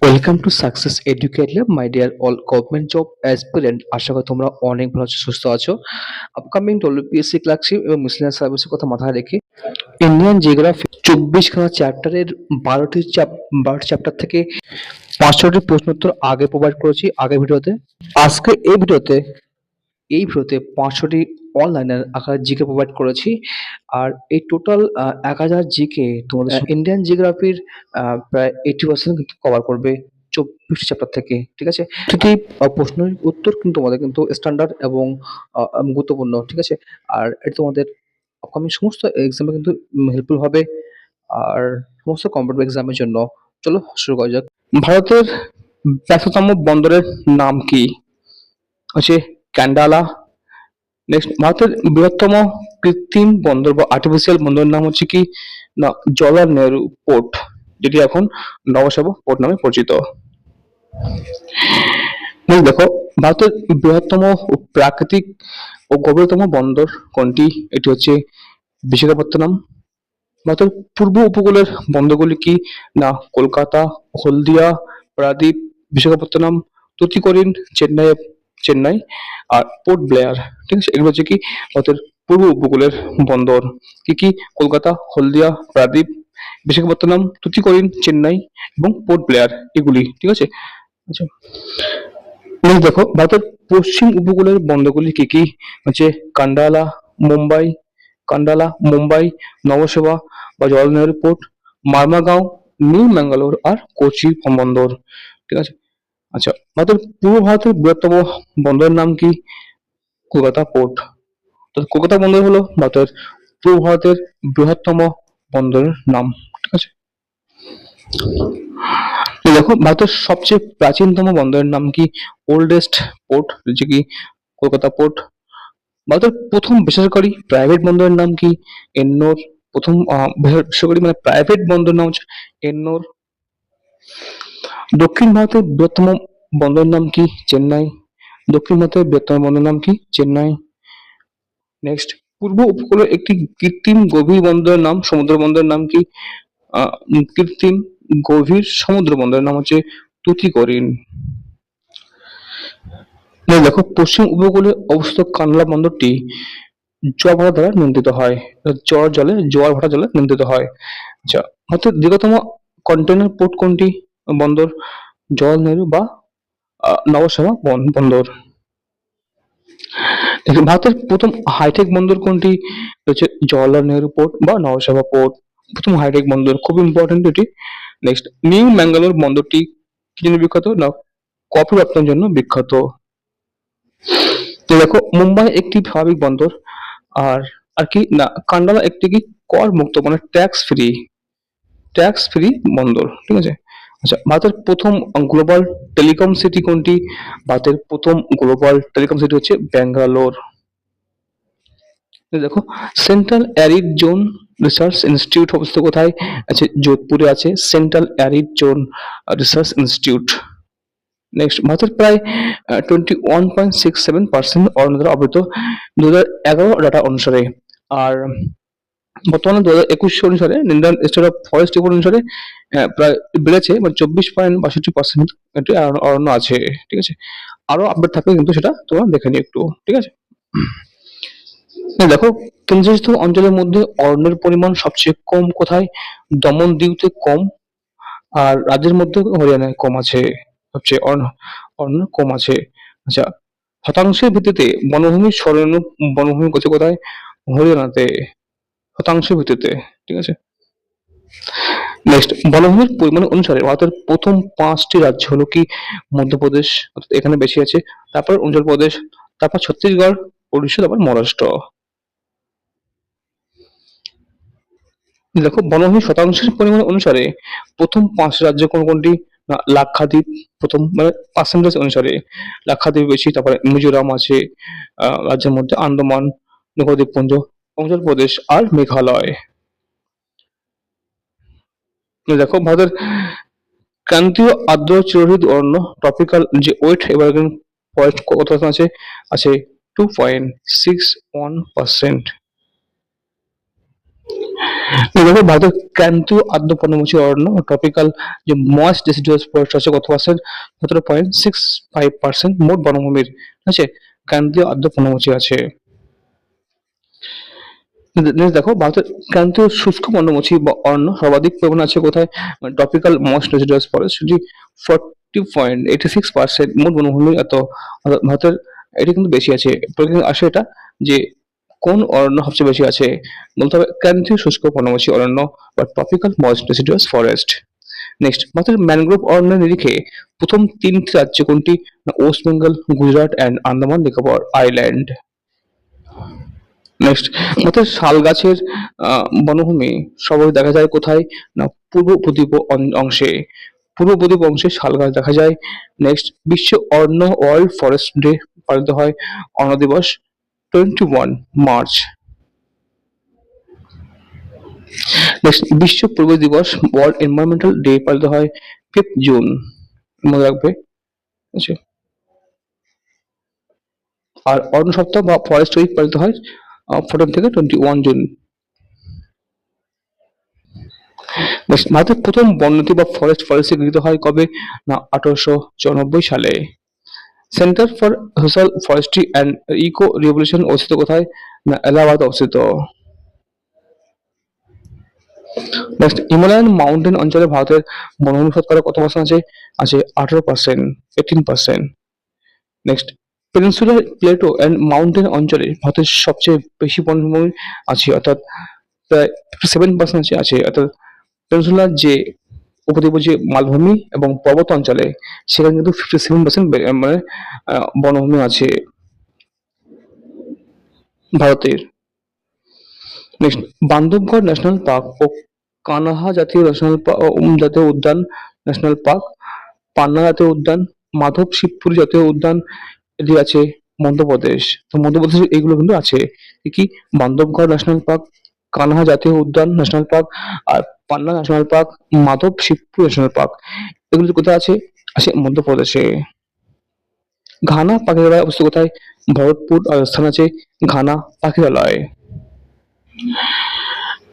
Welcome to success educate lab my dear all government job aspirant. আশা করি তোমরা অনেক ভালো আছো, সুস্থ আছো। আপকামিং ডব্লিউপিএসসি ক্লার্কশিপ এবং মিসেলিনিয়াস সার্ভিসের কথা মাথায় রেখে ইন্ডিয়ান জিওগ্রাফি 24খানা চ্যাপ্টারের 12টি চ্যাপ্টার থেকে 5টি প্রশ্নোত্তর আগে প্রোভাইড করেছি আগের ভিডিওতে। আজকে এই ভিডিওতে 500টি অনলাইনের আকারে জিকে প্রোভাইড করেছি। আর এই টোটাল 1000 জিকে তোমাদের ইন্ডিয়ান জিওগ্রাফির প্রায় 80% কিন্তু কভার করবে 24টি চ্যাপ্টার থেকে। ঠিক আছে, প্রতিটি প্রশ্নের উত্তর কিন্তু তোমাদের কিন্তু স্ট্যান্ডার্ড এবং গুরুত্বপূর্ণ। ঠিক আছে, আর এটা তোমাদের আপকামিং সমস্ত এক্সামে কিন্তু হেল্পফুল হবে, আর সমস্ত কম্পিটিটিভ এক্সামের জন্য। চলো শুরু করা যাক। ভারতের ব্যস্ততম বন্দরের নাম কি? হচ্ছে ক্যান্ডালা। নেক্সট, ভারতের বৃহত্তম কৃত্রিম বন্দর বা আর্টিফিশিয়াল বন্দরের নাম হচ্ছে কি না জওহরলাল নেহরু পোর্ট, যেটি এখন নবসাবা পোর্ট নামে পরিচিত। নেক্সট দেখো, ভারতের বৃহত্তম ও প্রাকৃতিক ও গভীরতম বন্দর কোনটি? এটি হচ্ছে বিশাখাপত্তনম। ভারতের পূর্ব উপকূলের বন্দরগুলি কি না কলকাতা, হলদিয়া, পারাদ্বীপ, বিশাখাপত্তনম, তুতিকোরিন, চেন্নাই আর পোর্ট ব্লেয়ার। ঠিক আছে, এগুলো হচ্ছে কি ভারতের পূর্ব উপকূলের বন্দর। কি কি? কলকাতা, হলদিয়া, পারাদ্বীপ, বিশাখাপত্তনম, তুতিকোরিন, চেন্নাই এবং পোর্ট ব্লেয়ার, এগুলি। ঠিক আছে, আচ্ছা। নেক্সট দেখো, ভারতের পশ্চিম উপকূলের বন্দরগুলি কি কি? হচ্ছে কান্ডালা, মুম্বাই, নবসেবা বা জওয়াহরলাল নেহরু পোর্ট, মারমাগাঁও, নিউ ম্যাঙ্গালোর আর কোচি বন্দর। ঠিক আছে, আচ্ছা। ভারতের বৃহত্তম বন্দরের নাম কি? কলকাতা পোর্ট। তো কলকাতা বন্দর হলো ভারতের পূর্ব ভারতের বৃহত্তম বন্দরের নাম। ঠিক আছে, তো দেখো, ভারতের সবচেয়ে প্রাচীনতম বন্দরের নাম কি? ওল্ডেস্ট পোর্ট, যে কি কলকাতা পোর্ট। ভারতের প্রথম বেসরকারি প্রাইভেট বন্দরের নাম কি? এন্নোর। প্রথম বেসরকারি মানে প্রাইভেট বন্দর নাম হচ্ছে এন্নোর। দক্ষিণ ভারতের বৃহত্তম বন্দরের নাম কি? চেন্নাই। দক্ষিণ ভারতের বৃহত্তম বন্দরের নাম কি? চেন্নাই। নেক্সট, পূর্ব উপকূলের একটি কৃত্রিম গভীর বন্দরের নাম, সমুদ্র বন্দরের নাম কি? কৃত্রিম গভীর সমুদ্র বন্দরের নাম হচ্ছে তুতিকোরিন। দেখো, পশ্চিম উপকূলে অবস্থিত কান্ডলা বন্দরটি জোয়ার ভাটা দ্বারা নিয়ন্ত্রিত হয়। জোয়ার ভাটা জলে নিয়ন্ত্রিত হয়। আচ্ছা, ভারতের দীর্ঘতম কন্টেইনার পোর্ট কোনটি? বন্দর জওয়াহরলাল নেহরু বা নবসেবা বন্দর। দেখুন, ভারতের প্রথম হাইটেক বন্দর কোনটি? হচ্ছে জওয়াহরলাল নেহরু পোর্ট বা নবসেবা পোর্ট, প্রথম হাইটেক বন্দর, খুব ইম্পর্টেন্ট এটি। নেক্সট, নিউ ম্যাঙ্গালোর বন্দরটি কি জন্য বিখ্যাত? না কফি রপ্তানির জন্য বিখ্যাত। তো দেখো, মুম্বাই একটি স্বাভাবিক বন্দর, আর আর কি না কান্ডালা একটি কি কর মুক্ত মানে ট্যাক্স ফ্রি বন্দর। ঠিক আছে, আচ্ছা। ভারতের প্রথম গ্লোবাল টেলিকম সিটি কোনটি? ভারতের প্রথম গ্লোবাল টেলিকম সিটি হচ্ছে ব্যাঙ্গালোর। দেখো, central arid zone research institute অবস্থিত কোথায়? আছে যোধপুরে আছে central arid zone research institute. Next, ভারতের প্রায় 21.67% অরণ্য দ্বারা আবৃত 2011 ডাটা অনুসারে। আর বর্তমানে 2021 অনুসারে Indian state of forest report অনুসারে প্রায় বেড়েছে, মানে 24.62% এটি অরণ্য আছে। ঠিক আছে, আরো আপডেট থাকবে কিন্তু সেটা তোমরা দেখে নিও একটু। ঠিক আছে, দেখো, কেন্দ্রশাসিত অঞ্চলের মধ্যে অরণ্যের পরিমাণ সবচেয়ে কম কোথায়? দমন দিউতে কম, আর রাজ্যের মধ্যে হরিয়ানায় কম আছে। সবচেয়ে অরণ্য কম আছে। আচ্ছা, শতাংশের ভিত্তিতে বনভূমির সর্বাধিক বনভূমি কোথায়? হরিয়ানাতে, শতাংশের ভিত্তিতে। ঠিক আছে, নেক্সট, বনভূমির পরিমাণ অনুসারে ভারতের প্রথম 5টি রাজ্য হলো কি? মধ্যপ্রদেশ, অর্থাৎ এখানে বেশি আছে, তারপর অরুণাচল প্রদেশ, তারপর ছত্তিশগড়, উড়িষ্যা, তারপর মহারাষ্ট্র। দেখো, বনভূমি শতাংশের পরিমাণ অনুসারে প্রথম 5 রাজ্য কোনটি? না লাক্ষাদ্বীপ প্রথম, মানে পার্সেন্টেজ অনুসারে লাক্ষাদ্বীপ বেশি, তারপরে মিজোরাম আছে, রাজ্যের মধ্যে আন্দামান নিকোবর দ্বীপপুঞ্জ, অরুণাচল প্রদেশ আর মেঘালয়। দেখো, ভারতের ক্রান্তীয় আর্দ্র চিরহরিৎ অরণ্য ট্রপিক্যাল যে ওয়েট এভারগ্রিন ফরেস্ট কত আছে? আছে 2.61%। এভাবে ভারতের ক্রান্তীয় আর্দ্র পর্ণমোচী অরণ্য টপিক্যাল যে ময়েস্ট ডেসিডুয়াস ফরেস্ট আছে কত পার্সেন্ট, 17.65% মোট বনভূমির, ঠিক আছে, ক্রান্তীয় আর্দ্র পর্ণমোচী আছে। Next দেখো ভারতের ক্রান্তীয় শুষ্ক পর্ণমোচী অরণ্য সর্বাধিক পরিমাণ আছে কোথায়, টপিক্যাল ময়েস্ট ডেসিডুয়াস ফরেস্ট, সেটি 40.86% মোট বনভূমির এত, ভারতের এটি কিন্তু বেশি আছে। প্রশ্ন আসে এটা যে কোন অরণ্য সবচেয়ে বেশি আছে, বলতে হবে ক্রান্তীয় শুষ্ক পর্ণমোচী অরণ্য বা tropical moist deciduous forest. Next ভারতের ম্যানগ্রোভ অরণ্যের নিরিখে প্রথম তিনটি রাজ্য কোনটি, West Bengal, Gujarat and Andaman Nicobar island. Next ভারতের শাল গাছের বনভূমি সর্বাধিক দেখা যায় কোথায়, না পূর্ব বদ্বীপ অংশে, পূর্ব বদ্বীপ অংশে শাল গাছ দেখা যায়। নেক্সট বিশ্ব অরণ্য ওয়ার্ল্ড ফরেস্ট ডে পালিত হয়, অরণ্য দিবস 21 মার্চ। নেক্সট বিশ্ব পরিবেশ দিবস ওয়ার্ল্ড এনভায়রনমেন্টাল ডে পালিত হয় 5 জুন, মনে রাখবে, ঠিক আছে। আর অরণ্য সপ্তাহ বা ফরেস্ট উইক পালিত হয় 14 থেকে 21 জুন। ভারতের প্রথম বন্যতি বা ফরেস্ট ফরেস্ট্রি গৃহীত হয় কবে, না 1894 সালে। Centre for social forestry and eco revolution অবস্থিত কোথায়, না এলাহাবাদ অবস্থিত। নেক্সট হিমালয়ান মাউন্টেন অঞ্চলে ভারতের বনভূমি শতকরা কত পার্সেন্ট আছে, আছে 18%, 18%। Next peninsular Plato and mountain অঞ্চলে ভারতের সবচেয়ে বেশি বনভূমি আছে, অর্থাৎ প্রায় 57% আছে, অর্থাৎ পেনিনসুলার যে উপদ্বীপ যে মালভূমি এবং পর্বত অঞ্চলে সেখানে কিন্তু 57% মানে বনভূমি আছে ভারতের। নেক্সট বান্ধবগড় ন্যাশনাল পার্ক ও কানহা জাতীয় জাতীয় উদ্যান ন্যাশনাল পার্ক, পান্না জাতীয় উদ্যান, মাধব শিবপুরি জাতীয় উদ্যান, এটি আছে মধ্যপ্রদেশ। তো মধ্যপ্রদেশে এইগুলো কিন্তু আছে, কি বান্ধবগড় ন্যাশনাল পার্ক, কানহা জাতীয় উদ্যান ন্যাশনাল পার্ক, আর Panna national park, Madhav Shivpuri national park, এগুলো কোথায় আছে, আছে মধ্যপ্রদেশে। ঘানা পাখিরালয় অবস্থিত কোথায়, ভরতপুর রাজস্থান আছে ঘানা পাখিরালয়।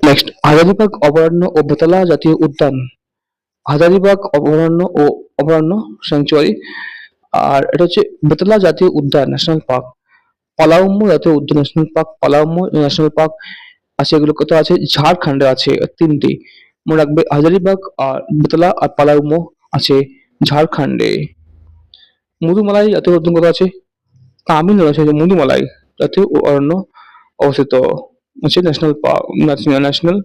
নেক্সট হাজারিবাগ অভয়ারণ্য ও বেতালা জাতীয় উদ্যান, হাজারিবাগ অভয়ারণ্য স্যাংচুয়ারি, আর এটা হচ্ছে বেতলা জাতীয় উদ্যান ন্যাশনাল পার্ক, পালাউম্ম জাতীয় উদ্যান ন্যাশনাল পার্ক, পালাউম্ম ন্যাশনাল পার্ক আছে, এগুলো কোথাও আছে, ঝাড়খণ্ডে আছে তিনটি, মনে রাখবে হাজারিবাগ আর বেতলা আর পালাউম্ম আছে ঝাড়খণ্ডে। মুদুমালাই জাতীয় উদ্যান কোথাও আছে, তামিলনাড়ু আছে, মুদুমালাই জাতীয় অরণ্য অবস্থিত আছে, national park, national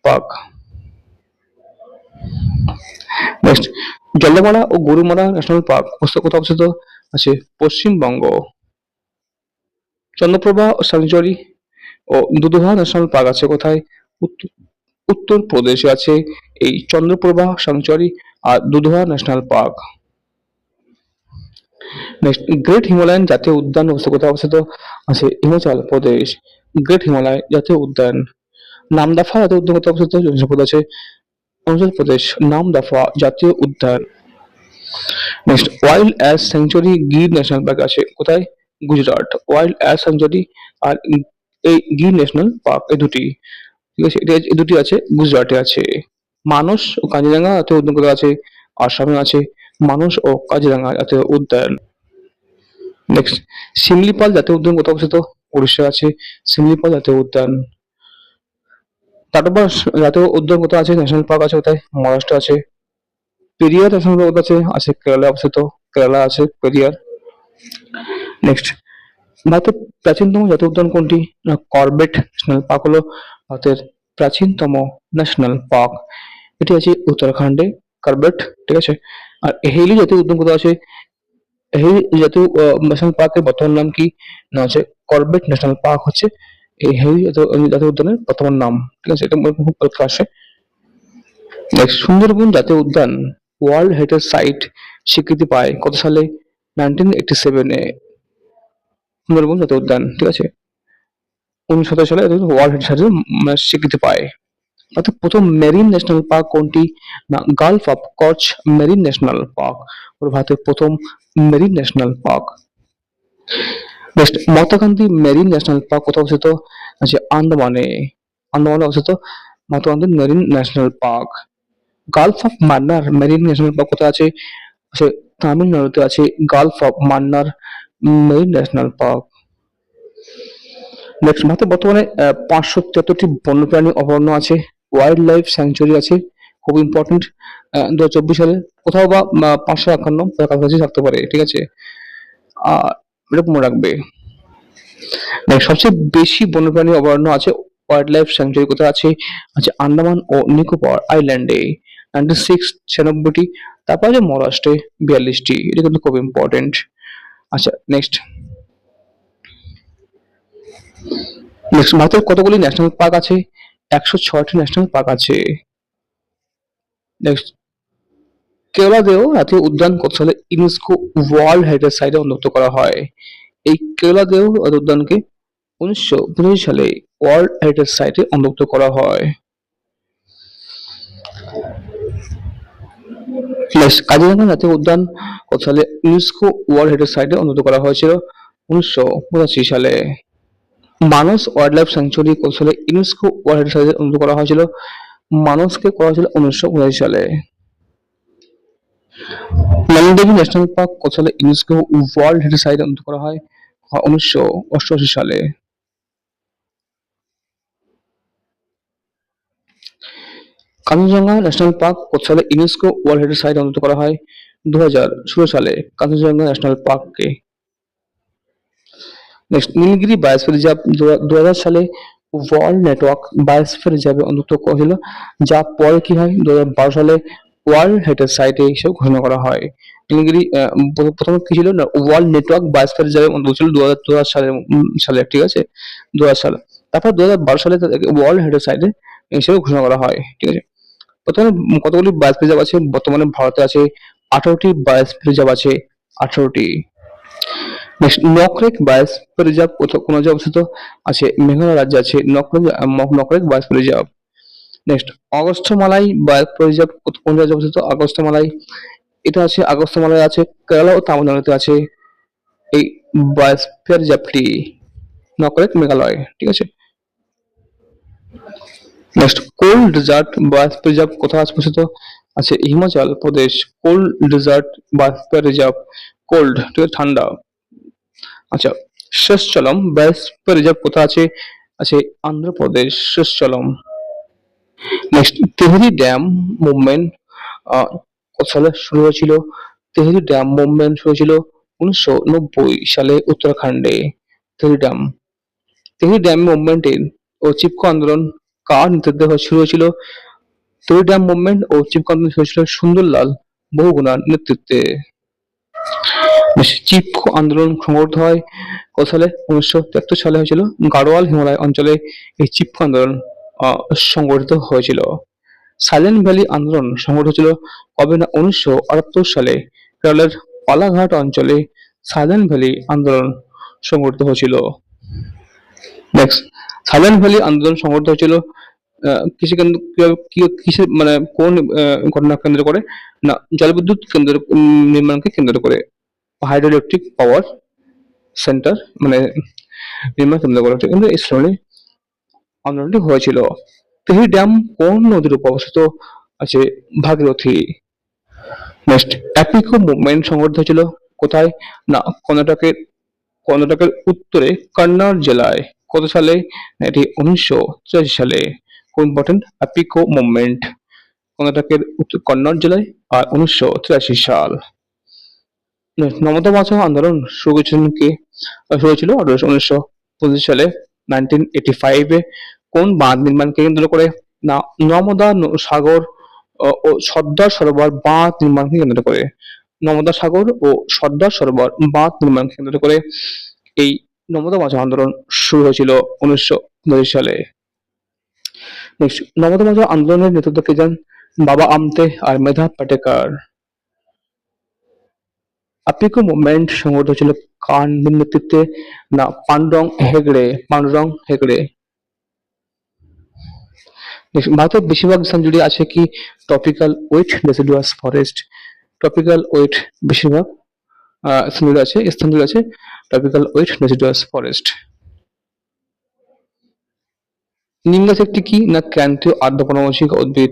park. Next Jaldapara ও গরুমারা ন্যাশনাল পার্ক কোথাও অবস্থিত, আছে পশ্চিমবঙ্গ। চন্দ্রপ্রভা স্যাংচুয়ারি ও দুধুয়া ন্যাশনাল পার্ক আছে কোথায়, উত্তরপ্রদেশে আছে এই চন্দ্রপ্রভা স্যাংচুয়ারি আর Dudhwa national park. Next great Himalayan জাতীয় উদ্যান কোথায় অবস্থিত, আছে হিমাচল প্রদেশ, গ্রেট হিমালয় জাতীয় উদ্যান। নামদাফা জাতীয় উদ্যান কোথায় অবস্থিত, আছে অরুণাচল প্রদেশ, নামদাফা জাতীয় উদ্যান। Next wild ash sanctuary Gir national park আছে কোথায়, গুজরাট, ওয়াইল্ড অ্যাশ স্যাংচুয়ারি আর এই গির ন্যাশনাল পার্ক, এই দুটি, ঠিক আছে, এই দুটি আছে গুজরাটে আছে। মানস ও কাজিরাঙ্গা জাতীয় উদ্যান কোথায় আছে, আসামে আছে মানস ও কাজিরাঙ্গা জাতীয় উদ্যান। নেক্সট শিমলিপাল জাতীয় উদ্যান কোথায় অবস্থিত, উড়িষ্যা আছে শিমলিপাল জাতীয় উদ্যান। তারপর জাতীয় উদ্যান কোথায় আছে, ন্যাশনাল পার্ক আছে কোথায়, মহারাষ্ট্র আছে। পেরিয়ার ন্যাশনাল পার্ক আছে, আছে কেরালা অবস্থিত, কেরালা আছে পেরিয়ার। নেক্সট ভারতের প্রাচীনতম জাতীয় উদ্যান কোনটি, না কর্বেট ন্যাশনাল পার্ক হলো ভারতের প্রাচীনতম ন্যাশনাল পার্ক, এটি আছে উত্তরাখণ্ডে, কর্বেট, ঠিক আছে। আর হেলি জাতীয় উদ্যান কোথায় আছে, হেলি জাতীয় ন্যাশনাল পার্কের বর্তমান নাম কি, না হচ্ছে কর্বেট ন্যাশনাল পার্ক হচ্ছে এই হেলি জাতীয় উদ্যানের বর্তমান নাম, ঠিক আছে, এটা খুব পরীক্ষা আসে। নেক্সট সুন্দরবন জাতীয় উদ্যান ওয়ার্ল্ড হেরিটেজ সাইট স্বীকৃতি পায় কত সালে, 1987-এ সুন্দরবন জাতীয় উদ্যান, ঠিক আছে, 1927 সালে ওয়ার্ল্ড হেরিটেজ সাইটের স্বীকৃতি পায়। অর্থাৎ প্রথম মেরিন ন্যাশনাল পার্ক কোনটি, না গালফ অফ কচ মেরিন ন্যাশনাল পার্ক, ভারতের প্রথম marine national park. Next Mahatma Gandhi marine national park কোথাও অবস্থিত, আছে আন্দামানে, আন্দামানে অবস্থিত Mahatma Gandhi marine national park. Gulf of Mannar marine national park কোথায় আছে? আছে তামিলনাড়ুতে আছে Gulf of Mannar marine national park. Next, ভারতে বর্তমানে 573টি বন্যপ্রাণী অভয়ারণ্য আছে, ওয়াইল্ড লাইফ স্যাংচুয়ারি আছে, খুব ইম্পর্টেন্ট। 2024 সালে কোথাও বা 551 তার কাছাকাছি থাকতে পারে, ঠিক আছে। আর এটা মনে রাখবে। সবচেয়ে বেশি বন্যপ্রাণী অভয়ারণ্য আছে, ওয়াইল্ড লাইফ স্যাংচুয়ারি কোথায় আছে? আছে আন্দামান ও নিকোবর আইল্যান্ডে 96 তারপর আছে মহারাষ্ট্রে 42টি। এটা কিন্তু খুব ইম্পর্টেন্ট। আচ্ছা, নেক্সট নেক্সট ভারতের কতগুলি ন্যাশনাল পার্ক আছে? 106টি ন্যাশনাল পার্ক আছে। নেক্সট, কেওলাদেও জাতীয় উদ্যান কত সালে ইউনেস্কো ওয়ার্ল্ড হেরিটেজ সাইটে অন্তর্ভুক্ত করা হয়? এই কেওলাদেও জাতীয় উদ্যানকে 1985 সালে ওয়ার্ল্ড হেরিটেজ সাইটে অন্তর্ভুক্ত করা হয়। নেক্সট, কাজিরাঙ্গা জাতীয় উদ্যান কত সালে ইউনেস্কো ওয়ার্ল্ড হেরিটেজ সাইটে অন্তর্ভুক্ত করা হয়েছিল? 1985 সালে। মানস ওয়াইল্ড লাইফ স্যাংচুয়ারি কত সালে ইউনেস্কো ওয়ার্ল্ড হেরিটেজ সাইটে অন্তর্ভুক্ত করা হয়েছিল? মানসকে করা হয়েছিল 1985 সালে। নন্দদেবী ন্যাশনাল পার্ক কত সালে ইউনেস্কো ওয়ার্ল্ড হেরিটেজ সাইটে অন্তর্ভুক্ত করা হয়? 1988 সালে। কাঞ্চনজঙ্ঘা ন্যাশনাল পার্ক কত সালে ইউনেস্কো ওয়ার্ল্ড হেরিটেজ সাইটে অন্তর্ভুক্ত করা হয়? 2016 সালে কাঞ্চনজঙ্ঘা ন্যাশনাল পার্ককে। নেক্সট, নীলগিরি বায়োস্ফিয়ার রিজার্ভ 2000 সালে ওয়ার্ল্ড নেটওয়ার্ক বায়োস্ফিয়ার রিজার্ভে অন্তর্ভুক্ত করা হয়েছিল, যা পরে কি হয় 2012 সালে ওয়ার্ল্ড হেরিটেজ সাইটে হিসেবে ঘোষণা করা হয়। নীলগিরি প্রথমে কি ছিল না, ওয়ার্ল্ড নেটওয়ার্ক বায়োস্ফিয়ার রিজার্ভে অন্তর্ভুক্ত ছিল 2000 সালে, ঠিক আছে, 2000 সালে। তারপর 2012 সালে তাদেরকে ওয়ার্ল্ড হেরিটেজ সাইটে হিসেবে ঘোষণা করা হয়, ঠিক আছে। প্রথমে কতগুলি বায়োস্ফিয়ার রিজার্ভ আছে? বর্তমানে ভারতে আছে 18টি বায়োস্ফিয়ার রিজার্ভ আছে, 18টি। নেক্সট, নকরেক বায়োস্ফিয়ার রিজার্ভ কোন রাজ্যে অবস্থিত? আছে মেঘালয় রাজ্যে আছে Nokrek biosphere reserve. Next, Agasthyamalai biosphere reserve কোন রাজ্যে অবস্থিত? অগস্ত্যমালাই, এটা আছে আগস্ত্যমালাই আছে কেরালা ও তামিলনাড়ুতে আছে এই বায়োস্ফিয়ার রিজার্ভটি, নকরেক মেঘালয়, ঠিক আছে। Next, cold desert biosphere reserve কোথায় অবস্থিত? আছে Himachal Pradesh. Cold desert biosphere reserve, cold, ঠিক আছে, ঠান্ডা। আচ্ছা, শেষচলম বায়োস্ফিয়ার রিজার্ভ কোথায় আছে? আছে Andhra Pradesh, Seshachalam. Next, Tehri dam movement কত সালে শুরু হয়েছিল? তেহরি ড্যাম মুভমেন্ট শুরু হয়েছিল 1990 সালে উত্তরাখণ্ডে। তেহরি ড্যাম তেহরি ড্যাম মুভমেন্টের ও চিপকো আন্দোলন কার নেতৃত্বে শুরু হয়েছিল? তেহরি ড্যাম মুভমেন্ট ও চিপকো আন্দোলন শুরু হয়েছিল সুন্দরলাল বহুগুণার নেতৃত্বে। চিপকো আন্দোলন সংগঠিত হয় কত সালে? 1973 সালে হয়েছিল। গাড়োয়াল হিমালয় অঞ্চলে এই চিপকো আন্দোলন সংগঠিত হয়েছিল। সাইলেন্ট ভ্যালি আন্দোলন সংগঠিত হয়েছিল কবে? না 1978 সালে কেরলের পালাঘাট অঞ্চলে সাইলেন্ট ভ্যালি আন্দোলন সংগঠিত হয়েছিল। নেক্সট, সাইলেন্ট ভ্যালি আন্দোলন সংগঠিত হয়েছিল কিসের মানে কোন ঘটনা কেন্দ্র করে? না জলবিদ্যুৎ কেন্দ্র নির্মাণকে কেন্দ্র করে, হাইড্রো ইলেকট্রিক পাওয়ার সেন্টার মানে নির্মাণ কেন্দ্র করে, কিন্তু এই শ্রেণী আন্দোলনটি হয়েছিল। তেহরি ড্যাম কোন নদীর উপর অবস্থিত? আছে ভাগীরথী। নেক্সট, অ্যাপিকো মুভমেন্ট সংগঠিত হয়েছিল কোথায়? না কর্ণাটকের উত্তরে কন্নড় জেলায়। কত সালে? এটি 1983 সালে। খুব ইম্পর্টেন্ট, অ্যাপিকো মুভমেন্ট কর্ণাটকের কন্নড় জেলায় আর 1983 সাল। নর্মদা বাঁচাও আন্দোলন শুরু করেছিলেন কে? শুরু হয়েছিল 1925 সালে 1985 কোন বাঁধ নির্মাণকে কেন্দ্র করে? না নর্মদা সাগর ও সর্দার সরোবর বাঁধ নির্মাণকে কেন্দ্র করে। নর্মদা সাগর ও সর্দার সরোবর বাঁধ নির্মাণকে কেন্দ্র করে এই নর্মদা বাঁচাও আন্দোলন শুরু হয়েছিল 1929 সালে। নেক্সট, নর্মদা বাঁচাও আন্দোলনের নেতৃত্ব কে দেন? বাবা আমতে আর মেধা পাটেকার। আপিকো মুভমেন্ট সংগঠিত হয়েছিল কার নেতৃত্বে? না পান্ডুরং হেগড়ে। ভারতের বেশিরভাগ স্থান জুড়ে আছে কি? Tropical wet deciduous forest. Tropical wet বেশিরভাগ স্থান জুড়ে আছে ট্রপিক্যাল ওয়েট ডেসিডুয়াস ফরেস্ট। নিম গাছ একটি কি না ক্রান্তীয় আর্দ্র পর্ণমোচী উদ্ভিদ।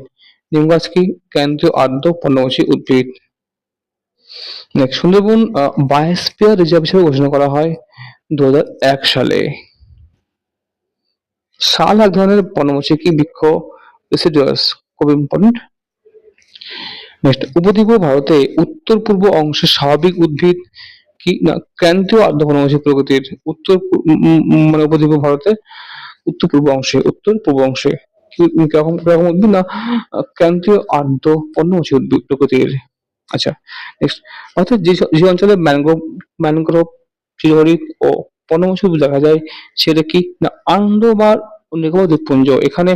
নিম গাছ কি ক্রান্তীয় আর্দ্র পর্ণমোচী উদ্ভিদ। নেক্সট, সুন্দরবন বায়োস্ফিয়ার রিজার্ভ হিসেবে ঘোষণা করা হয় 2001 সালে। শাল এক ধরনের পর্ণমোচী কি বৃক্ষ, deciduous, খুব ইম্পর্টেন্ট। নেক্সট, উপদ্বীপ ভারতে উত্তর পূর্ব অংশে স্বাভাবিক উদ্ভিদ কি না ক্রান্তীয় আর্দ্র পর্ণমোচী প্রকৃতির। মানে উপদ্বীপ ভারতে উত্তর পূর্ব অংশে কিরকম কিরকম উদ্ভিদ না ক্রান্তীয় আর্দ্র পর্ণমোচী উদ্ভিদ প্রকৃতির। আচ্ছা, নেক্সট, অর্থাৎ যে অঞ্চলে ম্যানগ্রোভ চিরহরিৎ ও পর্ণমোচী উদ্ভিদ দেখা যায় সেটা কি না আন্দামান ও নিকোবর দ্বীপপুঞ্জ। এখানে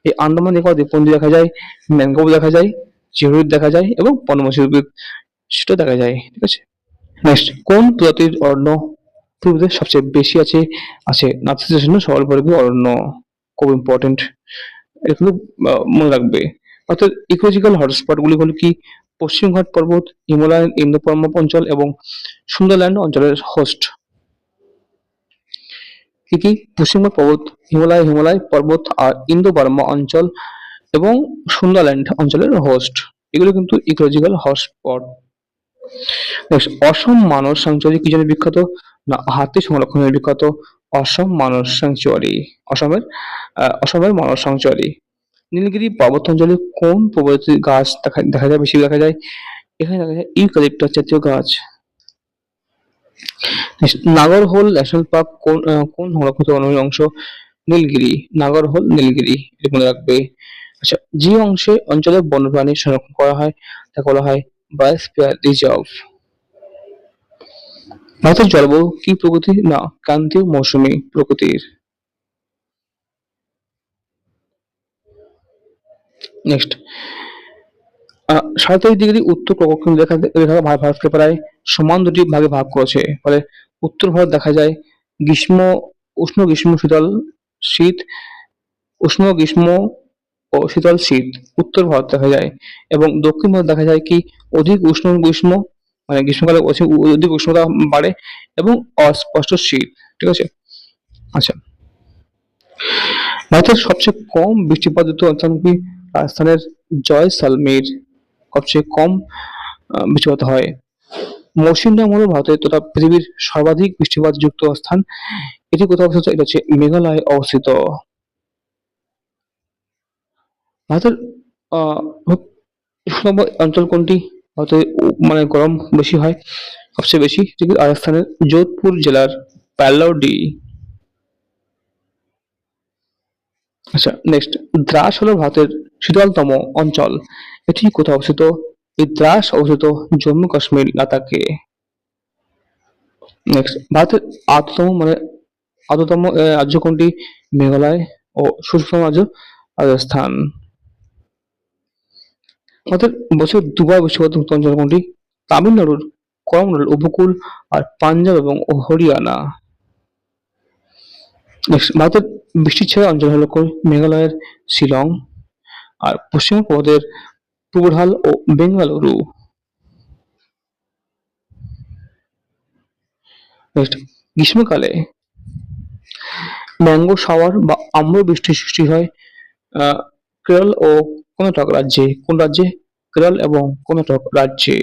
এই আন্দামান নিকোবর দ্বীপপুঞ্জে দেখা যায় ম্যানগ্রোভ দেখা যায়, চিরহরিৎ দেখা যায় এবং পর্ণমোচী উদ্ভিদ সেটা দেখা যায়। ঠিক আছে। নেক্সট, কোন প্রজাতির অরণ্য পৃথিবীতে সবচেয়ে বেশি আছে? আছে নাতিশীতোষ্ণ সরলবর্গীয় অরণ্য, খুব ইম্পর্টেন্ট, এগুলো মনে রাখবে। অর্থাৎ ইকোলজিক্যাল হটস্পট গুলি হলো কি পশ্চিমঘাট পর্বত, হিমালয়ান ইন্দো পর্বত অঞ্চল এবং সুন্দরল্যান্ড অঞ্চলের হোস্ট। কি কি পশ্চিমঘাট পর্বত, হিমালয় পর্বত আর ইন্দো বার্মা অঞ্চল এবং সুন্দরল্যান্ড অঞ্চলের হোস্ট, এগুলো কিন্তু ইকোলজিক্যাল হটস্পট। নেক্সট, অসম মানস স্যাংচুয়ারি কি জন্য বিখ্যাত? না হাতি সংরক্ষণের বিখ্যাত। অসম মানস স্যাংচুয়ারি, অসমের মানস স্যাংচুয়ারি। নীলগিরি পর্বতাঞ্চলে কোন প্রজাতির গাছ দেখা যায়, বেশি দেখা যায়? এখানে দেখা যায় ইউক্যালিপটাস জাতীয় গাছ। Next, নাগরহোল ন্যাশনাল পার্ক কোন সংরক্ষিত বনাঞ্চলের অংশ? নীলগিরি, নাগরহোল নীলগিরি, এটা মনে রাখবে। আচ্ছা, যে অঞ্চলে বন্যপ্রাণী সংরক্ষণ করা হয় তাকে বলা হয় বায়োস্ফিয়ার রিজার্ভ। ভারতের জলবায়ু কি প্রকৃতির? না ক্রান্তীয় মৌসুমী প্রকৃতির। নেক্সট, 37 ডিগ্রি উত্তর প্রকক্ষণ রেখা ভারতকে প্রায় সমান দুটি ভাগে ভাগ করেছে। ফলে উত্তর ভারত দেখা যায় উষ্ণ গ্রীষ্ম শীতল শীত, উষ্ণ গ্রীষ্ম ও শীতল শীত উত্তর ভারত দেখা যায়, এবং দক্ষিণ ভারত দেখা যায় কি অধিক উষ্ণ গ্রীষ্ম, মানে গ্রীষ্মকালে অধিক উষ্ণতা বাড়ে এবং অস্পষ্ট শীত। ঠিক আছে। আচ্ছা, ভারতের সবচেয়ে কম বৃষ্টিপাত অঞ্চল কি? রাজস্থানের জয়সালমের সবচেয়ে কম বৃষ্টিপাত হয়। মৌসিনরাম হলো ভারতের তথা পৃথিবীর সর্বাধিক বৃষ্টিপাত যুক্ত স্থান। এটি কোথায় অবস্থিত? এটা হচ্ছে মেঘালয়ে অবস্থিত। ভারতের আহ উষ্ণ অঞ্চল কোনটি? ভারতে মানে গরম বেশি হয় সবচেয়ে বেশি, যেটি রাজস্থানের যোধপুর জেলার প্যালোডি। আচ্ছা, নেক্সট, দ্রাস হলো ভারতের শীতলতম অঞ্চল। এটি কোথায় অবস্থিত? এই দ্রাস অবস্থিত জম্মু কাশ্মীর লাদাখে। নেক্সট, ভারতের আর্দ্রতম রাজ্য কোনটি? মেঘালয়। ও শুষ্কতম রাজ্য রাজস্থান। ভারতের বছর দুবার বৃষ্টিপাত অঞ্চল কোনটি? তামিলনাড়ুর করমণ্ডল উপকূল আর পাঞ্জাব এবং হরিয়ানা। নেক্সট, ভারতের বৃষ্টির ছায়া অঞ্চল হলো মেঘালয়ের শিলং আর পশ্চিমবঙ্গের পূর্বঢাল ও বেঙ্গালুরু। নেক্সট, গ্রীষ্মকালে ম্যাঙ্গো শাওয়ার বা আম্র বৃষ্টির সৃষ্টি হয় কেরল ও কর্ণাটক রাজ্যে। কোন রাজ্যে? কেরল এবং কর্ণাটক রাজ্যে।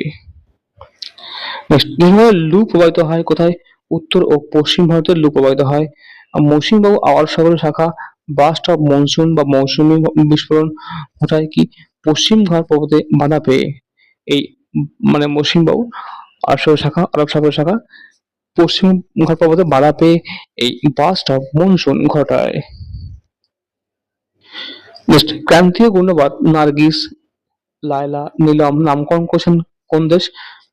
নেক্সট, গ্রীষ্মকালে লু প্রবাহিত হয় কোথায়? উত্তর ও পশ্চিম ভারতের লু প্রবাহিত হয়। মৌসুমী আরব সাগরের শাখা বার্স্ট অফ মনসুন বা মৌসুমী বিস্ফোরণ ঘটায় কি পশ্চিম ঘাট পর্বতে বাধা পেয়ে। এই মানে মৌসুমী আরব সাগরের শাখা পশ্চিম ঘাট পর্বতে বাধা পেয়ে এই বার্স্ট অফ মনসুন ঘটায়। নেক্সট, ক্রান্তীয় ঘূর্ণিঝড় নার্গিস, লায়লা, নীলম নামকরণ করেছেন কোন দেশ?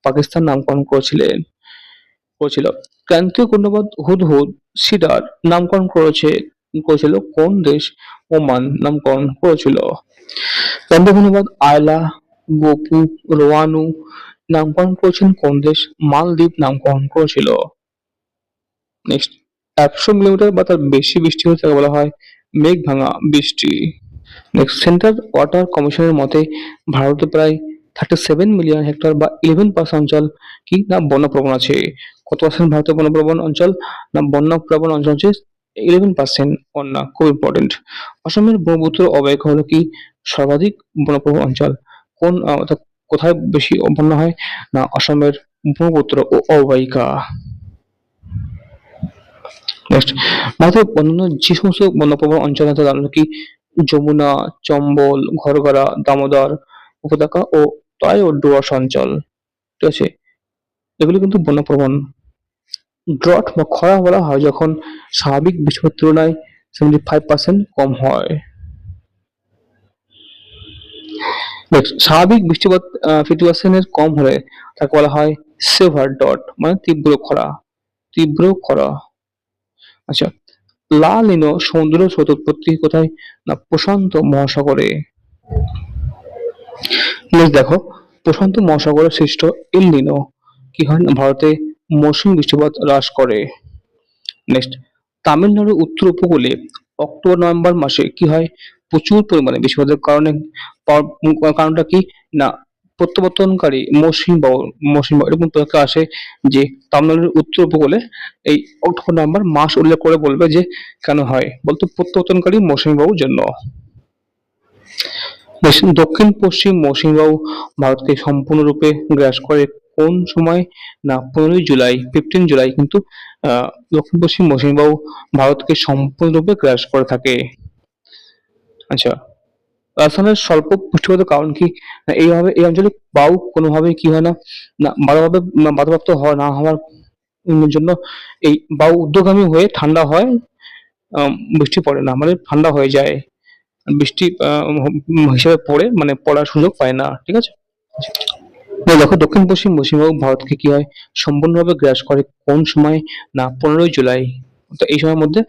পাকিস্তান নামকরণ করেছিল। ক্রান্তীয় ঘূর্ণিঝড় হুদহুদ, সিডার নামকরণ করেছিল কোন দেশ? ওমান নামকরণ করেছিল। ক্রান্তীয় ঘূর্ণিঝড় আয়লা, গোপু, রোয়ানু নামকরণ করেছেন কোন দেশ? মালদ্বীপ নামকরণ করেছিল। নেক্সট, 100 মিলিমিটার বা তার বেশি বৃষ্টি হলে তাকে বলা হয় মেঘ ভাঙা বৃষ্টি। নেক্সট, সেন্ট্রাল ওয়াটার কমিশনের মতে ভারতে প্রায় 37 মিলিয়ন হেক্টর বা 11% অঞ্চল কি না বন্যপ্রবণ আছে। কত পার্সেন্ট ভারতের বন্যপ্রবণ অঞ্চল? না বন্যপ্রবণ অঞ্চল হচ্ছে 11% বন্যা, খুব ইম্পর্টেন্ট। অসমের ব্রহ্মপুত্র অববাহিকা হলো কি সর্বাধিক বন্যাপ্রবণ অঞ্চল। কোন অর্থাৎ কোথায় বেশি বন্যা হয়? না অসমের ব্রহ্মপুত্র ও অববাহিকা। নেক্সট, ভারতের অন্যান্য যে সমস্ত বন্যপ্রবণ অঞ্চল আছে তার মধ্যে কি যমুনা, চম্বল, ঘরঘরা, দামোদর উপত্যকা ও তরাই ও ডুয়ার্স অঞ্চল। ঠিক আছে? এগুলো কিন্তু বন্যপ্রবণ। ড্রট বা খরা বলা হয় যখন স্বাভাবিক বৃষ্টিপাতের তুলনায় 75% কম হয়। নেক্সট, স্বাভাবিক বৃষ্টিপাত 50% এর কম হলে তাকে বলা হয় সেভার ডট মানে তীব্র খরা। তীব্র খরা। আচ্ছা, লা লিনো সমুদ্র স্রোত উৎপত্তি কোথায়? না প্রশান্ত মহাসাগরে। নেক্সট দেখো, প্রশান্ত মহাসাগরে সৃষ্ট এল নিনো কি হয়? না ভারতে মৌসুমী বৃষ্টিপাত হ্রাস করে। নেক্সট, তামিলনাড়ুর উত্তর উপকূলে অক্টোবর-নভেম্বর মাসে কি হয়? প্রচুর পরিমাণে বৃষ্টিপাতের কারণে কারণটা কি? না প্রত্যাবর্তনকারী মৌসুমী বায়ু এরকম তথ্য আসে যে তামিলনাড়ুর উত্তর উপকূলে এই অক্টোবর-নভেম্বর মাস উল্লেখ করে বলবে যে কেন হয়? বলতো প্রত্যাবর্তনকারী মৌসুমী বায়ুর জন্য। দক্ষিণ-পশ্চিম মৌসুমী বায়ু ভারতকে সম্পূর্ণরূপে গ্রাস করে কোন সময়? না 15 জুলাই, 15 জুলাই কিন্তু দক্ষিণ-পশ্চিম মৌসুমী বায়ু ভারতকে সম্পূর্ণরূপে গ্রাস করে থাকে। আচ্ছা, রাজস্থানের স্বল্প বৃষ্টিপাতের কারণ কি? না এই অঞ্চলে বায়ু কোনোভাবেই কি হয় না? না ভালোভাবে বাধাপ্রাপ্ত না হওয়ার জন্য এই বায়ু ঊর্ধ্বগামী হয়ে ঠান্ডা হয়, বৃষ্টি পড়ে না মানে ঠান্ডা হয়ে যায়। বৃষ্টি হিসেবে পড়ে মানে পড়ার সুযোগ পায় না। ঠিক আছে? এই দেখো দক্ষিণ-পশ্চিম মৌসুমী ভারতকে কি হয়? সম্পূর্ণভাবে গ্রাস করে কোন সময়? না 15 জুলাই। তো এই সময়ের মধ্যে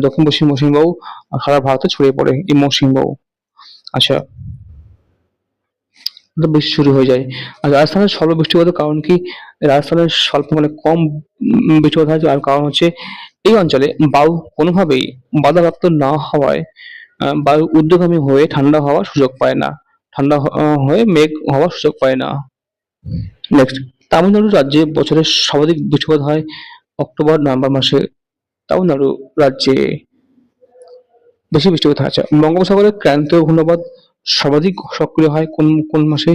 দক্ষিণ-পশ্চিম মৌসুমী বায়ু সারা ভারতে ছড়িয়ে পড়ে এই মৌসুমী বায়ু। আচ্ছা, বৃষ্টি শুরু হয়ে যায়। আর রাজস্থানের স্বল্প বৃষ্টিপাতের কারণ কি? রাজস্থানের স্বল্প মানে কম বৃষ্টিপাত হয় আর কারণ হচ্ছে এই অঞ্চলে বায়ু কোনোভাবেই বাধাপ্রাপ্ত না হওয়ায় বায়ু ঊর্ধ্বগামী হয়ে ঠান্ডা হওয়ার সুযোগ পায় না। ঠান্ডা হয়ে মেঘ হওয়ার সুযোগ পায় না। নেক্সট, তামিলনাড়ু রাজ্যে বছরের সর্বাধিক বৃষ্টিপাত হয় অক্টোবর-নভেম্বর মাসে। তামিলনাড়ু রাজ্যে বেশি বৃষ্টিপাত হয়। আচ্ছা, বঙ্গোপসাগরের ক্রান্তীয় ঘূর্ণিঝড় সর্বাধিক সক্রিয় হয় কোন কোন মাসে?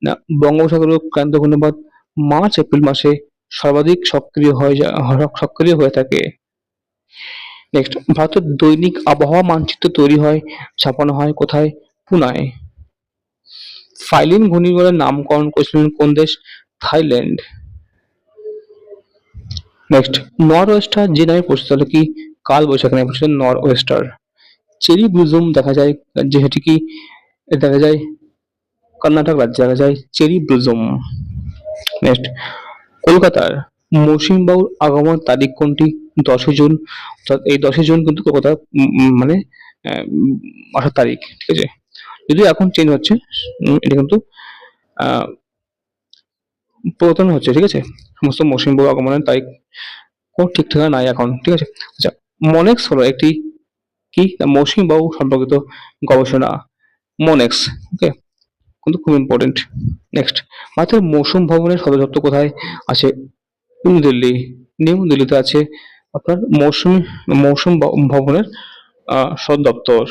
না বঙ্গোপসাগরের ক্রান্তীয় ঘূর্ণিঝড় মার্চ-এপ্রিল মাসে সর্বাধিক সক্রিয় হয়ে থাকে। নেক্সট, ভারতের দৈনিক আবহাওয়া মানচিত্র তৈরি হয়, ছাপানো হয় কোথায়? পুনায়। ফাইলিন ঘূর্ণিঝড়ের নামকরণ করেছিলেন কোন দেশ? থাইল্যান্ড। নেক্সট, নর্থ ওয়েস্টার যে নামে পরিচিত হলো কি? কাল বৈশাখী নামে পরিচিত নর্থ ওয়েস্টার। চেরি ব্লুজম দেখা যায় যেটি কি দেখা যায় কর্ণাটক রাজ্যে দেখা যায় চেরি ব্লুজম। নেক্সট, কলকাতার মৌসুমী বায়ুর আগমন তারিখ কোনটি? 10 জুন। অর্থাৎ এই 10 জুন কিন্তু কলকাতা মানে আসার তারিখ। ঠিক আছে? যদিও এখন চেঞ্জ হচ্ছে, এটা কিন্তু আহ পরিবর্তন হচ্ছে। ঠিক আছে? সমস্ত মৌসুমী বায়ু আগমনের তারিখ কোন ঠিক ঠিকানা নাই এখন। ঠিক আছে? আচ্ছা, মনেক্স হলো একটি কি? মৌসুমী বায়ু সম্পর্কিত গবেষণা। মনেক্স। ওকে, কিন্তু খুব ইম্পর্টেন্ট। নেক্সট, ভারতের মৌসুম ভবনের সদর দপ্তর কোথায় আছে? নিউ দিল্লি। নিউ দিল্লিতে আছে আপনার মৌসুম ভবনের সদর দপ্তর।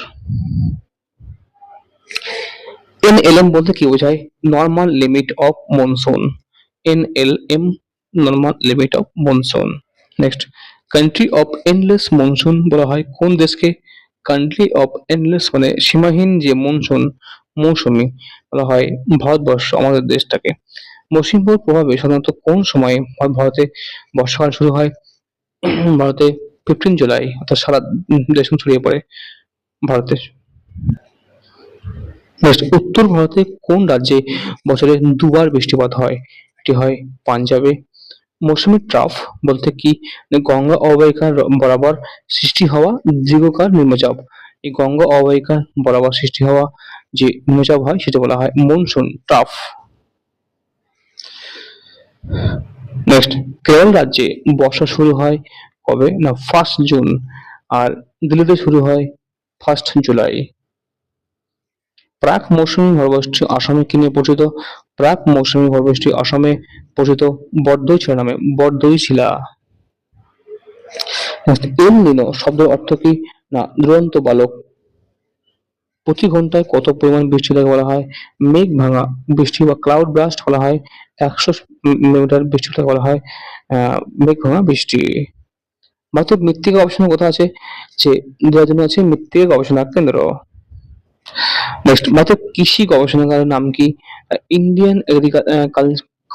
এনএলএম বলতে কি বোঝায়? Normal limit of monsoon. NLM normal limit of monsoon. Next, country of endless monsoon বলা হয় কোন দেশকে? কান্ট্রি অফ এন্ডলেস মানে সীমাহীন যে মৌসুমী বলা হয় ভারতবর্ষ আমাদের দেশটাকে। মৌসুমী বায়ুর প্রভাবে সাধারণত কোন সময়ে ভারতে বর্ষাকাল শুরু হয়? ভারতে 15 জুলাই অর্থাৎ সারা দেশ ছড়িয়ে পড়ে ভারতে। নেক্সট, উত্তর ভারতে কোন রাজ্যে বছরে দুবার বৃষ্টিপাত হয়? এটি হয় পাঞ্জাবে। মৌসুমী ট্রাফ বলতে কি? গঙ্গা অববাহিকার বরাবর সৃষ্টি হওয়া দীর্ঘকাল নিম্নচাপ। এই গঙ্গা অববাহিকার বরাবর সৃষ্টি হওয়া যে নিম্নচাপ হয় সেটা বলা হয় মনসুন ট্রাফ। নেক্সট, কেরল রাজ্যে বর্ষা শুরু হয় কবে? না 1 জুন। আর দিল্লিতে শুরু হয় 1 জুলাই। প্রাক মৌসুমী ঝড়বৃষ্টি আসামে কি নিয়ে পরিচিত? প্রাক মৌসুমী ঝড়বৃষ্টি আসামে পরিচিত বরদৈ শিলা নামে। বরদৈ শিলা। নেক্সট, এল নিনো শব্দের অর্থ কি? না দুরন্ত বালক। প্রতি ঘন্টায় কত পরিমাণ বৃষ্টি তাকে বলা হয়? মেঘ ভাঙা বৃষ্টি বা ক্লাউড ব্রাস্ট বলা হয়। ১০০ মিলিমিটার বৃষ্টিটাকে বলা হয় মেঘ ভাঙা বৃষ্টি। ভারতের মৃত্তিকা গবেষণা কোথায় আছে? যে দেরাদুনে আছে মৃত্তিকা গবেষণা কেন্দ্র। নেক্সট, ভারতের কৃষি গবেষণাগারের নাম কি? Indian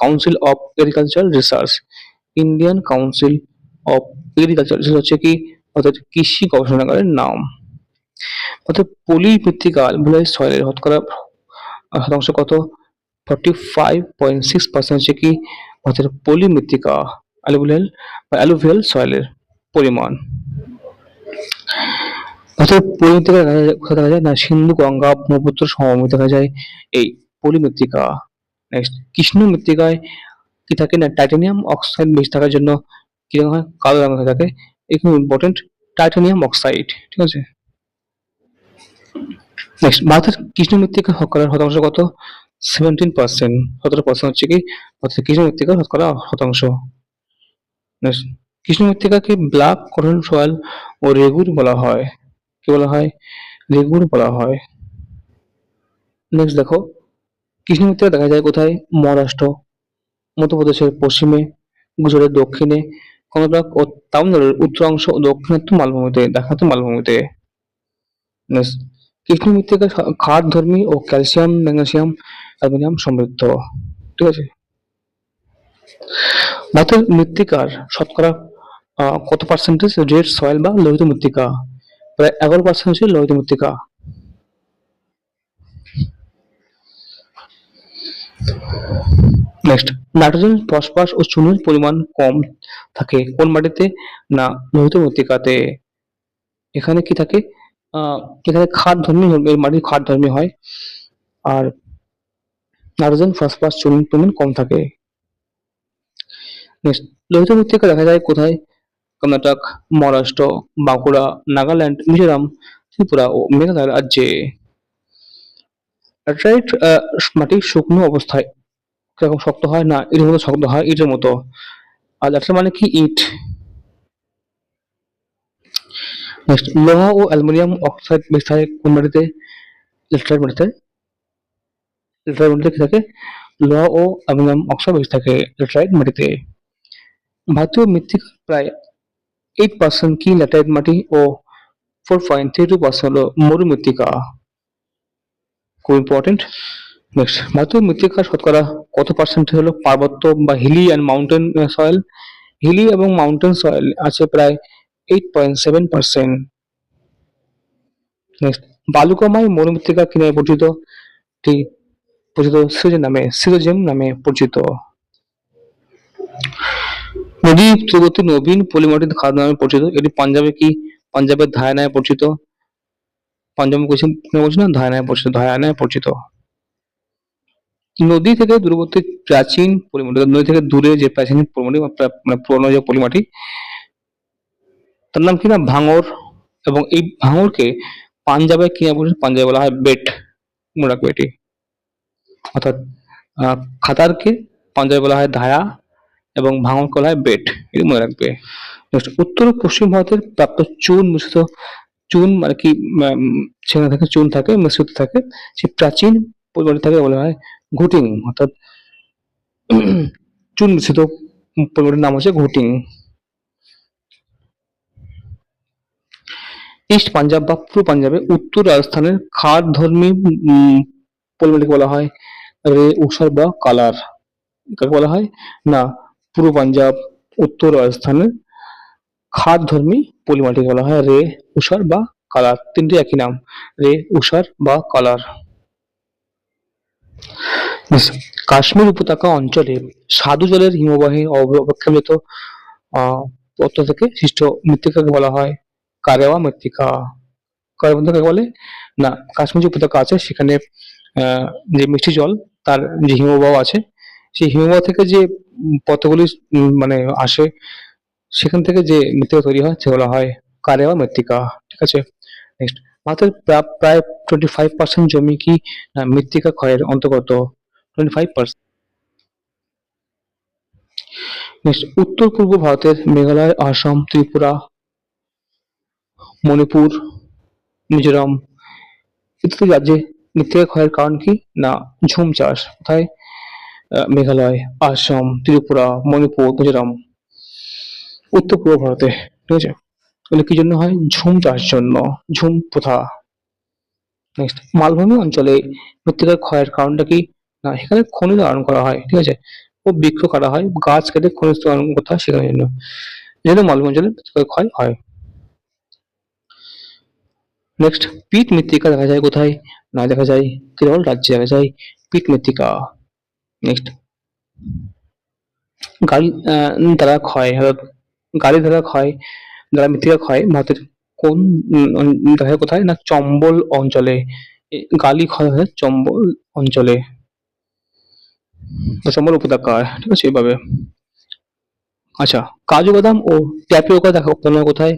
council of agricultural research. Indian council of agriculture research হচ্ছে কি অর্থাৎ কৃষি গবেষণাগারের নাম। অর্থাৎ পলি মৃত্তিকা অ্যালুভিয়াল সয়েলের শতকরা শতাংশ কত? 45.6% হচ্ছে কি ভারতের পলি মৃত্তিকা অ্যালুভিয়াল সয়েলের পরিমাণ। ভারতের পলি মৃত্তিকা কোথায় দেখা যায়? না সিন্ধু গঙ্গা ব্রহ্মপুত্র সমভূমি দেখা যায় এই পলি মৃত্তিকা। নেক্সট, কৃষ্ণ মৃত্তিকায় কি থাকে? না টাইটানিয়াম অক্সাইড বেশি থাকার জন্য কি রকম হয়? কালো রঙের হয়ে থাকে। এখানে ইম্পর্টেন্ট টাইটানিয়াম অক্সাইড, ঠিক আছে। নেক্সট, ভারতের কৃষ্ণ মৃত্তিকা শতকরা শতাংশ কত? 17%। 17% হচ্ছে কি ভারতের কৃষ্ণ মৃত্তিকা শতকরা শতাংশ। নেক্সট, কৃষ্ণ মৃত্তিকাকে black cotton soil oh regur বলা হয়। কি বলা হয়? রেগুর বলা হয়। নেক্সট দেখো, কৃষ্ণ মৃত্তিকা দেখা যায় কোথায়? মহারাষ্ট্র, মধ্যপ্রদেশের পশ্চিমে, গুজরাটের দক্ষিণে, কর্ণাটক ও তামিলনাড়ুর উত্তরাংশ ও দাক্ষিণাত্য মালভূমিতে। নেক্সট, কৃষ্ণ মৃত্তিকা ক্ষারধর্মী ও ক্যালসিয়াম, ম্যাগনেসিয়াম, অ্যালুমিনিয়াম সমৃদ্ধ, ঠিক আছে। ভারতের মৃত্তিকার শতকরা কত পার্সেন্টেজ রেড সয়েল বা লোহিত মৃত্তিকা? প্রায় 11% হচ্ছে লোহিত মৃত্তিকা। নেক্সট, নাইট্রোজেন, ফসফরাস ও চুনের পরিমাণ কম থাকে কোন মাটিতে? না লোহিত মৃত্তিকাতে। এখানে কি থাকে? এখানে ক্ষারধর্মী মাটি ক্ষারধর্মী হয় আর নাইট্রোজেন, ফসফরাস, চুনের পরিমাণ কম থাকে। নেক্সট, লোহিত মৃত্তিকা দেখা যায় কোথায়? কর্ণাটক, মহারাষ্ট্র, বাঁকুড়া, নাগাল্যান্ড, মিজোরাম, ত্রিপুরা ও মেঘালয় রাজ্যে। ল্যাটেরাইট মাটি শুকনো অবস্থায় কিরকম শক্ত হয়? না ইটের মতো শক্ত হয়, ইটের মতো। আর ল্যাটেরাইট মানে কি? ইট। নেক্সট, লোহা ও অ্যালুমিনিয়াম অক্সাইড বেশি থাকে কোন মাটিতে? ল্যাটেরাইট মাটিতে। ল্যাটেরাইট মাটিতে কি থাকে? লোহা ও অ্যালুমিনিয়াম অক্সাইড বেশি থাকে ল্যাটেরাইট মাটিতে। ভারতীয় মৃত্তিকার প্রায় 8% কি ল্যাটেরাইট মাটি ও 4.32% হলো মরু মৃত্তিকা। খুব ইম্পর্টেন্ট। নেক্সট, ভারতীয় মৃত্তিকার শতকরা কত পার্সেন্ট হলো পার্বত্য বা hilly and mountain soil? Hilly এবং মাউন্টেন সয়েল আছে প্রায় 8.7%। নেক্সট, বালুকাময় মরুমৃত্তিকা কি নামে পরিচিত? এটি পরিচিত সিরোজেম নামে পরিচিত। নদী তীরবর্তী নবীন পলিমাটিত খাদ নামে পরিচিত। এটি পাঞ্জাবে কি? পাঞ্জাবের ধায়া নামে পরিচিত। পাঞ্জাবে বলছি না, ধায়া নামে পরিচিত। নদী থেকে দূরবর্তী প্রাচীন পলিমাটি, নদী থেকে দূরে যে প্রাচীন পলিমাটি মানে পুরনো যে পলিমাটি, তার নাম কি? না ভাঙর। এবং এই ভাঙরকে পাঞ্জাবে কি নামে পরিচিত? পাঞ্জাবে বলা হয় বেট। মনে রাখবে এটি। অর্থাৎ খাতারকে পাঞ্জাবে বলা হয় ধায়া এবং ভাঙরকে বলা হয় বেট। এটি মনে রাখবে। নেক্সট, উত্তর ও পশ্চিম ভারতের প্রাপ্ত চুন মিশ্রিত, চুন মানে কি সেখানে থাকে চুন থাকে মিশ্রিত থাকে, সেই প্রাচীন পরিমাণে থাকে বলা হয় ঘুটিং। অর্থাৎ চুন মিশ্রিত পরিমাণের নাম হচ্ছে ঘুটিং। ইস্ট পাঞ্জাব বা পূর্ব পাঞ্জাবে উত্তর রাজস্থানের খারধর্মী পরিমাণকে বলা হয় রে, ঊষর বা কালার। কাকে বলা হয়? না পূর্ব পাঞ্জাব, উত্তর রাজস্থানের খারধর্মী পলিমাটিকে বলা হয় রে, ঊষর বা কালার। তিনটি একই নাম, রে, ঊষর বা কালার। কাশ্মীর উপত্যকা অঞ্চলে স্বাদু জলের হিমবাহে অপেক্ষাকৃত পত্র থেকে সৃষ্ট মৃত্তিকাকে বলা হয় কারেওয়া মৃত্তিকা। কারেওয়া মৃত্তিকা কাকে বলে? না কাশ্মীর যে উপত্যকা আছে সেখানে যে মিষ্টি জল, তার যে হিমবাহ আছে, সেই হিমবাহ থেকে যে পত্রগুলি মানে আসে, সেখান থেকে যে মৃত্তিকা তৈরি হয় সেগুলো হয় কারেওয়া মৃত্তিকা, ঠিক আছে। নেক্সট, ভারতের প্রায় 25% জমি কি মৃত্তিকা ক্ষয়ের অন্তর্গত? 25%। নেক্সট, উত্তর পূর্ব ভারতের মেঘালয়, আসাম, ত্রিপুরা মণিপুর, মিজোরাম ইত্যাদি রাজ্যে মৃত্তিকা ক্ষয়ের কারণ কি? না ঝুম চাষ। কোথায়? মেঘালয়, আসাম, ত্রিপুরা, মণিপুর, মিজোরাম, উত্তর পূর্ব ভারতে। ঠিক আছে? এগুলো কি জন্য হয়? ঝুম চাষ জন্য, ঝুম প্রথা। নেক্সট, মালভূমি অঞ্চলে মৃত্তিকার ক্ষয়ের কারণটা কি? না সেখানে খনিজ আহরণ করা হয়। ঠিক আছে? ও বৃক্ষ কাটা হয়, গাছ কেটে খনিজ আহরণ করতে হয় সেখানের জন্য। এই জন্য মালভূমি অঞ্চলে মৃত্তিকার ক্ষয় হয়। নেক্সট, পিট মৃত্তিকা দেখা যায় কোথায়? না দেখা যায় কেরল রাজ্যে দেখা যায় পিট মৃত্তিকা। নেক্সট, গাড়ি দ্বারা ক্ষয়, অর্থাৎ গাড়ি দ্বারা ক্ষয়, দ্বারা মৃত্তিকা ক্ষয় ভারতের কোন দেখা যায় কোথায়? না চম্বল অঞ্চলে। গালি ক্ষয় হয় চম্বল অঞ্চলে বা চম্বল উপত্যকায়। ঠিক আছে? এইভাবে। আচ্ছা, কাজু বাদাম ও ট্যাপিওকা দেখা উৎপন্ন হয় কোথায়?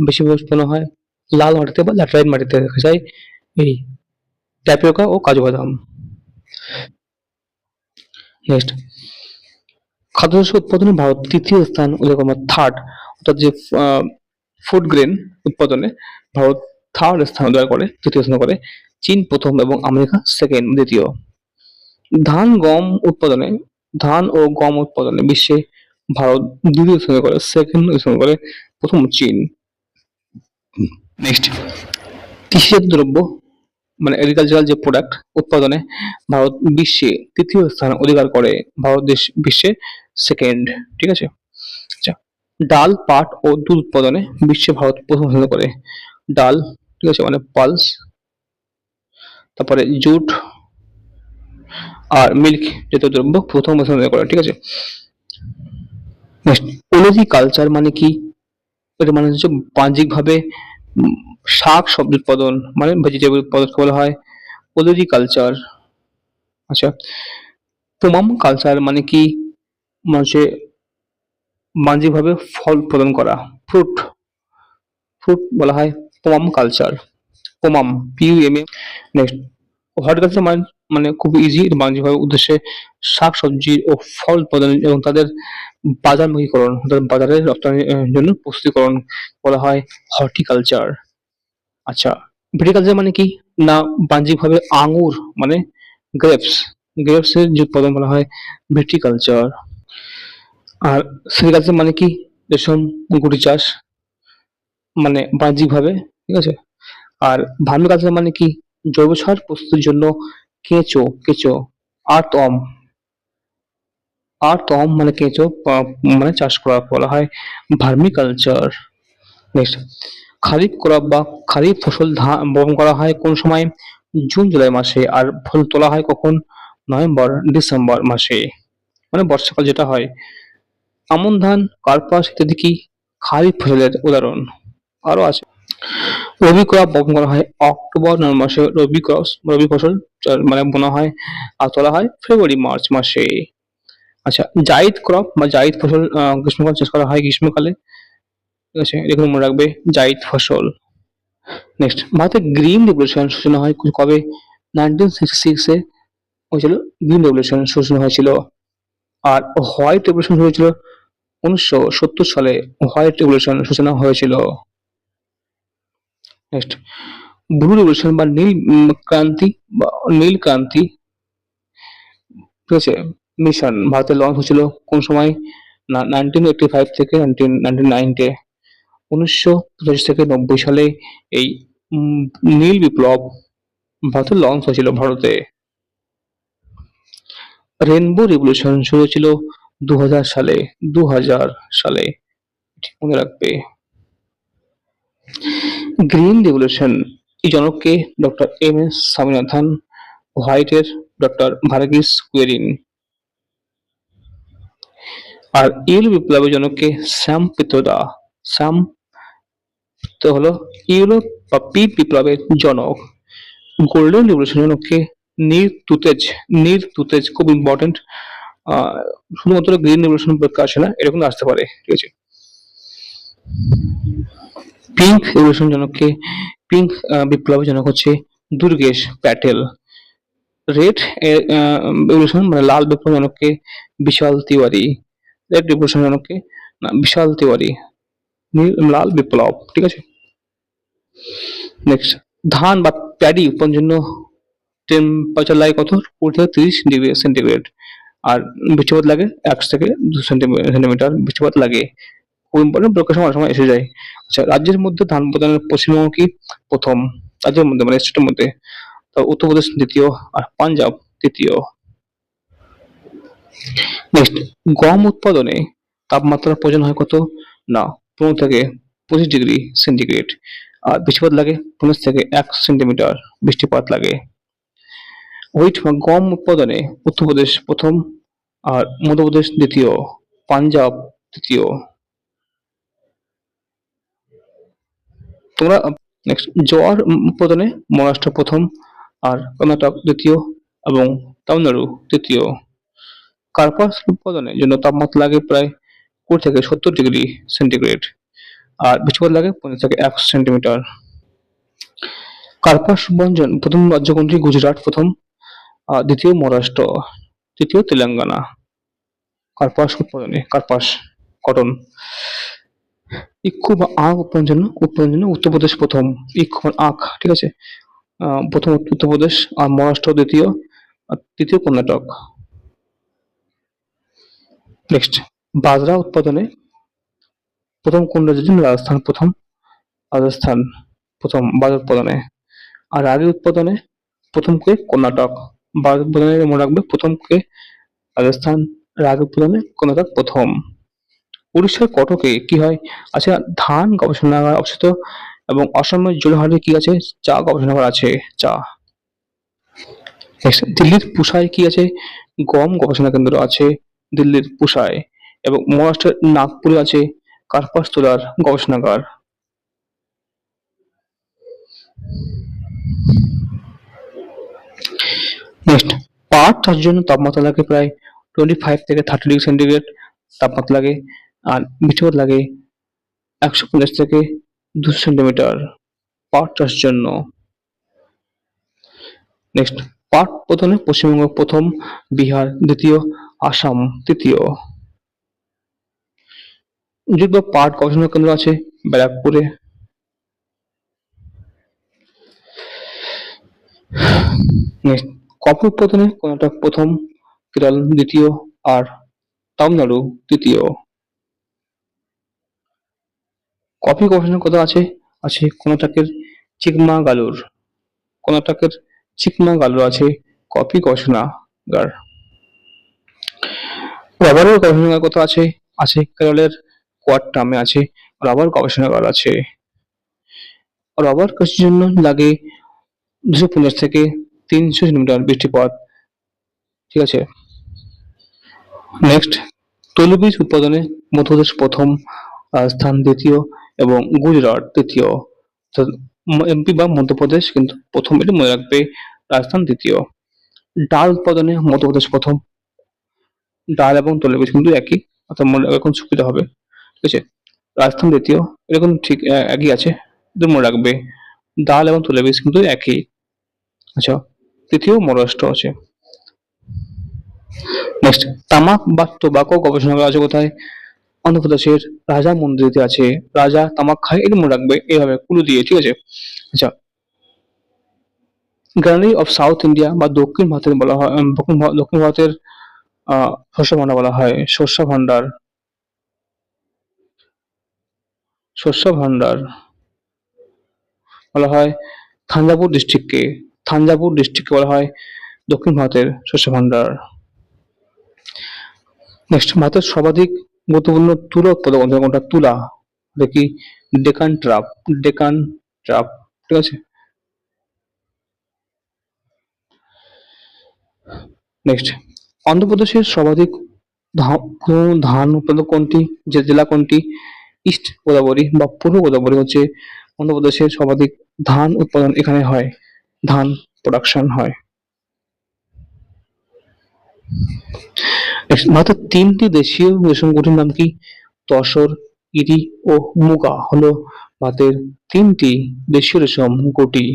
বেশি উৎপন্ন হয় লাল মাটিতে বা ল্যাটেরাইট মাটিতে দেখা যায় এই ট্যাপিওকা ও কাজু বাদাম। নেক্সট, খাদ্যশস্য উৎপাদনে ভারত তৃতীয় স্থান অধিকার করে, থার্ড, অর্থাৎ যে ফুড গ্রেন উৎপাদনে ভারত থার্ড স্থান অধিকার করে, তৃতীয় স্থান করে। চীন প্রথম এবং আমেরিকা সেকেন্ড, দ্বিতীয়। ধান গম উৎপাদনে, ধান ও গম উৎপাদনে বিশ্বে ভারত দ্বিতীয় স্থানে করে, সেকেন্ড স্থান করে, প্রথম চীন। নেক্সট, কৃষিজাত দ্রব্য মানে এগ্রিকালচারাল যে প্রোডাক্ট উৎপাদনে ভারত বিশ্বে তৃতীয় স্থান অধিকার করে, ভারত দেশ বিশ্বে সেকেন্ড। ঠিক আছে? আচ্ছা, ডাল, পাট ও দুধ উৎপাদনে বিশ্বে ভারত প্রথম স্থান করে। ডাল, ঠিক আছে, মানে পালস, তারপরে জুট আর মিল্ক জাতীয় দ্রব্য প্রথম স্থান অধিকার করে। ঠিক আছে? নেক্সট, ওলোজি কালচার মানে কি? এটা মানে হচ্ছে বাহ্যিক ভাবে শাক সবজি উৎপাদন, মানে ভেজিটেবল উৎপাদন বলা হয় ওলোজি কালচার। আচ্ছা, পুমাম কালচার মানে কি? মানে হচ্ছে বাহ্যিক ভাবে ফল উৎপাদন করা, ফ্রুট, ফ্রুট বলা হয় পুমাম কালচার। পুমাম, PUMA। নেক্সট, হর্টিকালচার মানে মানে খুব ইজি, বাণিজ্যিক ভাবে উদ্দেশ্যে শাক সবজি ও ফল উৎপাদন এবং তাদের বাজারমুখীকরণ, অর্থাৎ বাজারে রপ্তানির জন্য প্রস্তুতিকরণ বলা হয় হর্টিকালচার। আচ্ছা, ভিটিকালচার মানে কি? না বাহ্যিকভাবে আঙ্গুর মানে গ্রেপস, গ্রেপস এর যে উৎপাদন বলা হয় ভিটিকালচার। আর সেরিকালচার মানে কি? রেশম, গুটি চাষ, মানে বাহ্যিকভাবে। ঠিক আছে? আর ভার্মিকালচার মানে কি? জৈব সার প্রস্তুতির জন্য কেঁচো, কেঁচো, আর্থওয়ার্ম, আর্থওয়ার্ম মানে কেঁচো মানে চাষ করা বলা হয় ভার্মিকালচার। নেক্সট, খারিফ ক্রপ বা খারিফ ফসল ধান বপন করা হয় কোন সময়? জুন জুলাই মাসে। আর ফল তোলা হয় কখন? নভেম্বর ডিসেম্বর মাসে, মানে বর্ষাকাল যেটা হয়। আমন ধান, কার্পাস ইত্যাদি কি খারিফ ফসলের উদাহরণ। আরো আছে। রবি ক্রপ বপন করা হয় অক্টোবর নভেম্বর মাসে, রবি ফসল মানে বোনা হয় আর তোলা হয় ফেব্রুয়ারি মার্চ মাসে। আচ্ছা, জাইদ ক্রপ বা জাইদ ফসল গ্রীষ্মকালে চাষ করা হয় গ্রীষ্মকালে। ঠিক আছে? এগুলো মনে রাখবে, জাইদ ফসল। নেক্সট, ভারতের গ্রিন রেভলিউশন সূচনা হয় কবে? 1966 এ হয়েছিল গ্রিন রেভলিউশন সূচনা হয়েছিল। আর হোয়াইট রেভলিউশন হয়েছিল 1970 সালে, হোয়াইট রেভলিউশন সূচনা হয়েছিল। নেক্সট, ব্লু রেভলিউশন বা নীল ক্রান্তি বা নীল ক্রান্তি, ঠিক আছে, মিশন ভারতে লঞ্চ হয়েছিল কোন সময়? না 1985 থেকে 1990, 1985 থেকে 90 সালে এই নীল বিপ্লব ভারতে লঞ্চ হয়েছিল ভারতে। রেনবো রেভলিউশন শুরু হয়েছিল 2000 সালে, 2000 সালে, মনে রাখবে। গ্রিন রেভলিউশন এই জনককে? ডক্টর MS স্বামীনাথন, হোয়াইটের ডক্টর ভার্গিস কুরিয়েন। আর ইয়েলো বিপ্লবের জনককে? শ্যাম পিত্রোদা। শ্যাম তো হলো ইউরোপ বা পিট বিপ্লবের জনক। Golden revolution জনককে? নীর তুতেজ, নীর তুতেজ খুব ইম্পর্টেন্ট। শুধুমাত্র গ্রিন রেভলিউশন পরীক্ষা আসে না, এরকম আসতে পারে। ঠিক আছে? Pink revolution জনককে? পিঙ্ক বিপ্লবের জনক হচ্ছে দুর্গেশ প্যাটেল। রেড রেভলিউশন মানে লাল বিপ্লব জনককে? বিশাল তিওয়ারি। রেড রেভলিউশন জনককে? না বিশাল তিওয়ারি। লাল বিপ্লব। ঠিক আছে? নেক্সট, ধান বা প্যাডি উৎপাদনের জন্য টেম্পারেচার লাগে কত? 20 থেকে 30 ডিগ্রি সেন্টিগ্রেড। আর বৃষ্টিপাত লাগে 1 থেকে 2 সেন্টিমিটার বৃষ্টিপাত লাগে। খুব ইম্পর্টেন্ট, পরীক্ষার সময় অনেক সময় এসে যায়। আচ্ছা, রাজ্যের মধ্যে ধান উৎপাদনের পশ্চিমবঙ্গ কি প্রথম? রাজ্যের মধ্যে মানে স্টেটের মধ্যে, তো উত্তরপ্রদেশ দ্বিতীয় আর পাঞ্জাব তৃতীয়। নেক্সট, গম উৎপাদনে তাপমাত্রার প্রয়োজন হয় কত? না, 15 থেকে 25 ডিগ্রি সেন্টিগ্রেড। আর বৃষ্টিপাত লাগে 15 থেকে 1 সেন্টিমিটার বৃষ্টিপাত লাগে। হুইট বা গম উৎপাদনে উত্তরপ্রদেশ প্রথম আর মধ্যপ্রদেশ দ্বিতীয়, পাঞ্জাব তৃতীয়। তোমরা নেক্সট, জোয়ার উৎপাদনে মহারাষ্ট্র প্রথম আর কর্ণাটক দ্বিতীয় এবং তামিলনাড়ু তৃতীয়। কার্পাস উৎপাদনের জন্য তাপমাত্রা লাগে প্রায় 20 থেকে 70 ডিগ্রি সেন্টিগ্রেড। আর বৃষ্টিপাত লাগে 15 থেকে 1 সেন্টিমিটার। কার্পাস বঞ্জন প্রথম রাজ্য কোনটি? গুজরাট প্রথম, দ্বিতীয় মহারাষ্ট্র, তৃতীয় তেলেঙ্গানা। কার্পাস উৎপাদনে, কার্পাস কটন। ইক্ষু বা আখ উৎপাদনের জন্য উত্তরপ্রদেশ প্রথম। ইক্ষু মানে আখ, ঠিক আছে। প্রথম উত্তরপ্রদেশ আর মহারাষ্ট্র দ্বিতীয় আর তৃতীয় কর্ণাটক। নেক্সট, বাজরা উৎপাদনে প্রথম কোন রাজ্যের জন্য? রাজস্থান প্রথম, রাজস্থান প্রথম বাজরা উৎপাদনে। আর রাগি উৎপাদনে প্রথম কে? কর্ণাটক। বাজরা উৎপাদনে মনে রাখবে প্রথম কে? রাজস্থান। রাগি উৎপাদনে কর্ণাটক প্রথম। উড়িষ্যার কটকে কি হয়? আচ্ছা, ধান গবেষণাগার অবস্থিত এবং অসমের জোরহাটে কি আছে? চা গবেষণাগার আছে, চা। Next, দিল্লির পুসায় কি আছে? গম গবেষণা কেন্দ্র আছে দিল্লির পুসায়। এবং মহারাষ্ট্রের নাগপুরে আছে কার্পাস তোলার গবেষণাগার। নেক্সট, পাট চাষের জন্য তাপমাত্রা লাগে প্রায় 25 থেকে 30 ডিগ্রি সেন্টিগ্রেড তাপমাত্রা লাগে। আর বৃষ্টিপাত লাগে 150 থেকে 200 সেন্টিমিটার পাট চাষের জন্য। নেক্সট, পাট উৎপাদনে পশ্চিমবঙ্গ প্রথম, বিহার দ্বিতীয়, আসাম তৃতীয়। জুট বা পাট গবেষণা কেন্দ্র আছে ব্যারাকপুরে। নেক্সট, কফি উৎপাদনে কর্ণাটক প্রথম, কেরল দ্বিতীয় আর তামিলনাড়ু তৃতীয়। কফি গবেষণা কোথায় আছে? আছে কর্ণাটকের চিকমাগালুর। কর্ণাটকের চিকমাগালুর আছে কফি গবেষণাগার। রাবারের গবেষণাগার কোথায় আছে? আছে কেরলের কোয়াট্টামে আছে রাবার গবেষণাগার আছে। রাবার কৃষির জন্য লাগে 250 থেকে 300 সেন্টিমিটার বৃষ্টিপাত, ঠিক আছে। নেক্সট, তৈলবীজ উৎপাদনে মধ্যপ্রদেশ প্রথম, রাজস্থান দ্বিতীয় এবং গুজরাট তৃতীয়। এমপি বা মধ্যপ্রদেশ কিন্তু প্রথম, এটা মনে রাখবে, রাজস্থান দ্বিতীয়। ডাল উৎপাদনে মধ্যপ্রদেশ প্রথম। ডাল এবং তৈলবীজ কিন্তু একই, অর্থাৎ মনে এখন সুবিধা হবে, ঠিক আছে। রাজস্থান দ্বিতীয়, এরকম ঠিক একই আছে, এটা মনে রাখবে। ডাল এবং তৈলবীজ কিন্তু একই। আচ্ছা, তৃতীয় মহারাষ্ট্র আছে। নেক্সট, তামাক বা টোবাকো গবেষণাগার আছে কোথায়? অন্ধ্রপ্রদেশের রাজা মন্দিরিতে আছে। রাজা তামাক খায়, এটা মনে রাখবে এইভাবে কুলু দিয়ে, ঠিক আছে। আচ্ছা, গ্রানারি অফ সাউথ ইন্ডিয়া বা দক্ষিণ ভারতের বলা হয়, দক্ষিণ ভারতের শস্য ভান্ডার বলা হয়, শস্য ভান্ডার, শস্য ভান্ডার বলা হয় থাঞ্জাভুর ডিস্ট্রিক্টকে। থাঞ্জাভুর ডিস্ট্রিক্টকে বলা হয় দক্ষিণ ভারতের শস্য ভান্ডার। নেক্সট, ভারতের সর্বাধিক গুরুত্বপূর্ণ তুলা উৎপাদক অঞ্চল কোনটা? তুলা, দেখি ডেকান ট্রাপ, ডেকান ট্রাপ, ঠিক আছে। নেক্সট, অন্ধ্রপ্রদেশের সর্বাধিক ধান উৎপাদক কোনটি? যে জেলা কোনটি? ইস্ট গোদাবরী বা পূর্ব গোদাবরী হচ্ছে অন্ধ্রপ্রদেশের সর্বাধিক ধান উৎপাদন এখানে হয়, ধান প্রোডাকশন হয়। ভারতের তিনটি দেশীয় রেশম গুটির নাম কি? তসর, ইরি ও মুগা হলো ভারতের তিনটি দেশীয় রেশম গুটি।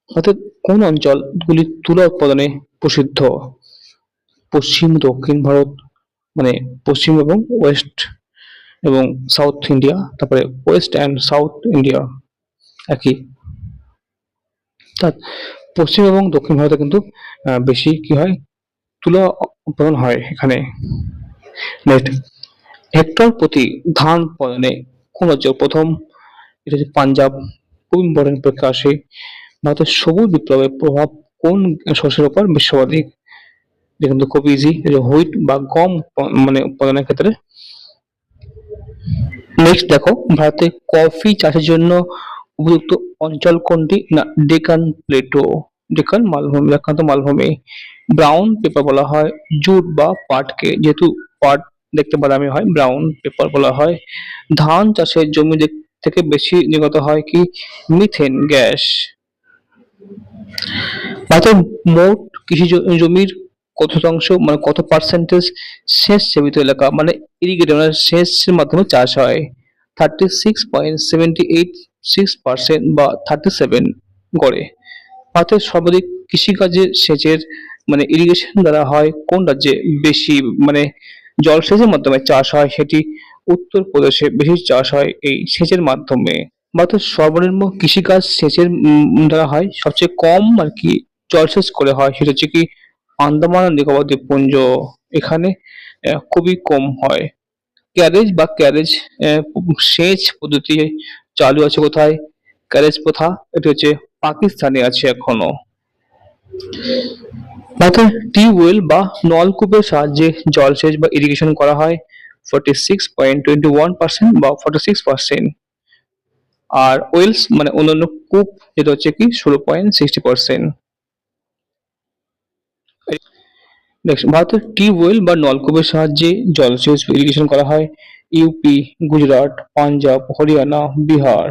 ভারতের কোন অঞ্চলগুলি তুলা উৎপাদনে প্রসিদ্ধ? পশ্চিম দক্ষিণ ভারত, মানে পশ্চিম এবং ওয়েস্ট এবং সাউথ ইন্ডিয়া, তারপরে ওয়েস্ট অ্যান্ড সাউথ ইন্ডিয়া। একই। অর্থাৎ পশ্চিম এবং দক্ষিণ ভারতে কিন্তু বেশি কি হয়, তুলা উৎপাদন হয় এখানে। নেক্সট, হেক্টর প্রতি ধান উৎপাদনে কোন রাজ্য প্রথম? এটা হচ্ছে পাঞ্জাব। খুব ইম্পর্টেন্ট পরীক্ষা আসে। ভারতের সবুজ বিপ্লবের প্রভাব কোন শস্যের উপর বিশ্ববাদী? এটা কিন্তু খুব ইজি, হুইট বা গম মানে উৎপাদনের ক্ষেত্রে। নেক্সট দেখো, ভারতে কফি চাষের জন্য উপযুক্ত অঞ্চল কোনটি? না, ডেকান প্লেটো, ডেকান মালভূমি, আক্রান্ত মালভূমি। ব্রাউন পেপার বলা হয় জুট বা পাটকে, যেহেতু পাট দেখতে বাদামি হয়, ব্রাউন পেপার বলা হয়। ধান চাষের জমি থেকে বেশি নির্গত হয় কি? Methane gas. ভারতের মোট কৃষি জমির কত শতাংশ, মানে কত পার্সেন্টেজ সেচ সেবিত এলাকা, মানে ইরিগেটেড, মানে সেচের মাধ্যমে চাষ হয়? 36.78 6% বা 37 গড়ে। ভারতের সর্বাধিক কৃষিকাজে সেচের মানে ইরিগেশন দ্বারা হয় কোন রাজ্যে বেশি, মানে জলসেচের মাধ্যমে চাষ হয় সেটি উত্তরপ্রদেশে বেশি চাষ হয় এই সেচের মাধ্যমে। ভারতের সর্বনিম্ন কৃষিকাজ সেচের দ্বারা হয়, সবচেয়ে কম আর কি জলসেচ করে হয় সেটা হচ্ছে কি আন্দামান আর নিকোবর দ্বীপপুঞ্জ, এখানে খুবই কম হয়। ক্যারেজ সেচ পদ্ধতি চালু আছে কোথায়? ক্যারেজ প্রথা এটি হচ্ছে পাকিস্তানে আছে এখনো। ভারতে টিউবওয়েল বা নলকূপের সাহায্যে জলসেচ বা ইরিগেশন করা হয় 46.21% বা 46%। আর ওয়েলস মানে অন্যান্য কূপ যেটা হচ্ছে কি 16.60%। নেক্সট, ভারতের টিউবওয়েল বা নলকূপের সাহায্যে জলসেচ ইরিগেশন করা হয় ইউপি, গুজরাট, পাঞ্জাব, হরিয়ানা, বিহার।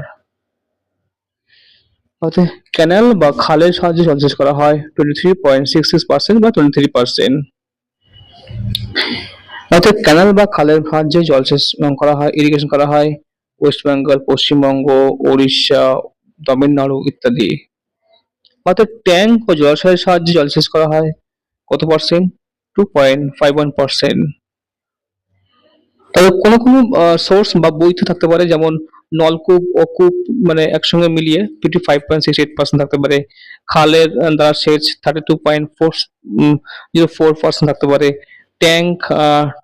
ভারতে ক্যানাল বা খালের সাহায্যে জলসেচ করা হয় 23.66% বা 23%। ভারতে ক্যানাল বা খালের সাহায্যে জলসেচ করা হয়, ইরিগেশন করা হয় ওয়েস্ট বেঙ্গল, পশ্চিমবঙ্গ, উড়িষ্যা, তামিলনাড়ু ইত্যাদি। ভারতের ট্যাঙ্ক ও জলাশয়ের সাহায্যে জলসেচ করা হয় কত পার্সেন্ট? 2.51%। তবে কোনো কোনো সোর্স বা বইতে থাকতে পারে, যেমন নলকূপ ও কূপ মানে একসঙ্গে মিলিয়ে 55.68% থাকতে পারে। খালের দ্বারা সেচ 32.04% থাকতে পারে।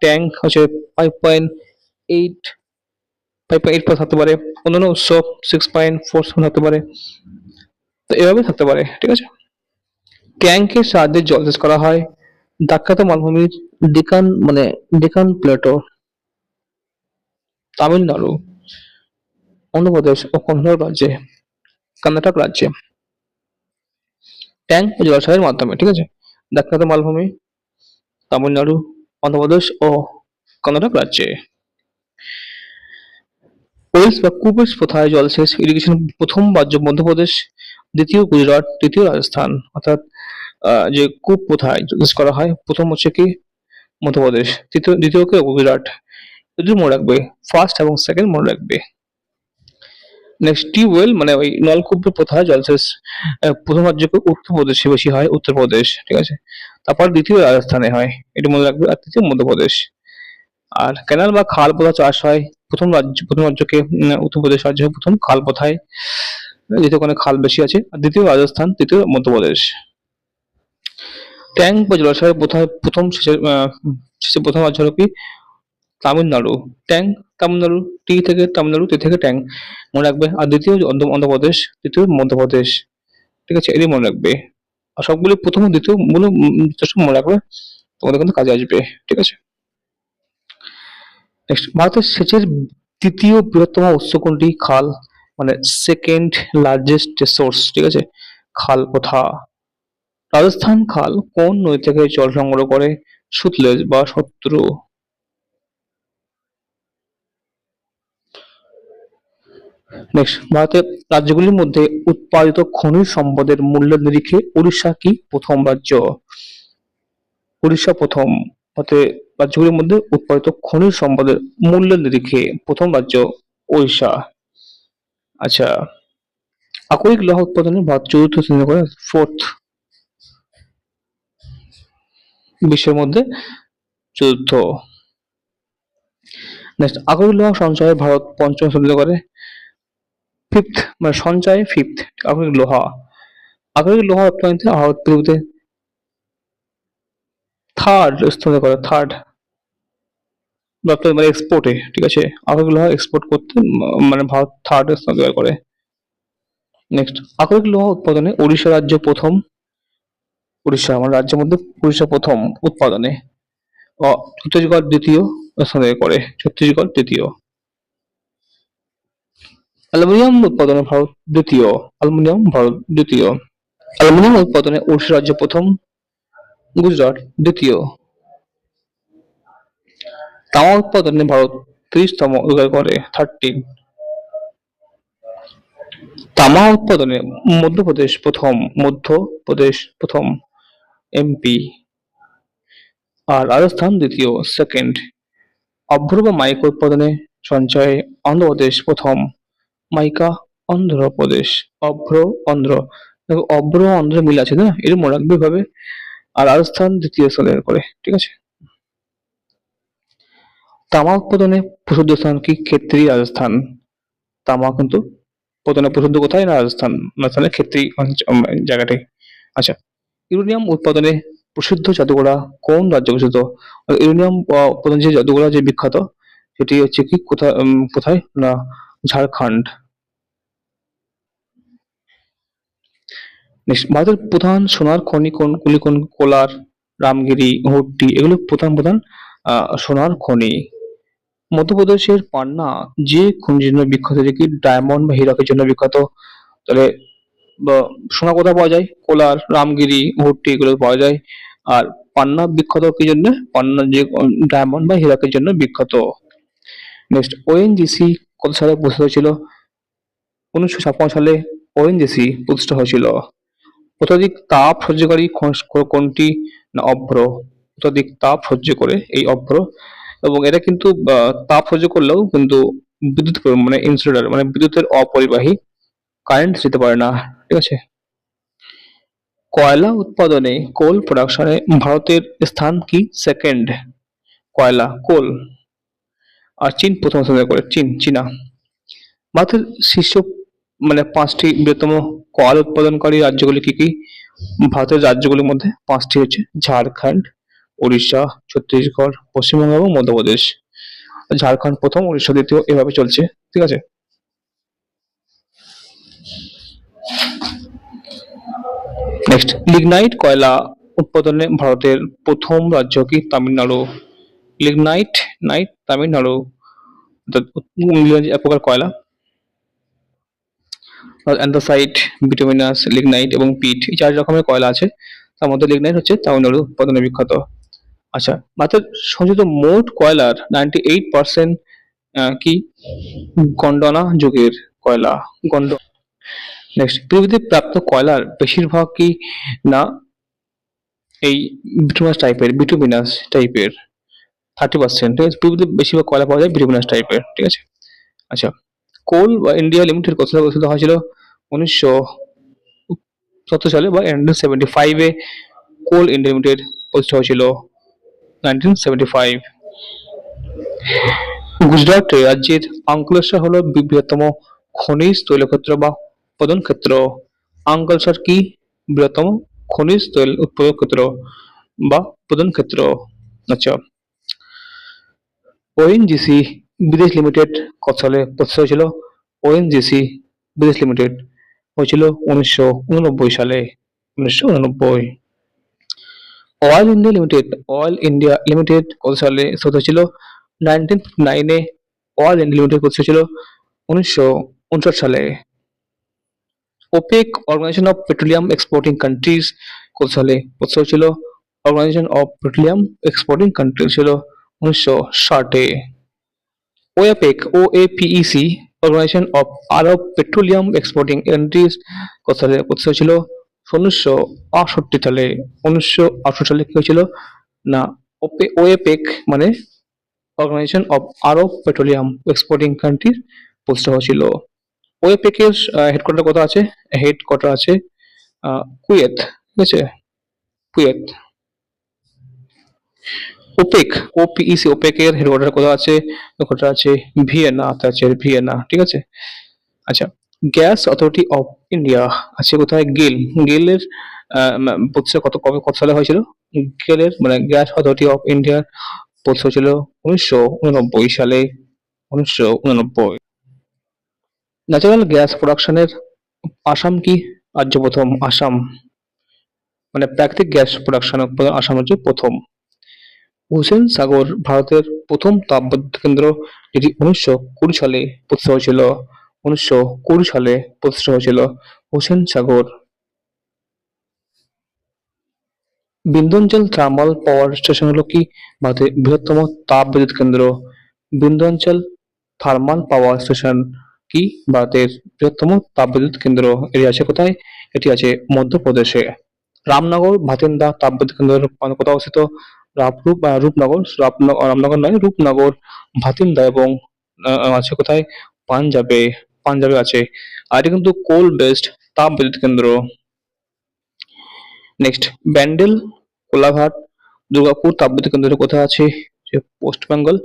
ট্যাঙ্ক হচ্ছে 5.8 5.8% থাকতে পারে। অন্যান্য উৎস 6.47 থাকতে পারে। তো এভাবে থাকতে পারে, ঠিক আছে। ট্যাঙ্কের সাহায্যে জলসেচ করা হয় দাক্ষাত মালভূমির ডেকান প্লেটো, তামিলনাড়ু, অন্ধ্রপ্রদেশ ও কর্ণাটক রাজ্যে ট্যাঙ্ক ও জলাশয়ের মাধ্যমে, ঠিক আছে। দাক্ষিণাত্য মালভূমি, তামিলনাড়ু, অন্ধ্রপ্রদেশ ও কর্ণাটক রাজ্যে। ওয়েলস বা কূপের প্রথায় জলসেচ ইরিগেশন প্রথম রাজ্য মধ্যপ্রদেশ, দ্বিতীয় গুজরাট, তৃতীয় রাজস্থান। অর্থাৎ যে কূপ প্রথায় জলসেচ করা হয় প্রথম হচ্ছে কি মধ্যপ্রদেশ, দ্বিতীয় কে গুজরাট। যদি মনে রাখবে, ফার্স্ট এবং সেকেন্ড মনে রাখবে। নেক্সট, টিউবওয়েল মানে ওই নলকূপের প্রথায় জলসেচ প্রথম রাজ্য উত্তরপ্রদেশে বেশি হয়, উত্তরপ্রদেশ, ঠিক আছে। তারপর দ্বিতীয় রাজস্থানে হয়, এটা মনে রাখবে। আর তৃতীয় মধ্যপ্রদেশ। আর ক্যানাল বা খাল পোতা চাষ হয় প্রথম রাজ্যকে উত্তরপ্রদেশ রাজ্য হয় প্রথম খাল পোথায়, যেহেতু ওখানে খাল বেশি আছে। আর দ্বিতীয় রাজস্থান, তৃতীয় মধ্যপ্রদেশ। ট্যাঙ্ক বা জলাশয়ের প্রথায় প্রথম রাজ্য হলো কি তামিলনাড়ু। ট্যাঙ্ক তামিলনাড়ু, টি থেকে ট্যাঙ্ক মনে রাখবে। আর দ্বিতীয় অন্ধ্রপ্রদেশ, তৃতীয় মধ্যপ্রদেশ, ঠিক আছে, এরই মনে রাখবে। আর সবগুলো প্রথম ও দ্বিতীয় গুলো যথেষ্ট মনে রাখবে, তোমাদের কিন্তু কাজে আসবে, ঠিক আছে। নেক্সট, ভারতের সেচের তৃতীয় বৃহত্তম উৎস কোনটি? খাল, মানে সেকেন্ড লার্জেস্ট সোর্স, ঠিক আছে, খাল প্রথা। রাজস্থান খাল কোন নদী থেকে জল সংগ্রহ করে? সুতলেজ বা সত্রু। নেক্সট, ভারতের রাজ্যগুলির মধ্যে উৎপাদিত খনিজ সম্পদের মূল্যের নিরিখে উড়িষ্যা কি প্রথম রাজ্য? উড়িষ্যা প্রথম। ভারতের রাজ্যগুলির মধ্যে উৎপাদিত খনিজ সম্পদের মূল্যের নিরিখে প্রথম রাজ্য উড়িষ্যা। আচ্ছা, আকরিক লৌহ উৎপাদনে ভারত চতুর্থ শ্রেণী করে, ফোর্থ বিশ্বের মধ্যে, চতুর্থ। নেক্সট, আকরিক লৌহ সঞ্চয়ে ভারত পঞ্চম শ্রেণী করে, ফিফথ মানে সঞ্চয় ফিফথ। আকরিক লোহা, আকরিক লোহা রপ্তানিতে ভারত পৃথিবীতে থার্ড স্থানে করে, থার্ড রপ্তানি মানে এক্সপোর্টে, ঠিক আছে। আকরিক লোহা এক্সপোর্ট করতে মানে ভারত থার্ড স্থান অধিকার করে। নেক্সট, আকরিক লোহা উৎপাদনে ওড়িশা রাজ্য প্রথম, উড়িষ্যা আমার রাজ্যের মধ্যে উড়িষ্যা প্রথম উৎপাদনে। ছত্তিশগড় দ্বিতীয় স্থানে করে, ছত্তিশগড় তৃতীয়। অ্যালুমিনিয়াম উৎপাদনে ভারত দ্বিতীয়, অ্যালুমিনিয়াম ভারত দ্বিতীয়। অ্যালুমিনিয়াম উৎপাদনে ওড়িশা রাজ্য প্রথম, গুজরাট দ্বিতীয়। তামা উৎপাদনে ভারত 30তম অধিকার করে, 13। তামা উৎপাদনে মধ্যপ্রদেশ প্রথম, মধ্যপ্রদেশ প্রথম, এমপি। আর রাজস্থান দ্বিতীয়, সেকেন্ড। অভ্র বা মাইকা উৎপাদনে সঞ্চয়ে অন্ধ্রপ্রদেশ প্রথম, মাইকা অন্ধ্রপ্রদেশ, অভ্র অন্ধ্র। দেখো অভ্র অন্ধ্র মিল আছে না, এর মনে রাখবে ভাবে। আর রাজস্থান দ্বিতীয় স্থানে করে, ঠিক আছে। তামা উৎপাদনে প্রসিদ্ধ স্থান কি? ক্ষেত্রী, রাজস্থান। তামা কিন্তু উৎপাদনে প্রসিদ্ধ কোথায়? না রাজস্থান, রাজস্থানের ক্ষেত্রী জায়গাটাই। আচ্ছা, ইউরেনিয়াম উৎপাদনে প্রসিদ্ধ জাদুঘোড়া কোন রাজ্য প্রসিদ্ধ? ইউরেনিয়াম উৎপাদন যে জাদুঘোড়া যে বিখ্যাত, সেটি হচ্ছে কি কোথায়, কোথায় না ঝাড়খণ্ড। ভারতের প্রধান সোনার খনি কোনগুলি? কোন? কোলার, রামগিরি, হুড্ডি, এগুলো প্রধান প্রধান সোনার খনি। মধ্যপ্রদেশের পান্না যে খনির জন্য বিখ্যাত, যে কি ডায়মন্ড বা হীরকের জন্য বিখ্যাত, তাহলে বা সোনা কোথায় পাওয়া যায়? কোলার, রামগিরি, হুড্ডি এগুলো পাওয়া যায়। আর পান্না বিখ্যাত কি জন্য? পান্না যে ডায়মন্ড বা হীরকের জন্য বিখ্যাত। নেক্সট, ওএনজিসি কত সালে প্রতিষ্ঠা হয়েছিল? 1956 সালে ওএনজিসি প্রতিষ্ঠা হয়েছিল। অত্যধিক তাপ সহ্যকারী কোনটি? না অভ্র। অত্যধিক তাপ সহ্য করে এই অভ্র। এবং এটা কিন্তু তাপ সহ্য করলেও কিন্তু বিদ্যুৎ মানে ইনসুলেটর মানে বিদ্যুতের অপরিবাহী, কারেন্ট যেতে পারে না, ঠিক আছে। কয়লা উৎপাদনে, কোল প্রোডাকশনে ভারতের স্থান কি? সেকেন্ড। কয়লা, কোল। আর চীন প্রথম স্থানে করে, চীনা। ভারতের শীর্ষ মানে 5টি বৃহত্তম কয়লা উৎপাদনকারী রাজ্যগুলি কি কি? ভারতের রাজ্যগুলির মধ্যে 5টি হচ্ছে ঝাড়খণ্ড, উড়িষ্যা, ছত্তিশগড়, পশ্চিমবঙ্গ এবং মধ্যপ্রদেশ। ঝাড়খণ্ড প্রথম, উড়িষ্যা দ্বিতীয়, এভাবে চলছে, ঠিক আছে। নেক্সট, লিগনাইট কয়লা উৎপাদনে ভারতের প্রথম রাজ্য কি? তামিলনাড়ু। লিগনাইট নাইট তামিলনাড়ু, এক প্রকার কয়লা। অ্যান্থ্রাসাইট, বিটুমিনাস, লিগনাইট এবং পিট, এই 4 রকমের কয়লা আছে। তার মধ্যে লিগনাইট হচ্ছে তামিলনাড়ু উৎপাদনে বিখ্যাত। আচ্ছা, ভারতের সঞ্চিত মোট কয়লার 98% কি? গন্ডানা যুগের কয়লা, গন্ড। নেক্সট, পৃথিবীতে প্রাপ্ত কয়লার বেশিরভাগ কি? না এই বিটুমিনাস টাইপের 30%, ঠিক আছে। পৃথিবীতে বেশিরভাগ কয়লা পাওয়া যায় বিটুমিনাস টাইপের, ঠিক আছে। আচ্ছা, কোল বা ইন্ডিয়া লিমিটেড কত সালে প্রতিষ্ঠিত হয়েছিল? 1970 সালে বা 1975-এ কোল ইন্ডিয়া লিমিটেড প্রতিষ্ঠা হয়েছিল, 1975। গুজরাট রাজ্যের আঙ্কলেশ্বর হলো বৃহত্তম খনিজ তৈলক্ষেত্র বা উৎপাদন ক্ষেত্র। আঙ্কলেশ্বর কি? বৃহত্তম খনিজ তৈল উৎপাদন ক্ষেত্র বা উৎপাদন ক্ষেত্র। আচ্ছা, ওএনজিসি বিদেশ লিমিটেড কত সালে প্রতিষ্ঠা হয়েছিল? ওএনজিসি বিদেশ লিমিটেড হয়েছিল 1989 সালে, 1989। অয়েল ইন্ডিয়া লিমিটেড কত সালে শুরু হয়েছিল? 1959-এ। অয়েল ইন্ডিয়া লিমিটেড প্রতিষ্ঠা হয়েছিল 1959 সালে। OPEC organisation of petroleum exporting countries কত সালে প্রতিষ্ঠা হয়েছিল? Organisation of petroleum exporting countries ছিল 1960-এ। OAPEC organisation of Arab petroleum exporting countries কত সালে প্রতিষ্ঠা হয়েছিল? 1968 সালে। 1968 সালে কি হয়েছিল? না ওএপেক মানে organisation of Arab petroleum exporting countries প্রতিষ্ঠা হয়েছিল। ওএপেকের হেডকোয়ার্টার কোথায় আছে? হেডকোয়ার্টার আছে কুয়েত, ঠিক আছে, কুয়েত। ওপেকের হেডকোয়ার্টার কোথায় আছে? হেডকোয়ার্টার আছে ভিয়েনা, ঠিক আছে। আচ্ছা, গ্যাস অথরিটি অফ ইন্ডিয়া আছে কোথায়? গেল। গেলের প্রতিষ্ঠা কত সালে হয়েছিল? গেলের মানে গ্যাস অথরিটি অফ ইন্ডিয়ার প্রতিষ্ঠা হয়েছিল 1989 সালে। 1989। ন্যাচারাল গ্যাস প্রোডাকশনের আসাম কি রাজ্য প্রথম? আসাম মানে প্রাকৃতিক গ্যাস প্রোডাকশন আসাম হচ্ছে প্রথম। হুসেন সাগর ভারতের প্রথম তাপবিদ্যুৎ কেন্দ্র, যেটি 1920 সালে প্রতিষ্ঠা হয়েছিল। 1920 সালে প্রতিষ্ঠা হয়েছিল হুসেন সাগর। বিন্ধ্যাঞ্চল থার্মাল পাওয়ার স্টেশন হলো কি ভারতের বৃহত্তম তাপবিদ্যুৎ কেন্দ্র? বিন্ধ্যাঞ্চল থার্মাল পাওয়ার স্টেশন কি ভারতের বৃহত্তম তাপবিদ্যুৎ কেন্দ্র? এটি আছে কোথায়? এটি আছে মধ্যপ্রদেশে। রামনগর ভাতিন্দা তাপবিদ্যুৎ কেন্দ্র কোথায় অবস্থিত? রামনগর নয়, রূপনগর, ভাতিন্দা এবং আছে কোথায়? পাঞ্জাবে। পাঞ্জাবে আছে। আর এটি কিন্তু কোল বেসড তাপবিদ্যুৎ কেন্দ্র। নেক্সট, ব্যান্ডেল, কোলাঘাট, দুর্গাপুর তাপবিদ্যুৎ কেন্দ্র কোথায় আছে? যে ওয়েস্ট বেঙ্গল,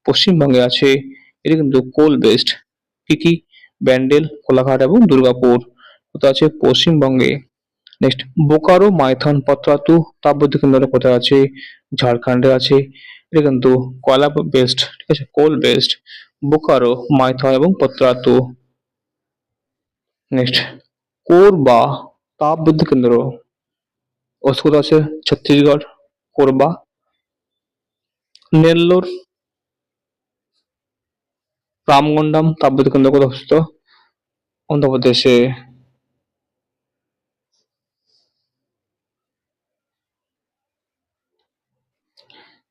পশ্চিমবঙ্গে আছে। এটি কিন্তু কোল বেসড। কি কি? ব্যান্ডেল, কোলাঘাট এবং দুর্গাপুর কোথায় আছে? পশ্চিমবঙ্গে। নেক্সট, বোকারো মাইথন পত্রাতু তাপবিদ্যুৎ কেন্দ্র কোথায় আছে? ঝাড়খণ্ডে আছে। এটা কিন্তু কয়লা বেসড, ঠিক আছে, কোল বেসড। বোকারো, মাইথন এবং পত্রাতু। নেক্সট, কোরবা তাপবিদ্যুৎ কেন্দ্র অবস্থিত আছে ছত্তিশগড়। কোরবা। নেল্লোর রামগন্ডাম তাপবিদ্যুৎ কেন্দ্র কোথায় অবস্থিত? অন্ধ্রপ্রদেশে।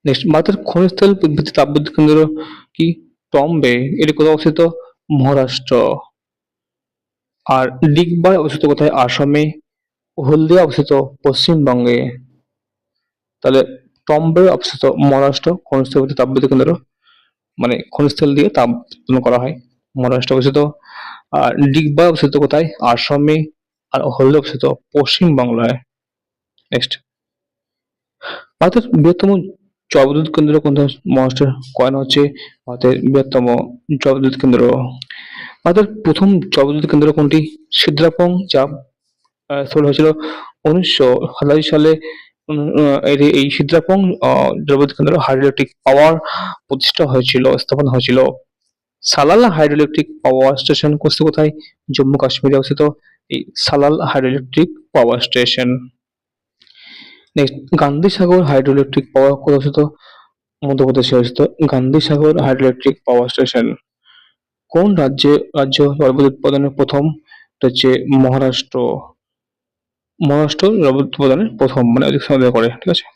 নেক্সট, ভারতের খনিজ তেল ভিত্তিক তাপবিদ্যুৎ কেন্দ্র কি? টম্বে। এটি কোথায় অবস্থিত? মহারাষ্ট্র। আর ডিগবাই অবস্থিত কোথায়? আসামে। হলদিয়া অবস্থিত পশ্চিমবঙ্গে। তাহলে টম্বে অবস্থিত মহারাষ্ট্র, খনিজ তেল ভিত্তিক তাপবিদ্যুৎ কেন্দ্র, মানে খনিজ তেল দিয়ে তাপ উৎপন্ন করা হয়, মহারাষ্ট্র অবস্থিত। আর ডিগবাই অবস্থিত কোথায়? আসামে। আর হলদিয়া অবস্থিত পশ্চিমবাংলায়। নেক্সট, ভারতের বৃহত্তম জলবিদ্যুৎ কেন্দ্র কোনটা? মহারাষ্ট্রের কয়না হচ্ছে ভারতের বৃহত্তম জলবিদ্যুৎ কেন্দ্র। ভারতের প্রথম জলবিদ্যুৎ কেন্দ্র কোনটি? সিদ্রাপং, যা শুরু হয়েছিল 1987 সালে। এই সিদ্রাপং জলবিদ্যুৎ কেন্দ্র হাইড্রো ইলেকট্রিক পাওয়ার প্রতিষ্ঠা হয়েছিল, স্থাপন হয়েছিল। Salal hydro electric power station কোথায়? জম্মু কাশ্মীরে অবস্থিত এই Salal hydro electric power station. Next, Gandhi Sagar hydro electric power কোথায় অবস্থিত? মধ্যপ্রদেশে অবস্থিত Gandhi Sagar hydro electric power station. কোন রাজ্য জলবিদ্যুৎ উৎপাদনের প্রথম? এটা হচ্ছে মহারাষ্ট্র। মহারাষ্ট্র জলবিদ্যুৎ উৎপাদনের প্রথম, মানে অধিক সময় ব্যয় করে, ঠিক আছে।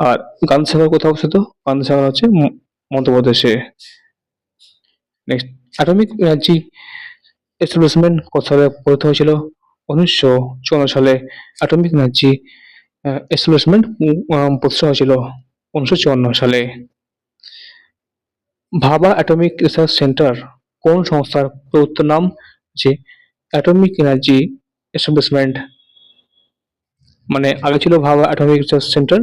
আর গান্ধী সাগর কোথায় অবস্থিত? গান্ধী সাগর হচ্ছে মধ্যপ্রদেশে। নেক্সট, অ্যাটমিক এনার্জি এস্টাবলিশমেন্ট কত সালে গঠিত হয়েছিল? 1954 সালে অ্যাটমিক এনার্জি এস্টাবলিশমেন্ট প্রতিষ্ঠা হয়েছিল 1954 সালে। ভাবা অ্যাটমিক রিসার্চ সেন্টার কোন সংস্থার প্রযুক্ত নাম? যে অ্যাটমিক এনার্জি এস্টাবলিশমেন্ট, মানে আগে ছিল ভাবা অ্যাটমিক রিসার্চ সেন্টার,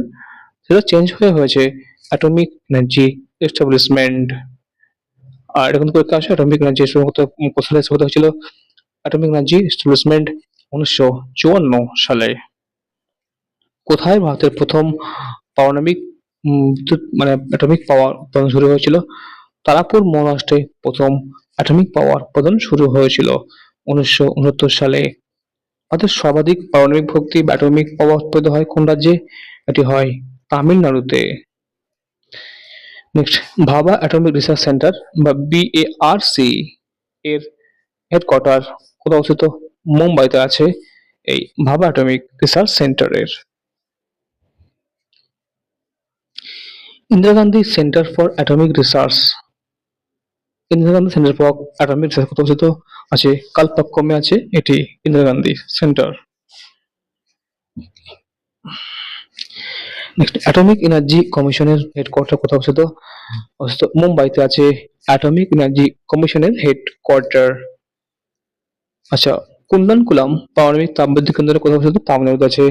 সেটা চেঞ্জ হয়েছে অ্যাটমিক এনার্জি এস্টাবলিশমেন্ট। আর এখন পরীক্ষা আসে অ্যাটমিক এনার্জি কত সালে স্থাপিত হয়েছিল? অ্যাটমিক এনার্জি এস্টাবলিশমেন্ট 1954 সালে। কোথায় ভারতের প্রথম পারমাণবিক বিদ্যুৎ মানে অ্যাটমিক পাওয়ার উৎপাদন শুরু হয়েছিল? তারাপুর, মহারাষ্ট্রে প্রথম অ্যাটমিক পাওয়ার উৎপাদন শুরু হয়েছিল 1969 সালে। ভারতের সর্বাধিক পারমাণবিক শক্তি বা অ্যাটমিক পাওয়ার উৎপাদিত হয় কোন রাজ্যে? এটি হয় তামিলনাড়ুতে। নেক্সট, ভাবা অ্যাটমিক রিসার্চ সেন্টার বা BARC এর হেডকোয়ার্টার কোথায় অবস্থিত? মুম্বাইতে আছে এই ভাবা অ্যাটমিক রিসার্চ সেন্টারের। Indira Gandhi centre for atomic research, Indira Gandhi centre for atomic research কোথায় অবস্থিত? আছে কালপাক্কমে আছে এটি Indira Gandhi centre. Next, atomic energy কমিশনের হেডকোয়ার্টার কোথায় অবস্থিত? অবস্থিত মুম্বাইতে আছে অ্যাটমিক এনার্জি কমিশনের হেডকোয়ার্টার। আচ্ছা, কুন্দনকুলাম পারমাণবিক তাপবিদ্যুৎ কেন্দ্র কোথায় অবস্থিত? তামিলনাড়ুতে আছে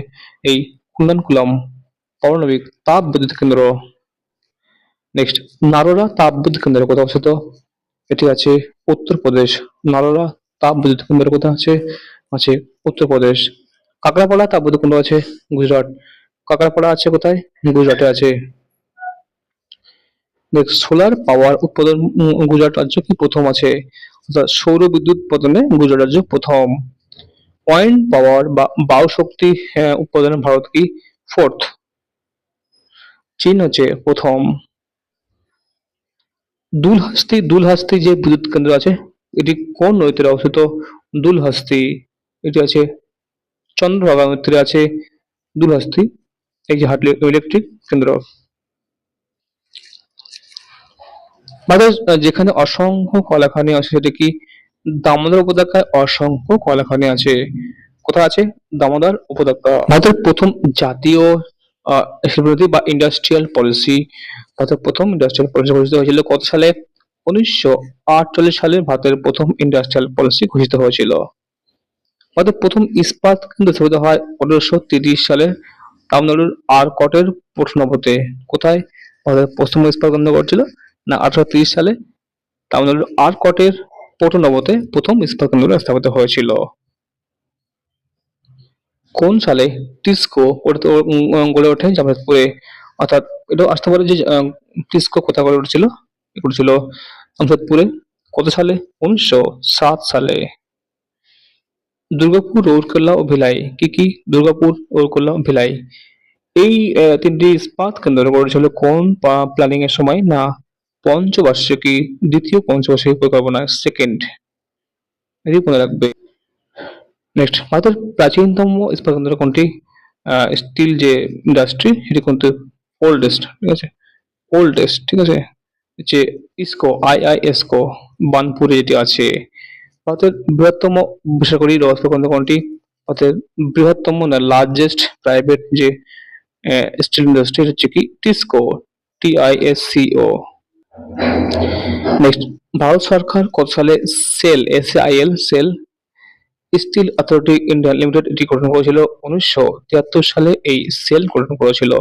এই কুন্দনকুলাম পারমাণবিক তাপবিদ্যুৎ কেন্দ্র। নেক্সট, নারোরা তাপবিদ্যুৎ কেন্দ্র কোথায় অবস্থিত? এটি আছে উত্তরপ্রদেশ। নারোরা তাপবিদ্যুৎ কেন্দ্র কোথায় আছে? আছে উত্তরপ্রদেশ। কাকরাপাড়া তাপবিদ্যুৎ কেন্দ্র আছে গুজরাট। কাকরাপাড়া আছে কোথায়? গুজরাটে আছে। নেক্সট, সোলার পাওয়ার উৎপাদন গুজরাট রাজ্য কি প্রথম আছে? অর্থাৎ সৌর বিদ্যুৎ উৎপাদনে গুজরাট রাজ্য প্রথম। পয়েন্ট পাওয়ার বা বায়ু শক্তি উৎপাদনে ভারত কি ফোর্থ। চীন হচ্ছে প্রথম। দুলহাস্তি যে বিদ্যুৎ কেন্দ্র আছে এটি কোন নদীতে অবস্থিত? দুলহাস্তি, এটি আছে চন্দ্রভাগা নদীতে আছে দুলহাস্তি, এই যে হাইড্রো ইলেকট্রিক কেন্দ্র। ভারতের যেখানে অসংখ্য কয়লাখনি আছে সেটা কি? দামোদর উপত্যকায় অসংখ্য কয়লাখনি আছে। কোথায় আছে? দামোদর উপত্যকা। ভারতের প্রথম জাতীয় শিল্পনীতি বা ইন্ডাস্ট্রিয়াল পলিসি, ভারতের প্রথম ইন্ডাস্ট্রিয়াল পলিসি ঘোষিত হয়েছিল কত সালে? 1948 সালে ভারতের প্রথম ইন্ডাস্ট্রিয়াল পলিসি ঘোষিত হয়েছিল। ভারতের প্রথম ইস্পাত কেন্দ্র স্থাপিত হয় 1530 সালে তামিলনাড়ুর আরকটের পোর্টনবতে। কোথায় ভারতের প্রথম ইস্পাত কেন্দ্র গড়েছিল? না, 1830 সালে তামিলনাড়ুর আরকটের পোর্টনবতে প্রথম ইস্পাত কেন্দ্র স্থাপিত হয়েছিল। কোন সালে টিসকো গড়ে ওঠে জামশেদপুরে? অর্থাৎ এটা আসতে পারে যে টিসকো কোথায় গড়ে উঠেছিল? উঠেছিল জামশেদপুরে। কত সালে? 1907 সালে। দুর্গাপুর, রৌরকেল্লা ও ভিলাই কি কি? দুর্গাপুর, রৌরকেল্লা ও ভিলাই এই তিনটি ইস্পাত কেন্দ্র গড়েছিল কোন প্ল্যানিং এর সময়? না, পঞ্চবার্ষিকী, দ্বিতীয় পঞ্চবার্ষিকী পরিকল্পনা, সেকেন্ড। এটি মনে রাখবে। নেক্সট, ভারতের প্রাচীনতম ইস্পাত কেন্দ্র কোনটি? স্টিল যে ইন্ডাস্ট্রি সেটি কিন্তু ওল্ডেস্ট, ঠিক আছে, ওল্ডেস্ট, ঠিক আছে, যে ইসকো, আইআইএসকো বার্নপুরে যেটি আছে। ভারতের বৃহত্তম বেসরকারি রসদ কেন্দ্র কোনটি? ভারতের বৃহত্তম না লার্জেস্ট প্রাইভেট যে স্টিল ইন্ডাস্ট্রি হচ্ছে কি টিসকো, টিআইএসসিও। নেক্সট, ভারত সরকার কত সালে sell steel authority India limited এটি গঠন করেছিল? 1973 সালে এই সেল গঠন করেছিল।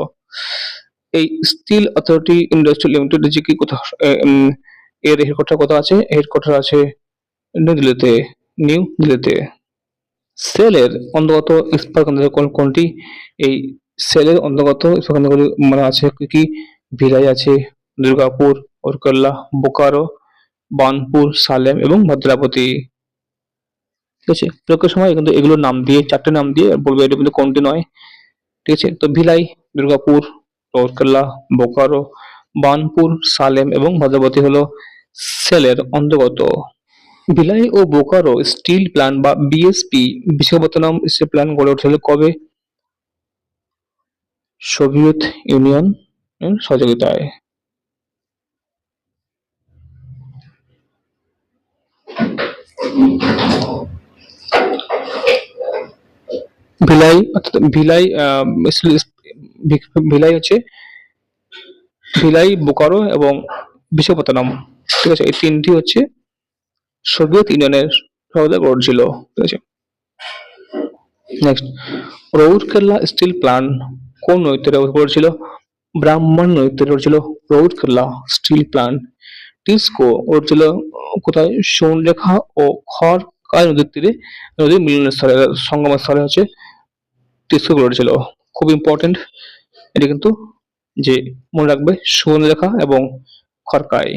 এই স্টিল অথরিটি ইন্ডাস্ট্রি লিমিটেড যে কি কোথাও এর হেডকোয়ার্টার কোথাও আছে? হেডকোয়ার্টার আছে নিউ দিল্লিতে, নিউ দিল্লিতে। সেলের অন্তর্গত ইস্পাত কেন্দ্র কোনটি? এই সেলের অন্তর্গত ইস্পাত কেন্দ্রগুলি মানে আছে কি কি? ভিলাই আছে, দুর্গাপুর, রৌরকেল্লা, বোকারো, বার্নপুর, সালেম এবং ভদ্রাবতী। ঠিক আছে, পরীক্ষার সময় কিন্তু এগুলোর নাম দিয়ে, চারটে নাম দিয়ে বলবে এটা কিন্তু কোনটি নয়। ঠিক আছে, তো ভিলাই, দুর্গাপুর, রৌরকেল্লা, বোকারো, বার্নপুর, সালেম এবং ভদ্রাবতী হলো সেলের অন্তর্গত। ভিলাই ও বোকারো স্টিল প্ল্যান্ট বা বিএসপি, বিশাখাপত্তনম স্টিল প্ল্যান্ট গড়ে উঠেছিল কবে? সোভিয়েত ইউনিয়ন এর সহযোগিতায়। ভিলাই অর্থাৎ ভিলাই ভিলাই হচ্ছে ভিলাই, বোকারো এবং বিশাখাপত্তনম, ঠিক আছে, এই তিনটি হচ্ছে সোভিয়েত ইউনিয়নের সহায়তায় গড়েছিল। ঠিক আছে, নেক্সট, রৌরকেল্লা স্টিল প্ল্যান্ট কোন নদীতে গড়েছিল? ব্রাহ্মণ নদীতে গড়েছিল রৌরকেল্লা স্টিল প্ল্যান্ট। টিসকো গড়েছিল কোথায়? সুবর্ণরেখা ও খড়কায় নদীর তীরে, নদীর মিলনের স্থলে, সঙ্গমের স্থলে হচ্ছে টিসকো গড়েছিল। খুব ইম্পর্টেন্ট এটি কিন্তু, যে মনে রাখবে সুবর্ণরেখা এবং খড়কায়।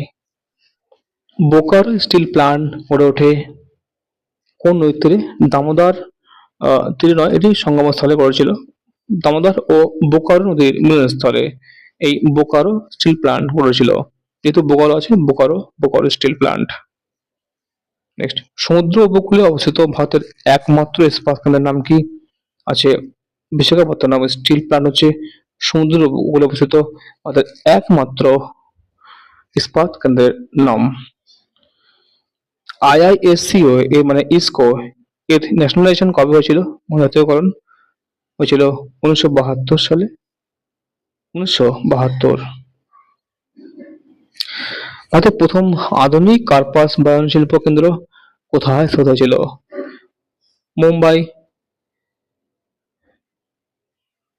বোকারো স্টিল প্ল্যান্ট গড়ে ওঠে কোন নদীর তীরে? দামোদর তীরে নয়, এটি সঙ্গমস্থলে গড়েছিল দামোদর ও বোকারো নদীর মিলনস্থলে এই বোকারো স্টিল প্ল্যান্ট গড়েছিল। যেহেতু বোকারো আছে, বোকারো স্টিল প্ল্যান্ট। নেক্সট, সমুদ্র উপকূলে অবস্থিত ভারতের একমাত্র ইস্পাত কেন্দ্রের নাম কি? আছে বিশাখাপত্তনম স্টিল প্ল্যান্ট হচ্ছে সমুদ্র উপকূলে অবস্থিত ভারতের একমাত্র ইস্পাত কেন্দ্রের নাম। আইআইএসসিও এ মানে ইসকো এর ন্যাশনালাইজেশন কবে হয়েছিল? জাতীয়করণ হয়েছিল 1972 সালে, 1972। ভারতের প্রথম আধুনিক কার্পাস বয়ন শিল্প কেন্দ্র কোথায় স্থাপিত হয়েছিল?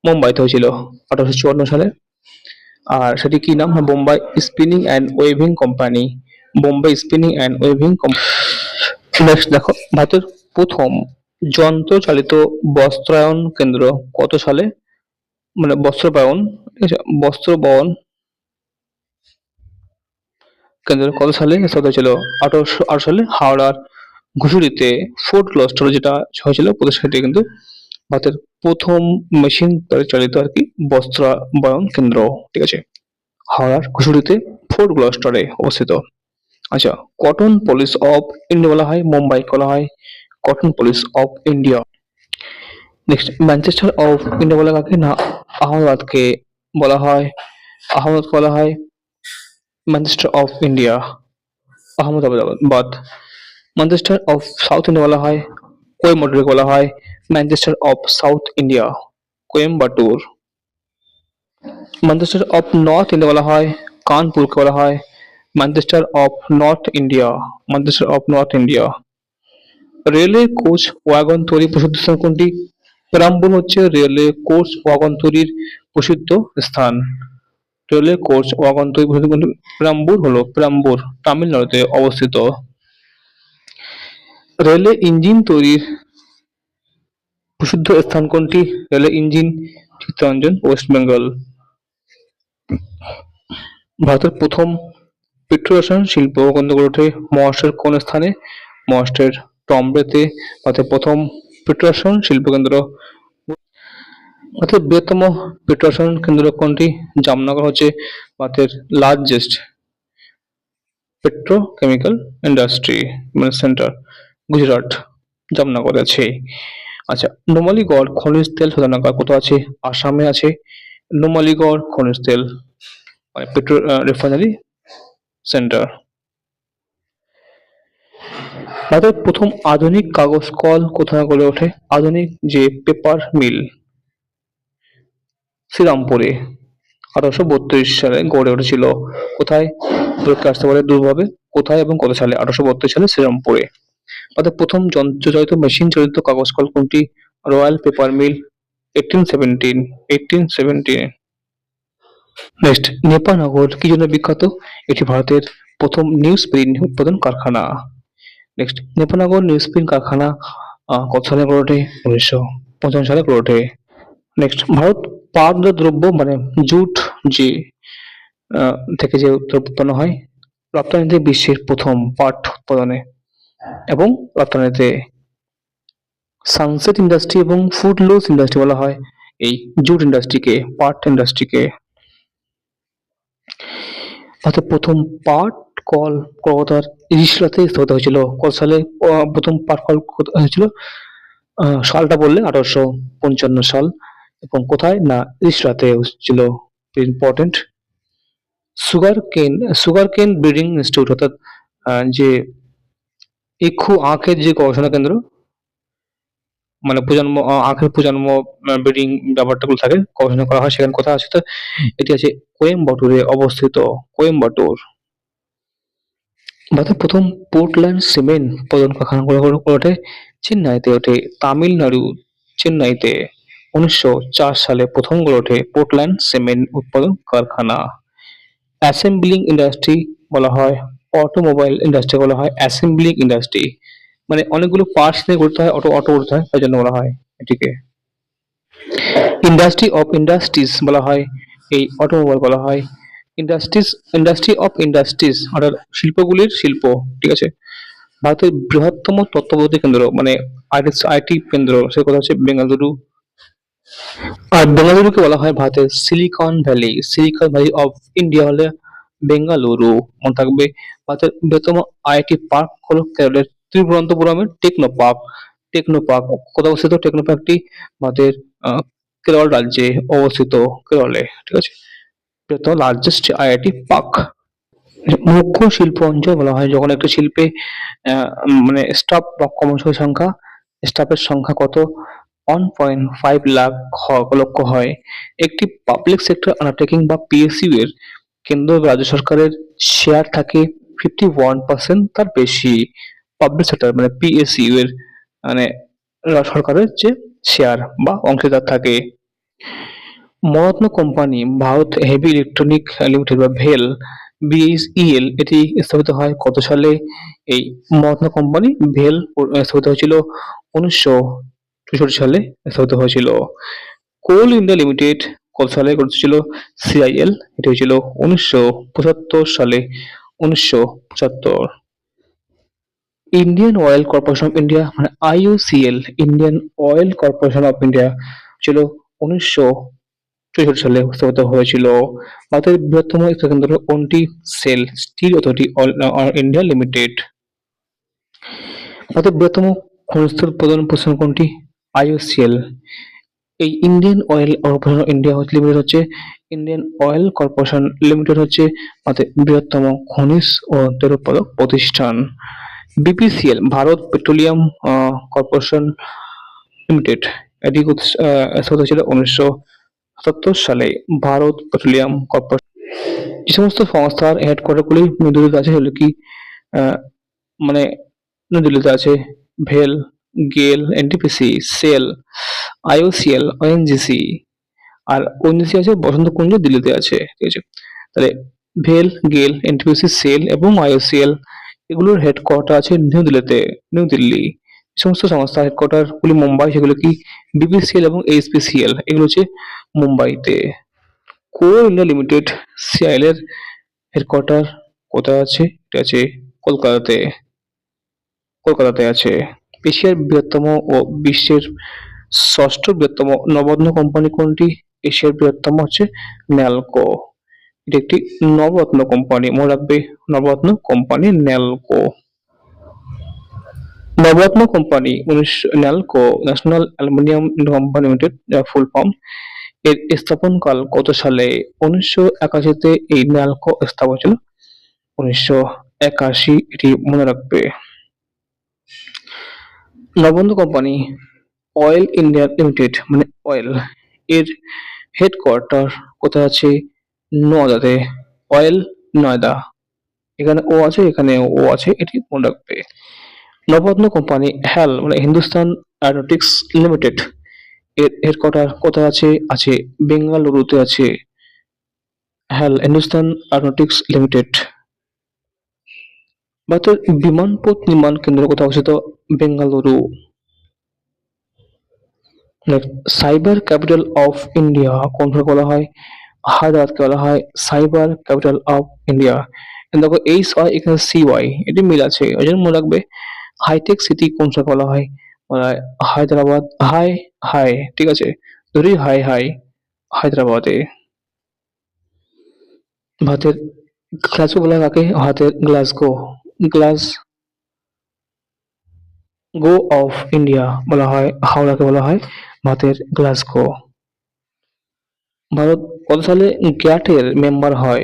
মুম্বাইতে হয়েছিল 1854 সালে। আর সেটি কি নাম? Bombay spinning and waving company, Bombay spinning and waving company. Next দেখো, ভারতের প্রথম যন্ত্রচালিত বস্ত্রায়ন কেন্দ্র কত সালে, মানে বস্ত্রায়ন, ঠিক আছে, বস্ত্র কেন্দ্র কত সালে স্থাপিত হয়েছিল? 1808 সালে হাওড়ার ঘুষুরিতে ফোর্ট ক্লস্টার যেটা হয়েছিল প্রতিষ্ঠাটি কিন্তু ভারতের প্রথম মেশিন চালিত আর কি বস্ত্রায়ন কেন্দ্র, ঠিক আছে, হাওড়ার ঘুষুরিতে ফোর্ট ক্লস্টারে অবস্থিত। আচ্ছা, কটন পুলিশ অফ ইন্ডিয়া বলা হয় মুম্বাই বলা হয় cotton police of India. Next, Manchester of India বলা কাকে না আহমেদাবাদকে বলা হয়, আহমেদ বলা হয় Manchester of India, Ahmedabad. Manchester of south India বলা হয় কোয়েম্বাটুরকে বলা হয় Manchester of south India, Coimbatore. Manchester of north India বলা হয় কানপুরকে বলা হয় Manchester of north India, Manchester of north India. Railway coach wagon তৈরি প্রসিদ্ধ স্থান কোনটি? পেরাম্বুর হচ্ছে রেলওয়ে কোচ ওয়াগন তৈরির প্রসিদ্ধ স্থান। রেলওয়ে কোচ ওয়াগন তৈরি প্রসিদ্ধ কোনটি? পেরাম্বুর তামিলনাড়ুতে অবস্থিত। রেলওয়ে ইঞ্জিন তৈরির প্রসিদ্ধ স্থান কোনটি? Railway engine Chittaranjan, West Bengal. ভারতের প্রথম পেট্রো রসায়ন শিল্প কেন্দ্র গড়ে ওঠে মহারাষ্ট্রের কোন স্থানে? মহারাষ্ট্রের টম্বেতে ভারতের প্রথম পেট্রো রসায়ন শিল্প কেন্দ্র। ভারতের বৃহত্তম পেট্রো রসায়ন কেন্দ্র কোনটি? জামনগর হচ্ছে ভারতের লার্জেস্ট পেট্রোকেমিক্যাল ইন্ডাস্ট্রি মানে সেন্টার, গুজরাট, জামনগরে আছে। আচ্ছা, নুমালীগড় খনিজ তেল শোধনাগার কোথায় আছে? আসামে আছে নুমালীগড় খনিজ তেল মানে পেট্রো রিফাইনারি সেন্টার। ভারতের প্রথম আধুনিক কাগজ কল কোথায় গড়ে ওঠে? আধুনিক যে পেপার মিল শ্রীরামপুরে 1832 সালে গড়ে উঠেছিল। কোথায়? পরীক্ষা আসতে পারে দুভাবে, কোথায় এবং কত সালে? 1832 সালে শ্রীরামপুরে। ভারতের প্রথম যন্ত্রচালিত মেশিন চালিত কাগজ কল কোনটি? Royal paper mill, 1817। Next, Nepanagar কি জন্য বিখ্যাত? এটি ভারতের প্রথম নিউজ প্রিন্ট উৎপাদন কারখানা। নেক্সট, নেপানগর নিউজ প্রিন্ট কারখানা কত সালে গড়ে ওঠে? 1955 সালে গড়ে ওঠে। নেক্সট, ভারত পাট দ্রব্য মানে জুট যে থেকে যে দ্রব্য উৎপন্ন হয় রপ্তানিতে বিশ্বের প্রথম পাট উৎপাদনে এবং রপ্তানিতে। সানসেট ইন্ডাস্ট্রি এবং ফুডলুস ইন্ডাস্ট্রি বলা হয় এই জুট ইন্ডাস্ট্রিকে, পাট ইন্ডাস্ট্রিকে। ভারতের প্রথম পাট কল কলকাতার রিষড়াতে স্থাপিত হয়েছিল কত সালে? প্রথম পাট কল হয়েছিল সালটা বললে 1855 সাল। এবং কোথায় না রিষড়াতে হচ্ছিল, ইম্পর্টেন্ট। সুগার কেন ব্রিডিং ইনস্টিটিউট অর্থাৎ যে ইক্ষু আখের যে গবেষণা কেন্দ্র মানে প্রজন্ম আখের প্রজন্ম ব্রিডিং ব্যাপারটাগুলো থাকে গবেষণা করা হয় সেখানে কোথায় আছে? তো এটি আছে কোয়েম্বাটুরে অবস্থিত, কোয়েম্বাটুর। ভারতের প্রথম পোর্টল্যান্ড সিমেন্ট উৎপাদন কারখানা গড়ে ওঠে চেন্নাইতে ওঠে, তামিলনাড়ু চেন্নাইতে 1904 সালে প্রথম গড়ে ওঠে পোর্টল্যান্ড সিমেন্ট উৎপাদন কারখানা। অ্যাসেম্বলিং ইন্ডাস্ট্রি বলা হয়, অটোমোবাইল ইন্ডাস্ট্রি বলা হয় অ্যাসেম্বলিং ইন্ডাস্ট্রি, মানে অনেকগুলো পার্টস নিয়ে গড়তে হয়, অটো গড়তে হয় তাই জন্য বলা হয় এটিকে। ইন্ডাস্ট্রি অফ ইন্ডাস্ট্রিজ বলা হয় এই অটোমোবাইল বলা হয় ইন্ডাস্ট্রিজ, ইন্ডাস্ট্রি অফ ইন্ডাস্ট্রিজ অর্থাৎ শিল্পগুলির শিল্প, ঠিক আছে। ভারতের বৃহত্তম তত্ত্বাবধায়ক কেন্দ্র মানে আইটি কেন্দ্র সে কথা হচ্ছে বেঙ্গালুরু। আর বেঙ্গালুরুকে বলা হয় ভারতের silicon valley, silicon valley of India হলে বেঙ্গালুরু মনে থাকবে। ভারতের বৃহত্তম আইআইটি পার্ক হলো কেরলের তিরুবনন্তপুরমের টেকনো পার্ক। টেকনো পার্ক কোথায় অবস্থিত? টেকনো পার্কটি ভারতের কেরল রাজ্যে অবস্থিত, কেরলে, ঠিক আছে। বৃহত্তম লার্জেস্ট আইআইটি পার্ক। মুখ্য শিল্প অঞ্চল বলা হয় যখন একটা শিল্পে মানে স্টাফ বা কর্মচারী সংখ্যা, স্টাফের সংখ্যা কত? 1.5 লাখ লক্ষ হয়। একটি পাবলিক সেক্টর আন্ডারটেকিং বা পিএসইউ এর কেন্দ্র বা রাজ্য সরকারের শেয়ার থাকে 51% তার বেশি। পাবলিক সেক্টর মানে পিএসইউ এর মানে সরকারের যে শেয়ার বা অংশীদার থাকে। মরত্ন company Bharat heavy electronic limited বা ভেল বিএইচইএল এটি স্থাপিত হয় কত সালে? এই মহাত্মা কোম্পানি ভেল স্থাপিত হয়েছিল 1964 সালে স্থাপিত হয়েছিল। কোল ইন্ডিয়া লিমিটেড কত সালে গঠিত ছিল? সিআইএল এটি হয়েছিল 1975 সালে। 1975। Indian oil corporation of India মানে IOCL, Indian oil corporation of India ছিল 1964 সালে স্থাপিত হয়েছিল। ভারতের বৃহত্তম ইস্পাত কেন্দ্র কোনটি? SAIL, steel authority of India limited. ভারতের বৃহত্তম খনিজ তেল উৎপাদন প্রতিষ্ঠান কোনটি? আইওসিএল। এই Indian oil corporation of India limited হচ্ছে ইন্ডিয়ান অয়েল কর্পোরেশন লিমিটেড হচ্ছে ভারতের বৃহত্তম খনিজ ও তেল উৎপাদক প্রতিষ্ঠান। BPCL Bharat petroleum corporation limited এটি স্থাপিত হয়েছিল 1977 সালে। ভারত পেট্রোলিয়াম কর্পোরেশন যে সমস্ত সংস্থার হেডকোয়ার্টারগুলি নতুন দিল্লিতে আছে সেগুলো কি? আহ, মানে নতুন দিল্লিতে আছে ভেল, গেল, এনটিপিসি, সেল, আইওসিএল, ওএনজিসি। আর ওএনজিসি আছে বসন্তকুঞ্জ, দিল্লিতে আছে, ঠিক আছে। তাহলে ভেল, গেল, এনটিপিসি, সেল এবং আইওসিএল এগুলোর হেডকোয়ার্টার আছে নিউ দিল্লিতে, নিউ দিল্লি। এই সমস্ত সংস্থার হেডকোয়ার্টার গুলি মুম্বাই, সেগুলো কি? বিপিসিএল এবং এইচপিসিএল এগুলো হচ্ছে মুম্বাইতে। কোল ইন্ডিয়া লিমিটেড সিআইএল এর হেডকোয়ার্টার কোথায় আছে? এটা আছে কলকাতাতে, কলকাতাতে আছে। এশিয়ার বৃহত্তম ও বিশ্বের ষষ্ঠ বৃহত্তম নবরত্ন কোম্পানি কোনটি? এশিয়ার বৃহত্তম হচ্ছে ন্যালকো। এটি একটি নবরত্ন কোম্পানি, মনে রাখবে Navratna company NALCO. Navratna company NALCO national aluminium company limited full form. এর স্থাপন কাল কত সালে? 1981-তে এই ন্যালকো স্থাপন ছিল। 1981 এটি মনে রাখবে। Navratna company oil India limited মানে অয়েল এর হেডকোয়ার্টার কোথায় আছে? নয়দাতে। অয়েল নয়দা, এখানে ও আছে, এখানে ও আছে, এটি মনে রাখবে। নবরত্ন কোম্পানি হ্যাল মানে হিন্দুস্তান অ্যারোনটিক্স লিমিটেড এর হেডকোয়ার্টার কোথায় আছে? আছে বেঙ্গালুরুতে আছে। হ্যাল হিন্দুস্তান অ্যারোনটিক্স লিমিটেড। ভারতের বিমানপথ নির্মাণ কেন্দ্র কোথায় অবস্থিত? Bengaluru. Cyber capital of India কোনটা বলা হয়? হায়দ্রাবাদকে বলা হয় সাইবার ক্যাপিটাল অফ ইন্ডিয়া। দেখো এইচ ওয়াই এখানে সি ওয়াই, এটি মিল আছে, ওই জন্য মনে রাখবে। হাইটেক সিটি কোনটা বলা হয়? বলা হয় হায়দ্রাবাদ। হাই, হাই, ঠিক আছে, দুটোই হাই, হাই, হায়দ্রাবাদে। ভারতের গ্লাসগো বলা হয় কাকে? ভারতের Glasgow, glass go of India বলা হয় হাওড়াকে বলা হয় ভারতের গ্লাসগো। ভারত কত সালে গ্যাটের মেম্বার হয়?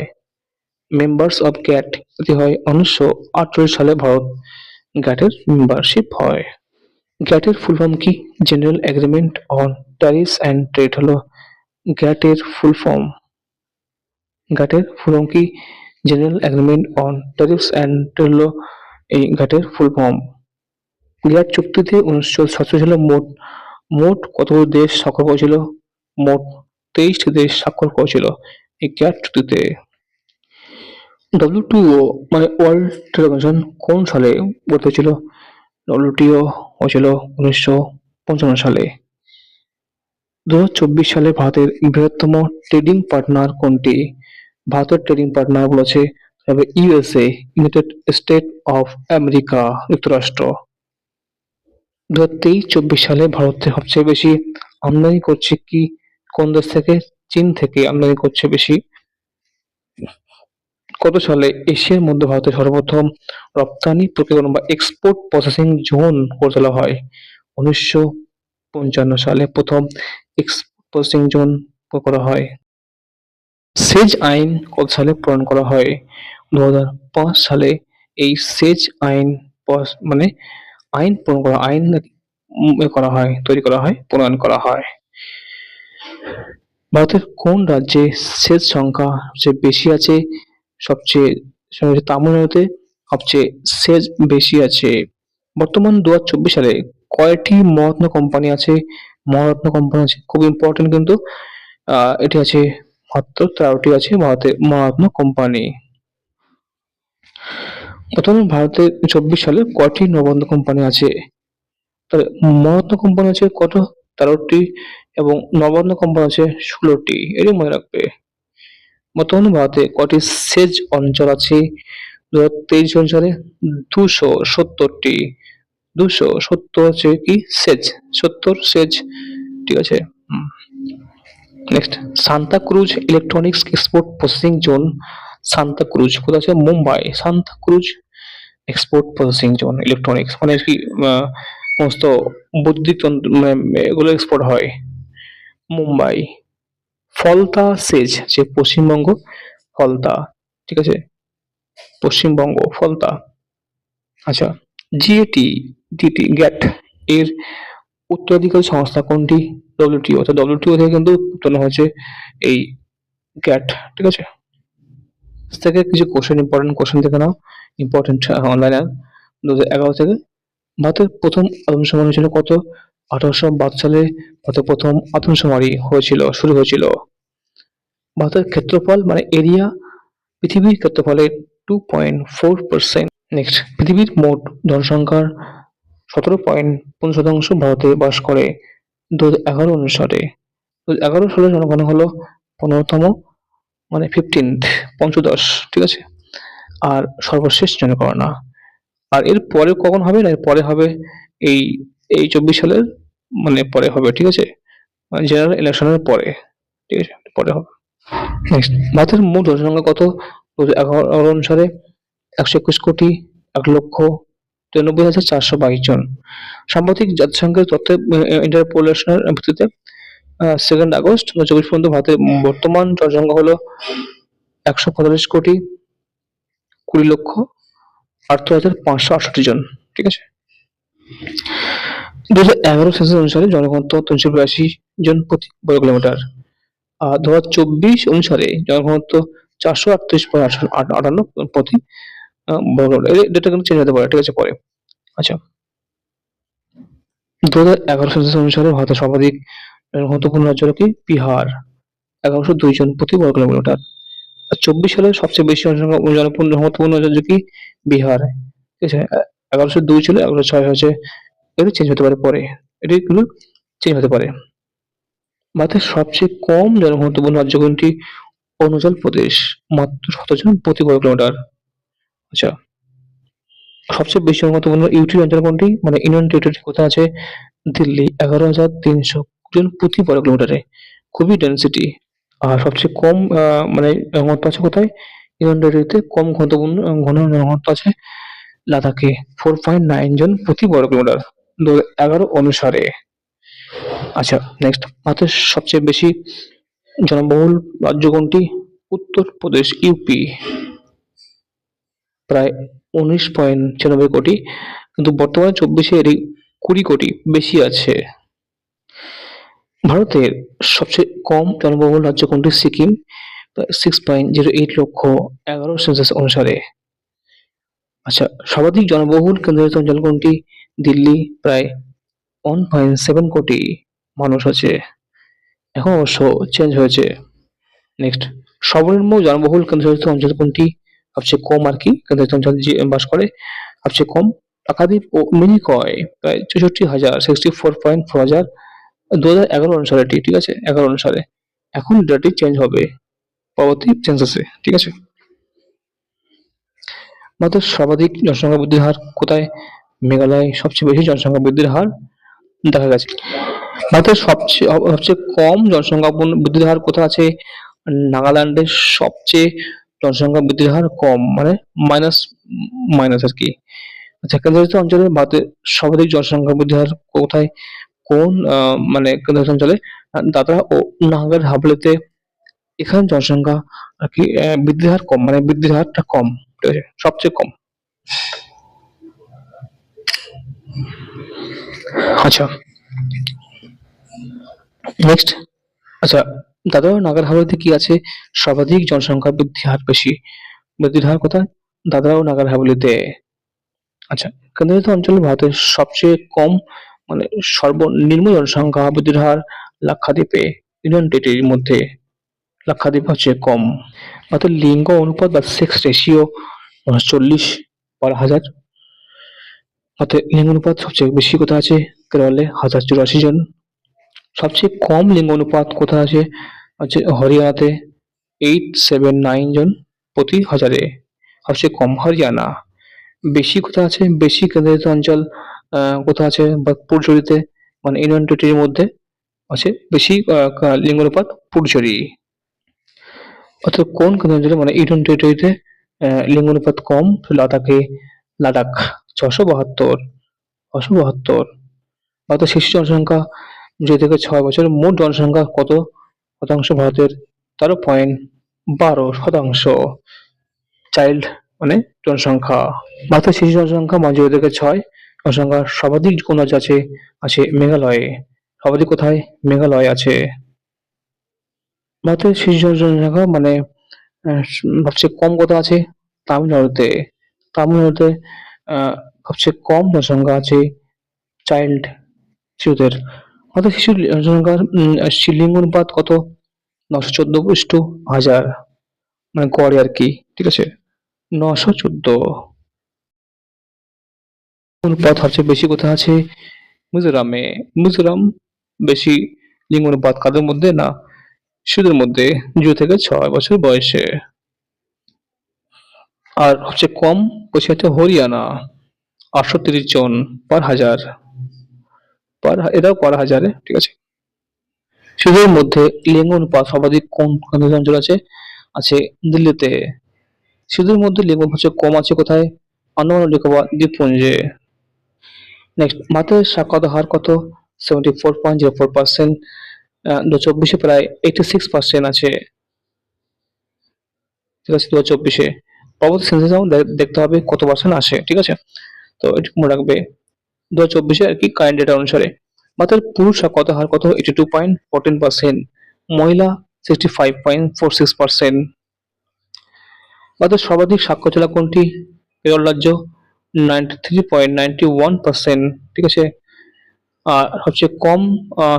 মেম্বার্স অফ গ্যাট এটি হয় 1948 সালে ভারত গ্যাটের মেম্বারশিপ হয়। গ্যাটের ফুল ফর্ম কি? General agreement on tariffs and trade হলো গ্যাটের ফুল ফর্ম। গ্যাটের ফুল ফর্ম কি? General agreement on tariffs and trade হলো এই গ্যাটের ফুল ফর্ম। গ্যাট চুক্তিতে 1947 সালে মোট মোট কতগুলো দেশ স্বাক্ষর করেছিল? মোট 23টি দেশ স্বাক্ষর করেছিল এই গ্যাট চুক্তিতে। ডব্লিউটিও মানে ওয়ার্ল্ড ট্রেড অর্গানাইজেশন কোন সালে গঠিত হয়েছিল? ডব্লিউটিও হয়েছিল 1955 সালে। 2024 সালে ভারতের বৃহত্তম ট্রেডিং পার্টনার কোনটি? ভারতের ট্রেডিং পার্টনার গুলো আছে তবে USA, United state of America যুক্তরাষ্ট্র। 2023-24 সালে ভারতে সবচেয়ে বেশি আমদানি করছে কি কোন দেশ থেকে? চীন থেকে আমদানি করছে বেশি। কত সালে এশিয়ার মধ্যে ভারতের সর্বপ্রথম রপ্তানি প্রক্রিয়াকরণ বা এক্সপোর্ট প্রসেসিং জোন গড়ে তোলা হয়? 1955 সালে প্রথম এক্সপোর্ট প্রসেসিং জোন করা হয়। সেজ আইন কত সালে প্রণয়ন করা হয়? 2005 সালে এই সেজ আইন মানে আইন প্রণয়ন করা, আইন করা হয়, তৈরি করা হয়, প্রণয়ন করা হয়। ভারতের কোন রাজ্যে সেচ সংখ্যা সবচেয়ে বেশি আছে? সবচেয়ে তামিলনাড়ুতে সবচেয়ে সেচ বেশি আছে। বর্তমান 2024 সালে কয়টি মহারত্ন কোম্পানি আছে? মহারত্ন কোম্পানি আছে, খুব ইম্পর্টেন্ট কিন্তু। এটি আছে মাত্র 13টি আছে ভারতের মহারত্ন কোম্পানি। বর্তমানে ভারতে 24 সালে কটি নবান্ন কোম্পানি আছে? তাহলে মহারত্ন কোম্পানি আছে কত? 13টি এবং নবান্ন কোম্পানি আছে 16টি। এটাই মনে রাখবে। বর্তমানে ভারতে কটি সেচ অঞ্চল আছে? 2023 অনুসারে 270টি। 270 হচ্ছে কি সেচ, 70 সেচ, ঠিক আছে। Next, Santacruz electronics export processing zone. Santacruz কোথায় আছে? Mumbai. Santacruz export processing zone electronics মানে কি সমস্ত বৈদ্যুতিক যন্ত্র মানে এগুলো এক্সপোর্ট হয় মুম্বাই। ফলতা সেজ যে পশ্চিমবঙ্গ, ফলতা, ঠিক আছে, পশ্চিমবঙ্গ ফলতা। আচ্ছা, জিএটি ডিটি গ্যাট এর উত্তরাধিকারী সংস্থা কোনটি? ডব্লিউটিও। অর্থাৎ ডব্লিউটিও থেকে কিন্তু উৎপন্ন হয়েছে এই গ্যাট, ঠিক আছে। থেকে কিছু কোশ্চেন, ইম্পর্টেন্ট কোশ্চেন দেখে নাও, ইম্পর্টেন্ট অনলাইনে। 2011 থেকে ভারতের প্রথম আদমশুমারি হয়েছিল কত? 1872 সালে ভারতের প্রথম আদমশুমারি শুরু হয়েছিল। ভারতের ক্ষেত্রফল মানে এরিয়া পৃথিবীর ক্ষেত্রফলের 2.4%। নেক্সট, পৃথিবীর মোট জনসংখ্যার 17.5% ভারতে বাস করে 2011 অনুসারে। 2011 সালে জনগণনা হলো 15তম মানে 15th, পঞ্চদশ, ঠিক আছে। আর সর্বশেষ জনগণনা। আর এর পরে কখন হবে? না, এর পরে হবে এই এই 24 সালের মানে পরে হবে, ঠিক আছে, মানে জেনারেল ইলেকশনের পরে, ঠিক আছে, পরে হবে। নেক্সট, ভারতের মোট জনসংখ্যা কত? 2011 অনুসারে 121,01,93,422 জন। সাম্প্রতিক জাতিসংঘের তথ্যে ইন্টারপোলেশনের ভিত্তিতে 2 আগস্ট 2024 পর্যন্ত ভারতের বর্তমান জনসংখ্যা হলো 145,20,78,568 জন, ঠিক আছে। 2011 সেন্সাস অনুসারে জনঘনত্ব 382 জন প্রতি বর্গ কিলোমিটার। 2024 অনুসারে জনঘনত্ব 438,58 প্রতি বর্গ কিলোমিটার। এই ডেটা কিন্তু চেঞ্জ হতে পারে, ঠিক আছে, পরে। আচ্ছা, 2011 সেন্সাস অনুসারে ভারতের সর্বাধিক জনঘনত্বপূর্ণ রাজ্য হলো কি? বিহার, 1102 জন প্রতি বর্গ কিলোমিটার। 24 সালে সবচেয়ে বেশি জনঘনত্বপূর্ণ রাজ্য কি? বিহার, ঠিক আছে। 1102 ছিল, 1106 হয়েছে। এগুলো চেঞ্জ হতে পারে পরে, এগুলো চেঞ্জ হতে পারে। ভারতের সবচেয়ে কম জনঘনত্বপূর্ণ রাজ্য কোনটি? অরুণাচল প্রদেশ, মাত্র 17 জন প্রতি বর্গ কিলোমিটার। আচ্ছা, সবচেয়ে বেশি জনঘনত্বপূর্ণ ইউটি অঞ্চল কোনটি? মানে ইউনিয়ন টেরিটরি কোথায় আছে? দিল্লি, 11,300 জন প্রতি বর্গ কিলোমিটারে, খুবই ডেন্সিটি। আর সবচেয়ে কম মানে ঘনত্ব আছে কোথায়? ইউনিয়ন টেরিটরিতে কম ঘনত্ব আছে লাদাখে, 4.9 জন প্রতি বর্গ কিলোমিটার 2011 অনুসারে। আচ্ছা, নেক্সট, ভারতের সবচেয়ে বেশি জনবহুল রাজ্য কোনটি? উত্তরপ্রদেশ, ইউপি, প্রায় 19.96 কোটি, কিন্তু বর্তমানে 24-এ এর 20 কোটি বেশি আছে। ভারতের সবচেয়ে কম জনবহুল রাজ্য কোনটি? সিকিম, 6.08 লক্ষ 11 সেন্সাস অনুসারে। আচ্ছা, সর্বাধিক জনবহুল কেন্দ্রশাসিত অঞ্চল কোনটি? দিল্লি, প্রায় 1.7 কোটি মানুষ আছে, এখন অবশ্য চেঞ্জ হয়েছে। নেক্সট, সর্বনিম্ন জনবহুল কেন্দ্রশাসিত অঞ্চল কোনটি? সবচেয়ে কম আর কি কেন্দ্রশাসিত অঞ্চল যে বাস করে সবচেয়ে কম লাক্ষাদ্বীপ ও মিনিকয়, প্রায় 64,000, 64.4 হাজার 2011 অনুসারে, ঠিক আছে, 11 অনুসারে। এখন ডেটাটি চেঞ্জ হবে পরবর্তী সেন্সাসে, ঠিক আছে। ভারতের সর্বাধিক জনসংখ্যা বৃদ্ধির হার কোথায়? মেঘালয় সবচেয়ে বেশি জনসংখ্যা বৃদ্ধির হার দেখা গেছে। ভারতের সবচেয়ে কম জনসংখ্যা বৃদ্ধির হার কোথায় আছে? নাগাল্যান্ডের সবচেয়ে জনসংখ্যা বৃদ্ধির হার কম, মানে মাইনাস মাইনাস আর কি। আচ্ছা, কেন্দ্রশাসিত অঞ্চলে ভারতের সর্বাধিক জনসংখ্যা বৃদ্ধির হার কোথায়? কোন মানে কেন্দ্রশাসিত অঞ্চলে? দাদরা ও নাগার হাভেলিতে এখানে জনসংখ্যা আর কি বৃদ্ধির হার কম, মানে বৃদ্ধির হারটা কম, ঠিক আছে, সবচেয়ে কম। আচ্ছা, নেক্সট, আচ্ছা, দাদরা ও নাগার হাভেলিতে কি আছে? সর্বাধিক জনসংখ্যা বৃদ্ধির হার বেশি। বৃদ্ধির হার কোথায়? দাদরা ও নাগার হাভেলিতে। আচ্ছা, কেন্দ্রশাসিত অঞ্চলে ভারতের সবচেয়ে কম মানে সর্বনিম্ন জনসংখ্যা বৃদ্ধির হার লাক্ষাদ্বীপে, ইউনিয়ন টেরিটরির মধ্যে লাক্ষাদ্বীপ হচ্ছে কম। ভারতের লিঙ্গ অনুপাত বা সেক্স রেশিও 40 1,000। অর্থাৎ লিঙ্গ অনুপাত সবচেয়ে বেশি কোথায় আছে? কেরলে 1084 জন। সবচেয়ে কম লিঙ্গ অনুপাত কোথায় আছে? হচ্ছে হরিয়ানাতে 879 জন প্রতি হাজারে। সবচেয়ে কম হরিয়ানা। বেশি কোথায় আছে? বেশি কেন্দ্রশাসিত অঞ্চল কোথায় আছে? বা পুডুচেরিতে, মানে ইউনিয়ন টেরিটরির মধ্যে আছে বেশি লিঙ্গ অনুপাত পুডুচেরি। অর্থাৎ কোন কেন্দ্রাঞ্চলে মানে ইউনিয়ন টেরিটরিতে লিঙ্গ অনুপাত কম? লাদাখে, লাদাখ 672। 672। ভারতের শিশু জনসংখ্যা 0 থেকে 6 বছর, মোট জনসংখ্যা কত শতাংশ ভারতের? 13.12%। চাইল্ড মানে জনসংখ্যা। ভারতের শিশু জনসংখ্যা 0 থেকে 6 জনসংখ্যার সর্বাধিক কোন রাজ্যে আছে? আছে মেঘালয়ে। সর্বাধিক কোথায়? মেঘালয় আছে। ভারতের শিশু জনসংখ্যা মানে সবচেয়ে কম কোথায় আছে? তামিলনাড়ুতে। তামিলনাড়ুতে সবচেয়ে কম জনসংখ্যা আছে চাইল্ড, শিশুদের। অর্থাৎ শিশুর জনসংখ্যার লিঙ্গ অনুপাত কত? 914:1000, মানে গড়ে আর কি, ঠিক আছে? 914 অনুপাত সবচেয়ে বেশি কোথায় আছে? মিজোরামে। মিজোরাম বেশি লিঙ্গ অনুপাত কাদের মধ্যে? না, শিশুদের মধ্যে 0 থেকে 6 বছর বয়সে। আর সবচেয়ে কম বসে আছে হরিয়ানা, 830 জন পার হাজার। এটাও পার হাজারে, ঠিক আছে? শিশুদের মধ্যে লিঙ্গ অনুপাত সর্বাধিক কোন কেন্দ্রশাসিত অঞ্চল আছে? আছে দিল্লিতে। শিশুদের মধ্যে লিঙ্গ অনুপাত কম আছে কোথায়? আন্দামান ও নিকোবর দ্বীপপুঞ্জে। নেক্সট, ভারতের সাক্ষরতার হার কত? 74.04%। 2024 প্রায় 86% আছে, ঠিক আছে? 2024 পরবর্তী সেন্সাস যেমন দেখতে হবে কত পার্সেন্ট আসে, ঠিক আছে? তো এটা মনে রাখবে 2024 আর কি কারেন্ট ডেটা অনুসারে। ভারতের পুরুষ সাক্ষরতার হার কত? 82.14%। মহিলা 65.46%। ভারতের সর্বাধিক সাক্ষর জেলা কোনটি? কেরল রাজ্য, 93.91%, ঠিক আছে? আর সবচেয়ে কম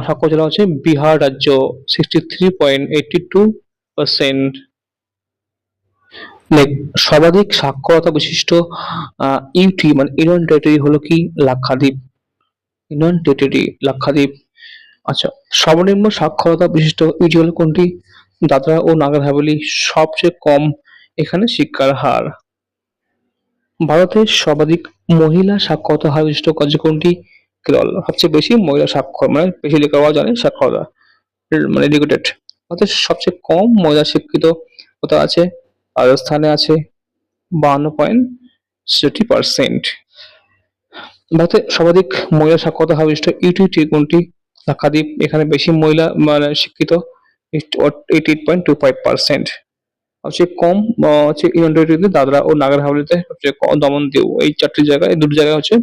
সাক্ষর জেলা হচ্ছে বিহার রাজ্য, 63.82%। সর্বাধিক সাক্ষরতা বিশিষ্ট ইউটি মানে ইউনিয়ন টেরিটরি হলো কি? লাক্ষাদ্বীপ। Union territory Lakshadweep. আচ্ছা, সর্বনিম্ন সাক্ষরতা বিশিষ্ট ইউটি হলো কোনটি? দাদরা ও নাগার হাভেলি। সবচেয়ে কম এখানে শিক্ষার হার। ভারতের সর্বাধিক মহিলা সাক্ষরতা হার বিশিষ্ট রাজ্য কোনটি? কেরল। সবচেয়ে বেশি মহিলা স্বাক্ষর, মানে বেশি লেখাপড়া জানে সাক্ষরতা, মানে এডুকেটেড। ভারতের সবচেয়ে কম মহিলা শিক্ষিত কোথায় আছে? রাজস্থানে আছে, 52.60%। ভারতে সর্বাধিক মহিলা সাক্ষরতা হার বিশিষ্ট ইউটিটি কোনটি? লাক্ষাদ্বীপ। এখানে বেশি মহিলা মানে শিক্ষিত, 88.25%। সবচেয়ে কম হচ্ছে ইউনিয়ন টেরিটরিতে দাদরা ও নাগার হাভেলিতে, সবচেয়ে কম দমন দিউ। এই চারটি জায়গায়, এই দুটি জায়গায় হচ্ছে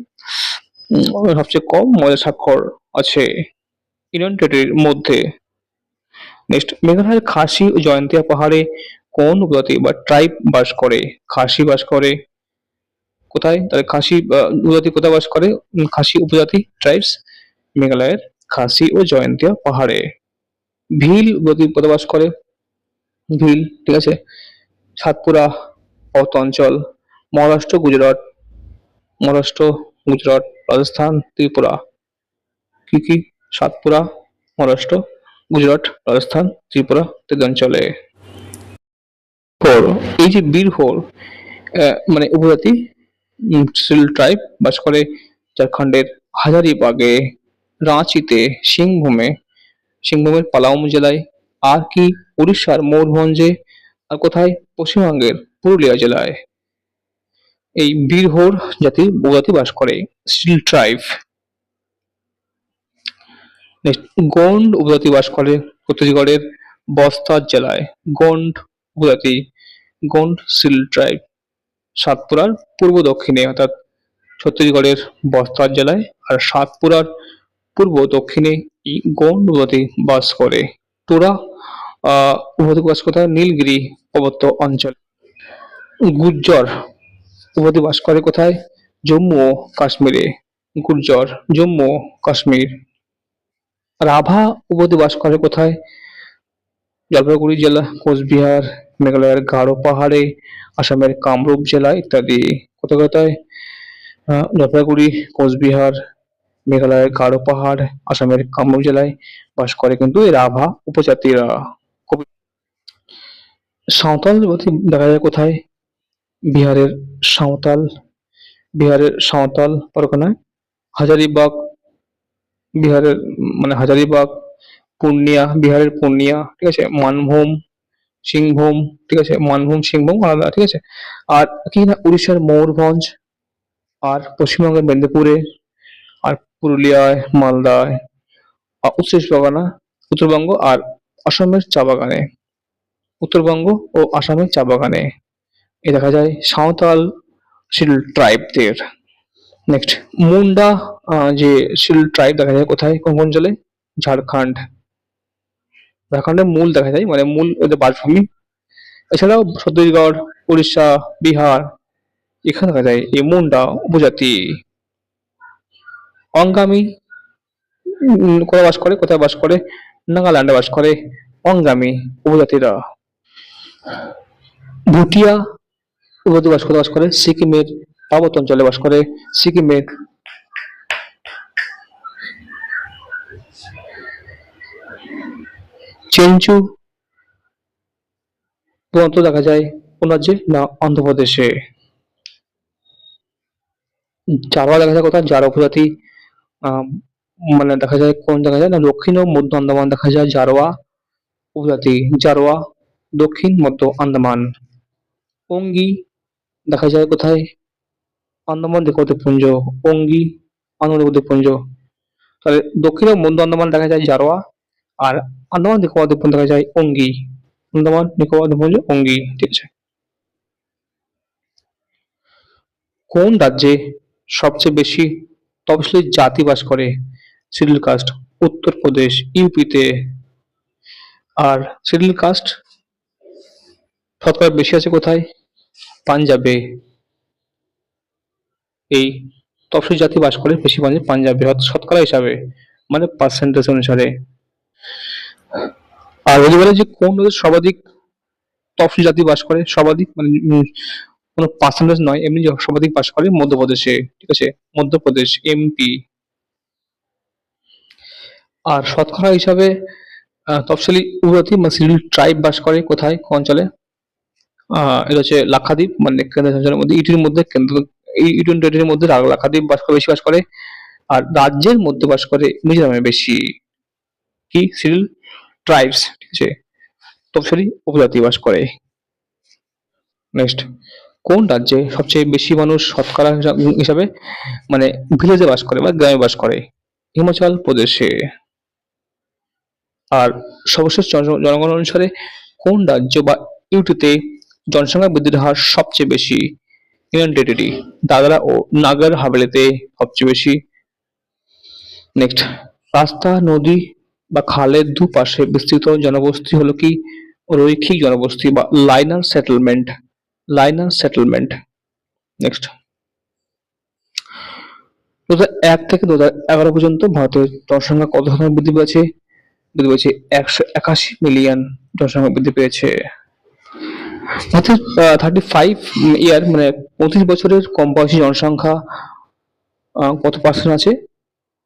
সবচেয়ে কম মহিলা স্বাক্ষর আছে ইউনিয়ন টেরিটরির মধ্যে। নেক্সট, মেঘালয়ের খাসি ও জয়ন্তিয়া পাহাড়ে কোন উপজাতি বা ট্রাইব বাস করে? খাসি বাস করে কোথায়? তাহলে খাসি উপজাতি কোথায় বাস করে? খাসি উপজাতি ট্রাইবস মেঘালয়ের খাসি ও জয়ন্তিয়া পাহাড়ে। ভিল উপজাতি কোথায় বাস করে? ভিল, ঠিক আছে? সাতপুরা পার্বত্য অঞ্চল, মহারাষ্ট্র, গুজরাট। মহারাষ্ট্র, গুজরাট, রাজস্থান, ত্রিপুরা। কি কি? সাতপুরা, মহারাষ্ট্র, গুজরাট, রাজস্থান, ত্রিপুরা ইত্যাদি অঞ্চলে। এই যে বীরহোর মানে উপজাতি সিল ট্রাইব বাস করে ঝাড়খণ্ডের হাজারিবাগে, রাঁচিতে, সিংভূমের পালাউম জেলায়, আর কি উড়িষ্যার ময়ূরভঞ্জে, আর কোথায়? পশ্চিমবঙ্গের পুরুলিয়া জেলায়। এই বীরহোর জাতির উপজাতি বাস করে, স্টিল ট্রাইব। নেক্সট, গোন্ড উপজাতি বাস করে ছত্তিশগড়ের বস্তার জেলায়। গোন্ড উপজাতি, গোন্ড সিল ট্রাইব সাতপুরার পূর্ব দক্ষিণে, অর্থাৎ ছত্তিশগড়ের বস্তার জেলায় আর সাতপুরার পূর্ব দক্ষিণে এই গোন্ড উপজাতি বাস করে। তোরা উপজাতি বাস কোথায়? নীলগিরি পার্বত্য অঞ্চল। গুর্জর উপজাতি বাস করে কোথায়? জম্মু ও কাশ্মীরে। গুর্জর, জম্মু ও কাশ্মীর। রাভা উপজাতি বাস করে কোথায়? জলপাইগুড়ি জেলা, কোচবিহার, মেঘালয়ের গারো পাহাড়ে, আসামের কামরূপ জেলা ইত্যাদি। কোথায় কোথায়? জলপাইগুড়ি, কোচবিহার, মেঘালয়ের গারো পাহাড়, আসামের কামরূপ জেলায় বাস করে কিন্তু এই রাভা উপজাতিরা। খুবই সাঁওতাল জাতি দেখা যায় কোথায়? বিহারের সাঁওতাল, বিহারের সাঁওতাল পরগনায়, হাজারিবাগ বিহারের, মানে হাজারিবাগ, পূর্ণিয়া বিহারের পূর্ণিয়া, ঠিক আছে, মানভূম, সিংভূম, ঠিক আছে, মানভূম সিংভূম আলাদা, ঠিক আছে। আর কি না উড়িষ্যার ময়ূরভঞ্জ, আর পশ্চিমবঙ্গের মেদিনীপুরে, আর পুরুলিয়ায়, মালদায়, উত্তরবঙ্গ আর আসামের চা বাগানে, উত্তরবঙ্গ ও আসামের চা বাগানে এ দেখা যায় সাঁওতাল শিল ট্রাইবদের। নেক্সট, মুন্ডা যে শিল ট্রাইব দেখা যায় কোথায়, কোন কোন অঞ্চলে? ঝাড়খণ্ড, ঝাড়খণ্ডের মূল দেখা যায়, মানে মূল ওদের বাসভূমি। এছাড়াও ছত্তিশগড়, উড়িষ্যা, বিহার, এখানে দেখা যায় এই মুন্ডা উপজাতি। অঙ্গামী কোথায় বাস করে, কোথায় বাস করে? নাগাল্যান্ডে বাস করে অঙ্গামী উপজাতিরা। ভুটিয়া উপজাতি কোথায় বাস করে? সিকিমের পার্বত্য অঞ্চলে বাস করে, সিকিমের। চেঞ্চু প্রধানত দেখা যায় কোন রাজ্যে? না, অন্ধ্রপ্রদেশে। জারোয়া দেখা যায় কোথায়? জারোয়া উপজাতি আহ, মানে দেখা যায় কোন দেখা যায়? না, দক্ষিণ ও মধ্য আন্দামান দেখা যায় জারোয়া উপজাতি, জারোয়া দক্ষিণ মধ্য আন্দামান। ওঙ্গি দেখা যায় কোথায়? আন্দামান দ্বীপপুঞ্জ, ওঙ্গি আন্দামান দ্বীপপুঞ্জ। তাহলে দক্ষিণ ও মধ্য আন্দামান দেখা যায় জারোয়া, আর আন্দামান নিকোবর দ্বীপপুঞ্জ দেখা যায় ওঙ্গি, আন্দামান নিকোবর দ্বীপপুঞ্জ ওঙ্গি, ঠিক আছে। কোন রাজ্যে সবচেয়ে বেশি তফসিলি জাতি বাস করে? শিডিউল কাস্ট, উত্তরপ্রদেশ, ইউপিতে। আর শিডিউল কাস্ট শতকরা বেশি আছে কোথায়? পাঞ্জাবে। এই তফসিলি জাতি বাস করে বেশি পাঞ্জাবে, অর্থাৎ শতকরা হিসাবে, মানে পার্সেন্টেজ অনুসারে। আর যদি বলে যে কোন রাজ্যে সর্বাধিক তফসিলি জাতি বাস করে, সর্বাধিক মানে কোনো পার্সেন্টেজ নয়, এমনি সর্বাধিক বাস করে মধ্যপ্রদেশে, ঠিক আছে, মধ্যপ্রদেশ, এমপি। আর শতকরা হিসাবে তফসিলি উপজাতি বা শিডিউল ট্রাইব বাস করে কোথায়, কোন অঞ্চলে? এটা হচ্ছে লাক্ষাদ্বীপ, মানে কেন্দ্রশাসনের মধ্যে, ইটির মধ্যে কেন্দ্র, ইউনিয়ন টেরিটরির মধ্যে লাক্ষাদ্বীপ বাস করে, বেশি বাস করে। আর রাজ্যের মধ্যে বাস করে মিজোরামে বেশি। কি? শিডিউল ট্রাইবস, ঠিক আছে, তফসিলি উপজাতি বাস করে। নেক্সট, কোন রাজ্যে সবচেয়ে বেশি মানুষ শতকরা হিসাবে মানে ভিলেজে বাস করে বা গ্রামে বাস করে? হিমাচল প্রদেশে। আর সর্বশেষ জনগণনা অনুসারে কোন রাজ্য বা ইউটিতে জনসংখ্যা বৃদ্ধির হার সবচেয়ে বেশি? ইউনিয়ন টেরিটরি, দাদরা ও নাগার হাভেলিতে সবচেয়ে বেশি। নেক্সট, রাস্তা, নদী বা খালের দুপাশে বিস্তৃত জনবসতি হলো কি? রৈখিক জনবসতি বা liner settlement, liner settlement. Next, 2001 থেকে 2011 পর্যন্ত ভারতের জনসংখ্যা কত শতাংশ বৃদ্ধি পেয়েছে? বৃদ্ধি পেয়েছে 181 মিলিয়ন জনসংখ্যা বৃদ্ধি পেয়েছে। অর্থাৎ 35 ইয়ার মানে 25 বছরের কম বয়সী জনসংখ্যা কত পার্সেন্ট আছে?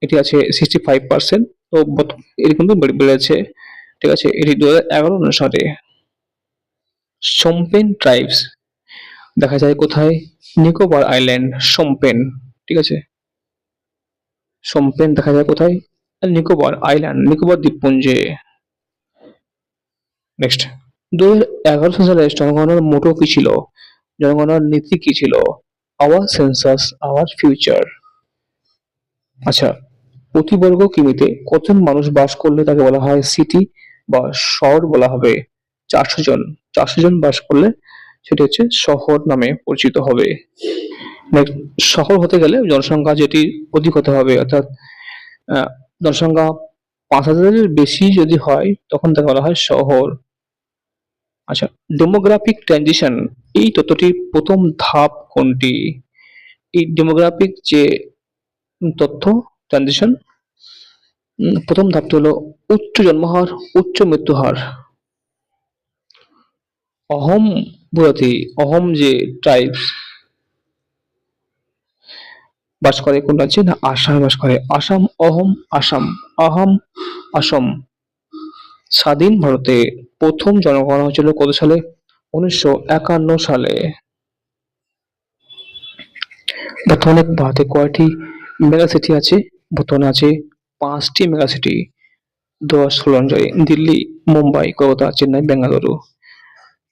এটি আছে 65%। তো এটি কিন্তু বেড়েছে, ঠিক আছে, এটি 2011 অনুসারে। সোমপেন ট্রাইবস দেখা যায় কোথায়? নিকোবর আইল্যান্ড, সোমপেন, ঠিক আছে, সোমপেন দেখা যায় কোথায়? নিকোবর আইল্যান্ড, নিকোবর দ্বীপপুঞ্জে। নেক্সট, 2011 সালে জনগণনার মোটো কি ছিল? জনগণনার নীতি কি ছিল? Hour census our future. আচ্ছা, প্রতি বর্গ কিমিতে কতজন মানুষ বাস করলে তাকে বলা হয় সিটি বা শহর বলা হবে? 400 জন, 400 জন বাস করলে সেটি হচ্ছে শহর নামে পরিচিত হবে। নেক্সট, শহর হতে গেলে জনসংখ্যা যেটি অধিক হতে হবে, অর্থাৎ আহ, জনসংখ্যা 5,000-এর বেশি যদি হয় তখন তাকে বলা হয় শহর। আচ্ছা, ডেমোগ্রাফিক ট্রানজিশন এই তত্ত্বটির প্রথম ধাপ কোনটি? এই ডেমোগ্রাফিক যে তথ্য ট্রানজিশন, প্রথম ধাপটি হলো উচ্চ জন্মহার, উচ্চ মৃত্যু হার। অহম প্রজাতি, অহম যে ট্রাইবস, বাস করে কোন রাজ্যে? না আসামে বাস করে। আসাম, অহম, আসাম, আহাম, আসাম। স্বাধীন ভারতে প্রথম জনগণনা হয়েছিল কত সালে? 1951 সালে। বর্তমানে ভারতে কয়টি মেগা সিটি আছে? বর্তমানে আছে 5টি মেগা সিটি 2016 অনুযায়ী: দিল্লি, মুম্বাই, কলকাতা, চেন্নাই, বেঙ্গালুরু।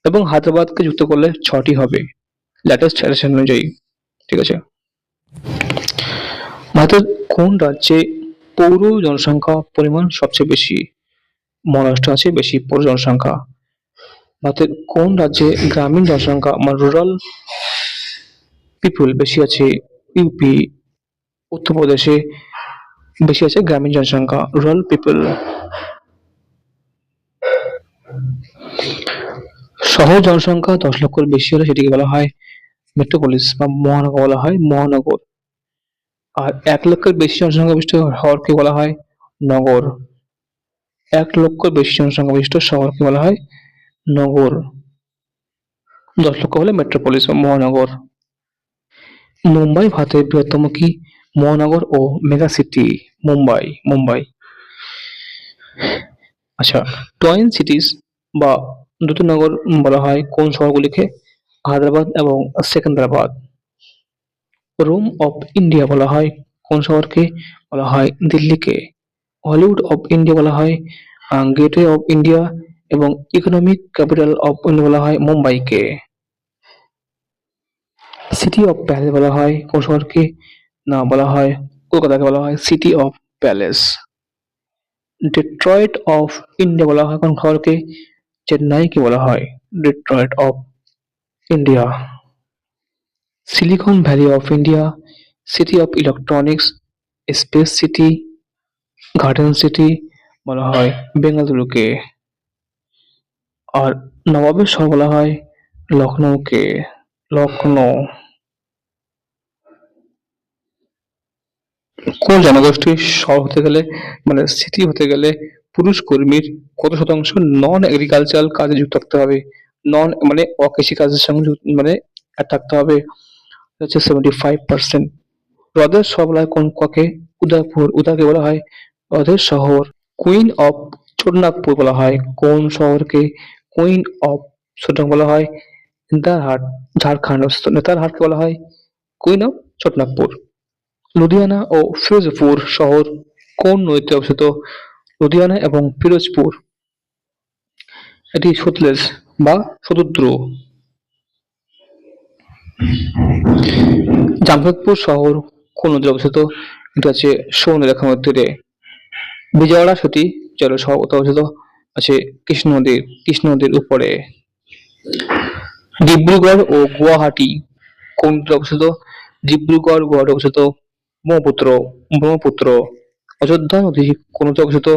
এবং হায়দ্রাবাদকে যুক্ত করলে 6টি হবে লেটেস্ট সাজেশন অনুযায়ী। ঠিক আছে। ভারতের কোন রাজ্যে পৌর জনসংখ্যা পরিমাণ সবচেয়ে বেশি? মহারাষ্ট্র আছে বেশি পৌর জনসংখ্যা। ভারতের কোন রাজ্যে গ্রামীণ জনসংখ্যা মানে রুরাল পিপুল বেশি আছে? ইউপি। উত্তরপ্রদেশে বেশি আছে গ্রামীণ জনসংখ্যা রুরাল পিপল। শহর জনসংখ্যা 10 লক্ষের বেশি হলে সেটিকে বলা হয় মেট্রোপলিস বা মহানগর বলা হয় মহানগর। আর 1 লক্ষের বেশি জনসংখ্যা বিশিষ্ট শহরকে বলা হয় নগর। 1 লক্ষের বেশি জনসংখ্যা বিশিষ্ট শহরকে বলা হয় নগর। 10 লক্ষ হলে মেট্রোপলিস বা মহানগর। মুম্বাই ভারতের বৃহত্তম কি মহানগর ও মেগা সিটি? মুম্বাই। আচ্ছা, টয়েন সিটিজ বা দুটো নগর বলা হয় কোন শহরগুলিকে? হায়দ্রাবাদ এবং সেকেন্দ্রাবাদ। রোম অফ ইন্ডিয়া বলা হয় কোন শহরকে? বলা হয় দিল্লিকে। হলিউড অফ ইন্ডিয়া বলা হয় গেটওয়ে অফ ইন্ডিয়া এবং ইকোনমিক ক্যাপিটাল অফ ইন্ডিয়া বলা হয় মুম্বাইকে। সিটি অফ প্যালেস বলা হয় কোন শহরকে? না বলা হয় কলকাতাকে বলা হয় city of palace. Detroit of India বলা হয় কোন শহরকে? চেন্নাইকে বলা হয় Detroit of India. Silicon valley of India, city of electronics, space city, garden city বলা হয় বেঙ্গালুরুকে। আর নবাবের শহর বলা হয় লখনৌকে। লখনৌ। কোন জনগোষ্ঠীর শহর হতে গেলে মানে সিটি হতে গেলে পুরুষ কর্মীর কত শতাংশ নন এগ্রিকালচারাল কাজে যুক্ত থাকতে হবে? নন মানে অকৃষি কাজের সঙ্গে মানে থাকতে হবে হচ্ছে 75%। হ্রদের শহর বলা হয় কোন কাকে? উদয়পুর। উদয়কে বলা হয় হ্রদের শহর। কুইন অফ ছোটনাগপুর বলা হয় কোন শহরকে? কুইন অফ ছোটনাগপুর বলা হয় নেতারহাট, ঝাড়খণ্ড অবস্থিত। নেতারহাটকে বলা হয় কুইন অফ ছোটনাগপুর। লুধিয়ানা ও ফিরোজপুর শহর কোন নদীতে অবস্থিত? লুধিয়ানা এবং ফিরোজপুর এটি সতলেজ বা সমুদ্র। জামশেদপুর শহর কোন নদীতে অবস্থিত? এটা হচ্ছে সুবর্ণরেখা নদীর তীরে। বিজয়ওয়াড়া সতী জল শহর কোথায় অবস্থিত? আছে কৃষ্ণ নদীর উপরে। ডিব্রুগড় ও গুয়াহাটি কোন নদীতে অবস্থিত? ডিব্রুগড় গুয়াহাটি অবস্থিত ব্রহ্মপুত্র। অযোধ্যা নদী কোন নদীতে অবস্থিত?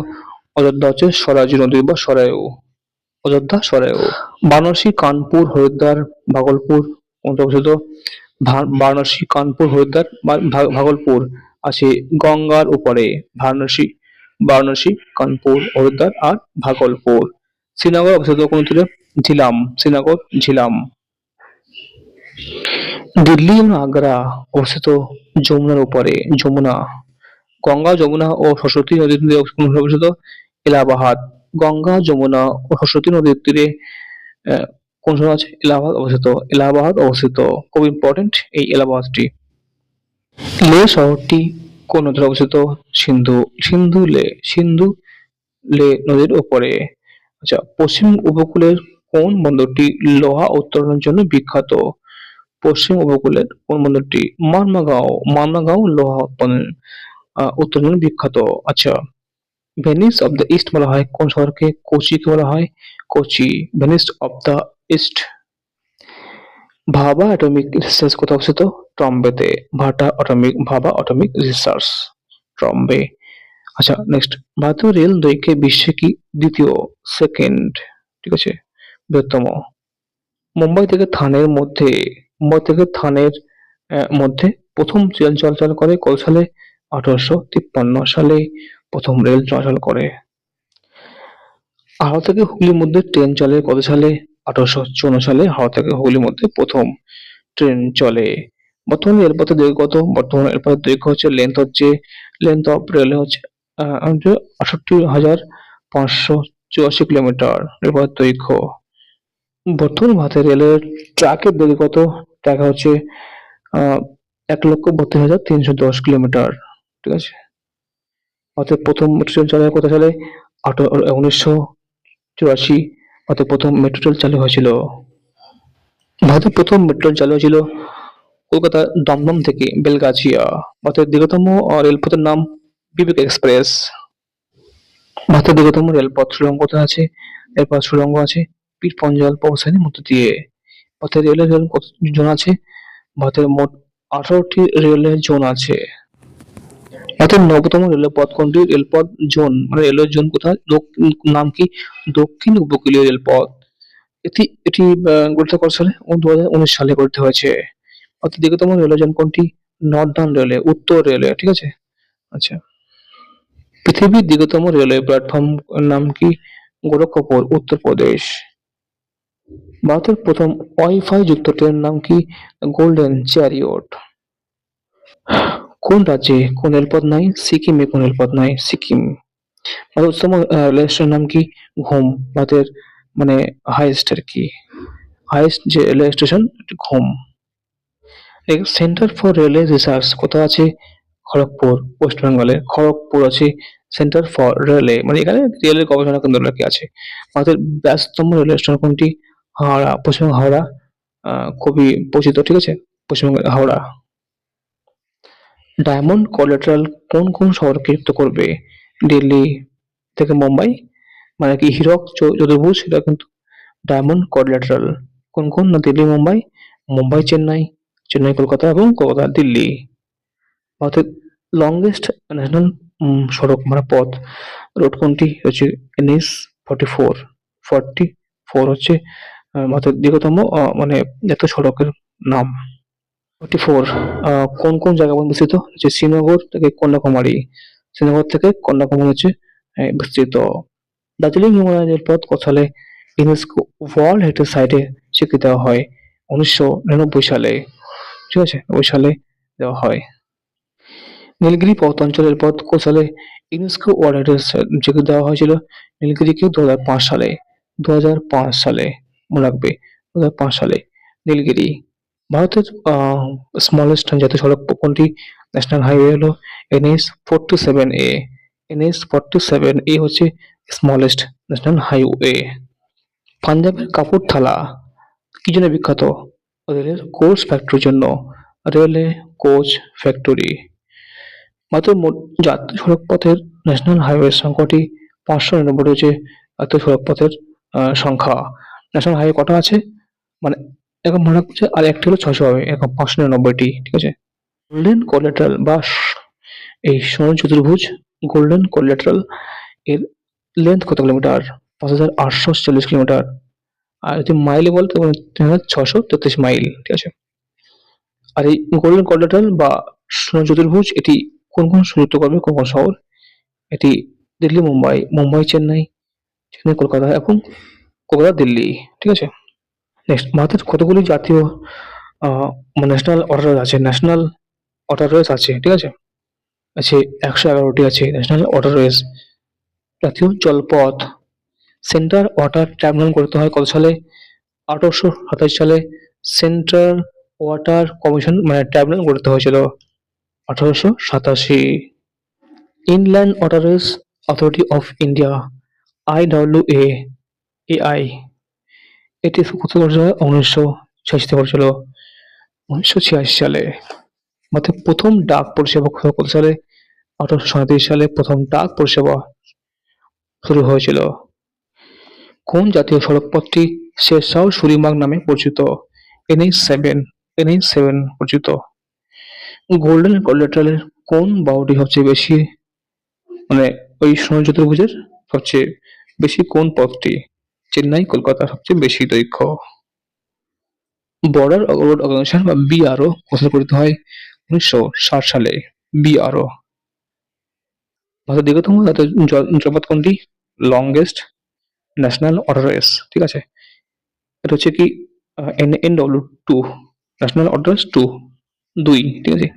অযোধ্যা হচ্ছে সরাজু নদী বা সরায়ু। অযোধ্যা সরায়ু। বারাণসী, কানপুর, হরিদ্বার, ভাগলপুর কোনটা অবস্থিত? বারাণসী, কানপুর, হরিদ্বার, ভাগলপুর আছে গঙ্গার উপরে। বারাণসী, কানপুর, হরিদ্বার আর ভাগলপুর। শ্রীনগর অবস্থিত কোন তীরে? ঝিলাম। দিল্লি এবং আগ্রা অবস্থিত যমুনার উপরে। যমুনা। গঙ্গা, যমুনা ও সরস্বতী নদীর তীরে অবস্থিত এলাহাবাদ। গঙ্গা, যমুনা ও সরস্বতী নদীর তীরে কোন শহর আছে? এলাহাবাদ অবস্থিত। খুব ইম্পর্টেন্ট এই এলাহাবাদটি। লে শহরটি কোন নদীর অবস্থিত? সিন্ধু লে নদীর উপরে। আচ্ছা, পশ্চিম উপকূলের কোন বন্দরটি লোহা উত্তোলনের জন্য বিখ্যাত? পশ্চিম উপকূলের কোন বন্দরটি? মার্মাগাঁও লোহা উত্তোলনের জন্য বিখ্যাত। আচ্ছা, ভেনিস অফ দ্য ইস্ট বলা হয় কোন শহরকে? কোচিকে বলা হয় Kochi. Venice of the east. ভাবা অ্যাটমিক রিসার্চ কোথায় অবস্থিত? ট্রম্বেতে। ভাবা অ্যাটমিক রিসার্চ ট্রম্বে। আচ্ছা, নেক্সট, ভারতীয় রেল দৈর্ঘ্যে বিশ্বে কি দ্বিতীয়? সেকেন্ড। ঠিক আছে, বৃহত্তম। মুম্বাই থেকে থানের মধ্যে প্রথম ট্রেন চলাচল করে কত সালে? 1853 সালে প্রথম রেল চলাচল করে। হাওড়া থেকে হুগলির মধ্যে ট্রেন চলে কত সালে? 1854 সালে হাওড়া থেকে হুগলির মধ্যে প্রথম ট্রেন চলে। বর্তমানে রেলপথের দৈর্ঘ্য কত? বর্তমানে রেলপথের দৈর্ঘ্য হচ্ছে লেন্থ অফ রেলওয়ে হচ্ছে ৬৮,৫৮৪ কিলোমিটার রেলপথের দৈর্ঘ্য। বর্তমান ভারতের রেলের ট্র্যাকের দৈর্ঘ্য কত? ট্র্যাক হচ্ছে ১,৩২,৩১০ কিলোমিটার। ঠিক আছে? ভারতের প্রথম মেট্রো ট্রেন চালু হয় কত সালে? ১৯৮৪। ভারতের প্রথম মেট্রো ট্রেন চালু হয়েছিল। ভারতের প্রথম মেট্রো ট্রেন চালু হয়েছিল কলকাতা দমদম থেকে বেলগাছিয়া। ভারতের দীর্ঘতম রেলপথের নাম বিবেক এক্সপ্রেস। ভারতের দীর্ঘতম রেলপথ সুড়ঙ্গ কোথায় আছে? রেলপথ সুড়ঙ্গ আছে পীর পঞ্জাল পৌঁছানির মধ্য দিয়ে। ভারতের রেলের জোন কত জোন আছে? ভারতের মোট ১৮টি রেলওয়ে জোন আছে। ভারতের নবতম রেলপথ কোনটি? রেলপথ জোন মানে রেলওয়ে জোন কোথায়? নাম কি? দক্ষিণ উপকূলীয় রেলপথ। এটি গঠিত কত সালে? ২০১৯ সালে গঠিত হয়েছে। অর্থাৎ দীর্ঘতম রেলওয়ে জোন কোনটি? নর্দার্ন রেলওয়ে, উত্তর রেলওয়ে। ঠিক আছে? আচ্ছা। পৃথিবীর দীর্ঘতম রেলওয়ে প্ল্যাটফর্ম নাম কি? গোরক্ষপুর, উত্তরপ্রদেশ। ভারতের প্রথম ওয়াই-ফাই যুক্ত ট্রেনের নাম কি? Golden chariot. কোন রাজ্যে কোন রেলপথ নাই? সিকিমে কোন রেলপথ নাই? সিকিম। ভারতের উচ্চতম রেল স্টেশনের নাম কি? ঘুম। ভারতের মানে হাইয়েস্ট আর কি। হাইয়েস্ট যে রেলওয়ে স্টেশন ঘুম। সেন্টার ফর রেলওয়ে রিসার্চ কোথায় আছে? খড়গপুর, ওয়েস্ট বেঙ্গলে। খড়গপুর আছে সেন্টার ফর রেলওয়ে মানে এখানে রেলের গবেষণা কেন্দ্র নাকি আছে। ভারতের ব্যস্ততম রেলওয়ে স্টেশন কোনটি? হাওড়া, পশ্চিমবঙ্গ হাওড়া খুবই পরিচিত। ঠিক আছে? পশ্চিমবঙ্গের হাওড়া। ডায়মন্ড কোলাটেরাল কোন কোন শহরকে যুক্ত করবে? দিল্লি থেকে মুম্বাই মানে কি হীরক চতুর্ভুজ এটা কিন্তু ডায়মন্ড কোলাটেরাল কোন কোন? না দিল্লি মুম্বাই, মুম্বাই চেন্নাই, চেন্নাই কলকাতা এবং কলকাতা দিল্লি। ভারতের লংগেস্ট ন্যাশনাল সড়ক মানে পথ রোড কোনটি? হচ্ছে NH 44। 44 হচ্ছে ভারতের দীর্ঘতম মানে জাতীয় সড়কের নাম। 44 কোন কোন জায়গা পর্যন্ত বিস্তৃত? হচ্ছে শ্রীনগর থেকে কন্যাকুমারী। শ্রীনগর থেকে কন্যাকুমারী হচ্ছে বিস্তৃত। দার্জিলিং হিমালয় রেলপথ কত সালে ইউনেস্কো ওয়ার্ল্ড হেরিটেজ সাইটে স্বীকৃতি দেওয়া হয়? ১৯৯৯ সালে। ঠিক আছে? ওই সালে দেওয়া হয়। নীলগিরি পর্বত অঞ্চলের পথ কত সালে ইউনেস্কো ওয়ার্ল্ড হেরিটেজ স্বীকৃতি দেওয়া হয়েছিল? নীলগিরিকে ২০০৫ সালে। ২০০৫ সালে মনে রাখবে। ২০০৫ সালে নীলগিরি। ভারতের স্মলেস্ট জাতীয় সড়ক কোনটি? ন্যাশনাল হাইওয়ে হলো NH 47A। NH 47A হচ্ছে স্মলেস্ট ন্যাশনাল হাইওয়ে। পাঞ্জাবের কাপুরথালা কি জন্য বিখ্যাত? রেলের কোচ ফ্যাক্টরির জন্য। রেলে কোচ ফ্যাক্টরি। ভারতের মোট জাতীয় সড়কপথের ন্যাশনাল হাইওয়ে সংখ্যাটি ৫৯৯ রয়েছে। জাতীয় সড়কপথের সংখ্যা। ন্যাশনাল হাইওয়ে কটা আছে? মানে এরকম মনে রাখছে আর একটি হলো ৬০০ হবে এরকম ৫৯৯টি। ঠিক আছে? গোল্ডেন কোলাটেরাল বা এই স্বর্ণ চতুর্ভুজ গোল্ডেন কোলাটেরাল এর লেন্থ কত কিলোমিটার? ৫,৮৪০ কিলোমিটার। আর যদি মাইলে বলে তখন ৩,৬৩৩ মাইল। ঠিক আছে? আর এই গোল্ডেন কোলাটেরাল বা স্বর্ণ চতুর্ভুজ এটি কোন কোন সংযুক্ত করবে? কোন কোন শহর? এটি দিল্লি মুম্বাই, মুম্বাই চেন্নাই, চেন্নাই কলকাতা এবং কলকাতা দিল্লি। ঠিক আছে? নেক্সট ভারতের কতগুলি জাতীয় মানে ন্যাশনাল ওয়াটারওয়ে আছে? ন্যাশনাল ওয়াটারওয়েজ আছে। ঠিক আছে? আছে ১১১টি আছে ন্যাশনাল ওয়াটারওয়েজ। জাতীয় জলপথ সেন্ট্রাল ওয়াটার ট্রাইব্যুনাল গঠিত হয় কত সালে? ১৮২৭ সালে সেন্ট্রাল ওয়াটার কমিশন মানে ট্রাইব্যুনাল গঠিত হয়েছিল ১৮৮৭। Inland waterways authority of India IWA AI এটি কত করেছিল? ১৯৮৬ করেছিল ১৯৮৬ সালে। ভারতের প্রথম ডাক পরিষেবা কত সালে? ১৮৩৭ সালে প্রথম ডাক পরিষেবা শুরু হয়েছিল। কোন জাতীয় সড়কপথটি শেরশাহ সুরিমার্গ নামে পরিচিত? NH 7 পরিচিত। গোল্ডেন কোলাটেরালের কোন বাহুটি সবচেয়ে বেশি মানে ওই স্বর্ণ চতুর্ভুজের সবচেয়ে বেশি কোন পথটি? চেন্নাই কলকাতা সবচেয়ে বেশি দৈর্ঘ্য। বর্ডার রোড অর্গানাইজেশন বা BRO ঘোষণা করিত হয় ১৯৬০ সালে। BRO। ভারতের দীর্ঘতম জাতীয় জলপথ কোনটি? Longest national waterways. ঠিক আছে? এটা হচ্ছে কি NW2 ন্যাশনাল ওয়াটারওয়েজ 2 2, ঠিক আছে?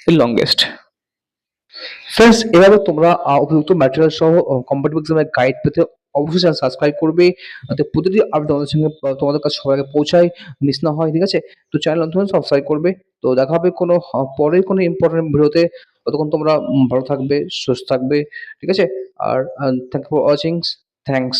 এর লংগেস্ট। ফ্রেন্ডস, এভাবে তোমরা উপযুক্ত ম্যাটেরিয়াল সহ কম্পিটিটিভ এক্সামের গাইড পেতে অবশ্যই চ্যানেল সাবস্ক্রাইব করবে, যাতে প্রতিটি আপডেট তোমাদের সঙ্গে তোমাদের কাছে সবার আগে পৌঁছায়, মিস না হয়, ঠিক আছে? তো চ্যানেল নতুন সাবস্ক্রাইব করবে। তো দেখা হবে কোনো পরের কোনো ইম্পোর্টেন্ট ভিডিওতে। ততক্ষণ তোমরা ভালো থাকবে, সুস্থ থাকবে, ঠিক আছে? আর থ্যাংক ফর ওয়াচিং। থ্যাংকস।